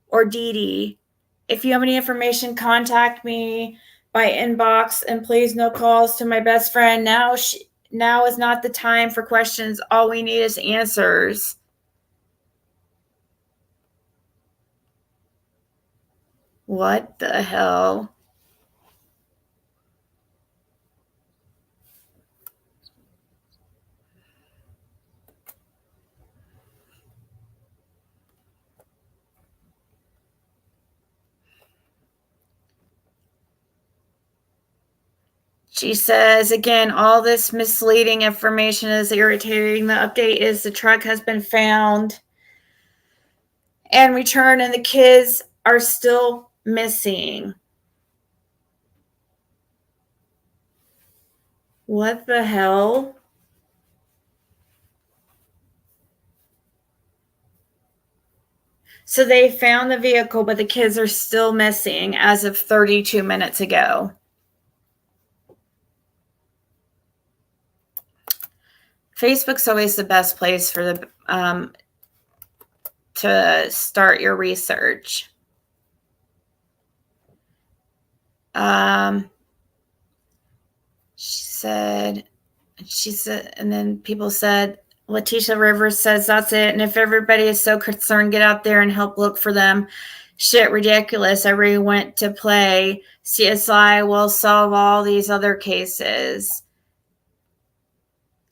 or Didi. If you have any information, contact me by inbox, and please no calls to my best friend. Now is not the time for questions. All we need is answers. What the hell? She says, again, all this misleading information is irritating. The update is the truck has been found and returned, and the kids are still missing. What the hell? So they found the vehicle, but the kids are still missing as of 32 minutes ago. Facebook's always the best place for the to start your research. She said, and then people said, Letitia Rivers says that's it. And if everybody is so concerned, get out there and help look for them. Shit, ridiculous. I really went to play. CSI will solve all these other cases.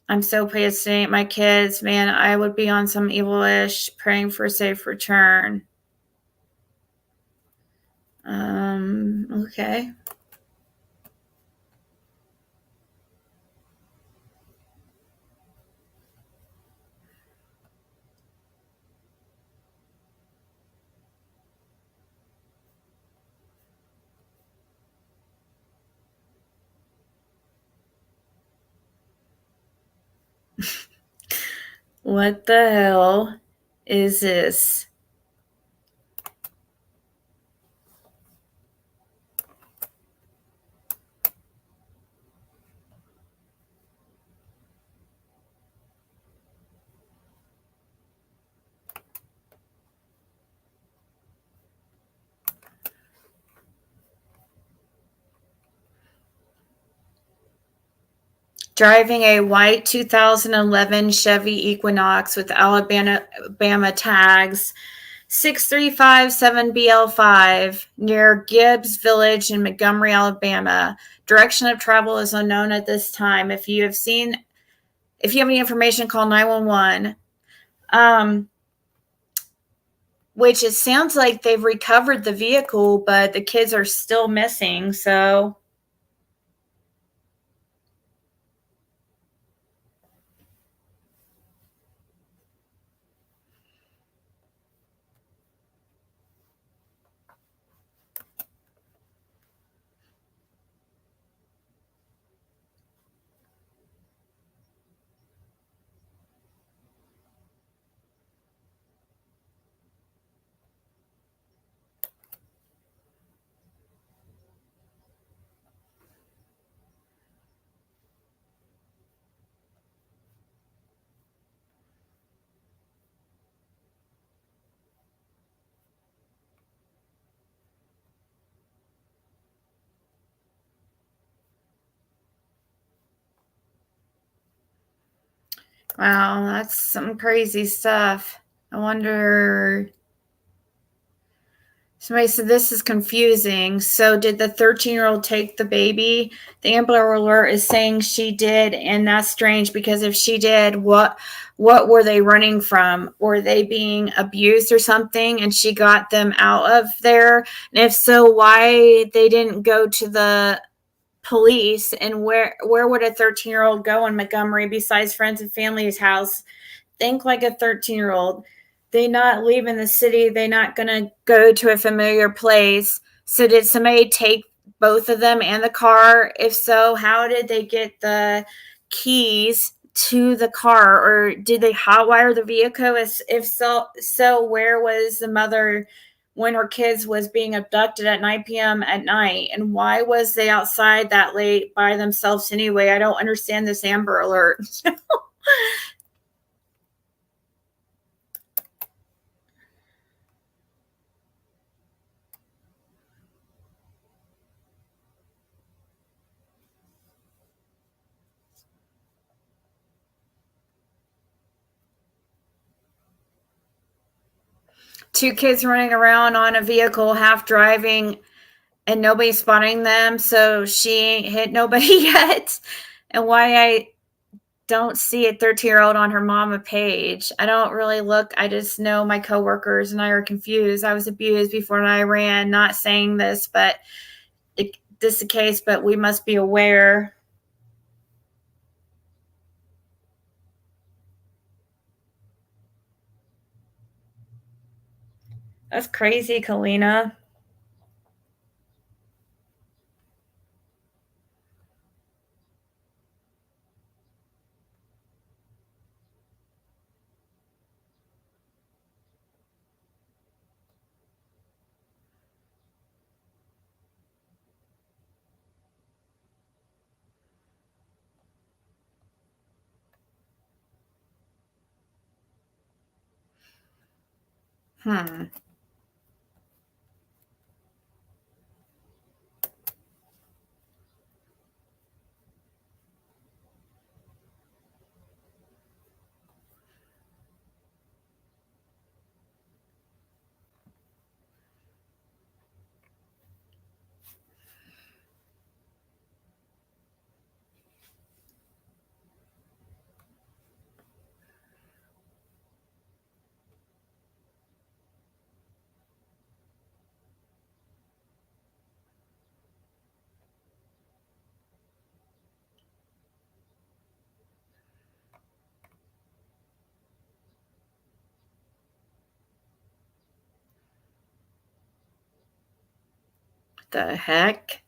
I'm so pleased to meet my kids. Man, I would be on some evil-ish praying for a safe return. Okay. What the hell is this? Driving a white 2011 Chevy Equinox with Alabama tags 6357BL5 near Gibbs Village in Montgomery, Alabama. Direction of travel is unknown at this time. If you have any information, call 911. which it sounds like they've recovered the vehicle, but the kids are still missing. So wow, that's some crazy stuff. I wonder. Somebody said this is confusing. So, did the 13-year-old take the baby? The Amber Alert is saying she did, and that's strange because if she did, what were they running from? Were they being abused or something? And she got them out of there. And if so, why they didn't go to the police? And where would a 13-year-old go in Montgomery besides friends and family's house? Think like a 13-year-old. They not leaving the city. They not going to go to a familiar place. So did somebody take both of them and the car? If so, how did they get the keys to the car? Or did they hotwire the vehicle? If so, where was the mother when her kids was being abducted at 9 p.m. at night? And why was they outside that late by themselves anyway? I don't understand this Amber Alert. Two kids running around on a vehicle, half driving, and nobody spotting them. So she ain't hit nobody yet. And why I don't see a 13-year-old on her mama page. I don't really look. I just know my coworkers and I are confused. I was abused before I ran. Not saying this, but this is the case. But we must be aware. That's crazy, Kalina. The heck?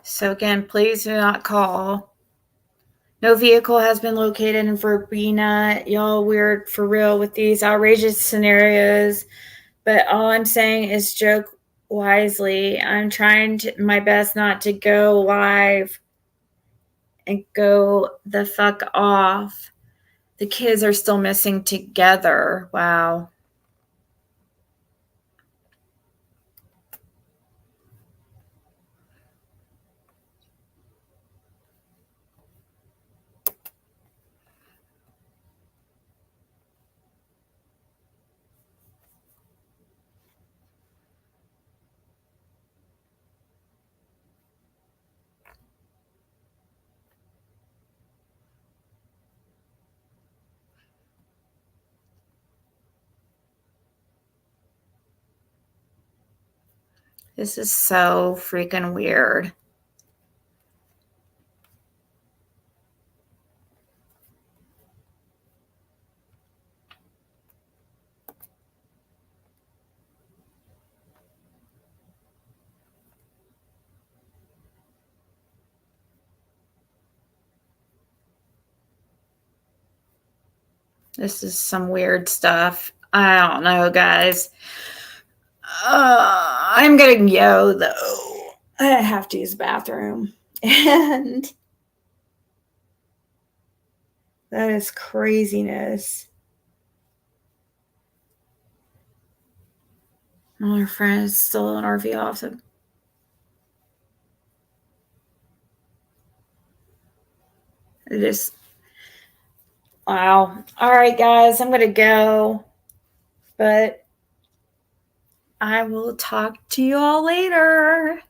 So again, please do not call. No vehicle has been located in Verbena. Y'all weird for real with these outrageous scenarios. But all I'm saying is joke wisely. I'm trying my best not to go live and go the fuck off. The kids are still missing together. Wow. This is so freaking weird. This is some weird stuff. I don't know, guys. I'm gonna go though. I have to use the bathroom. And that is craziness. Our friend is still in RV office. It is. Wow. All right, guys, I'm going to go. But I will talk to you all later.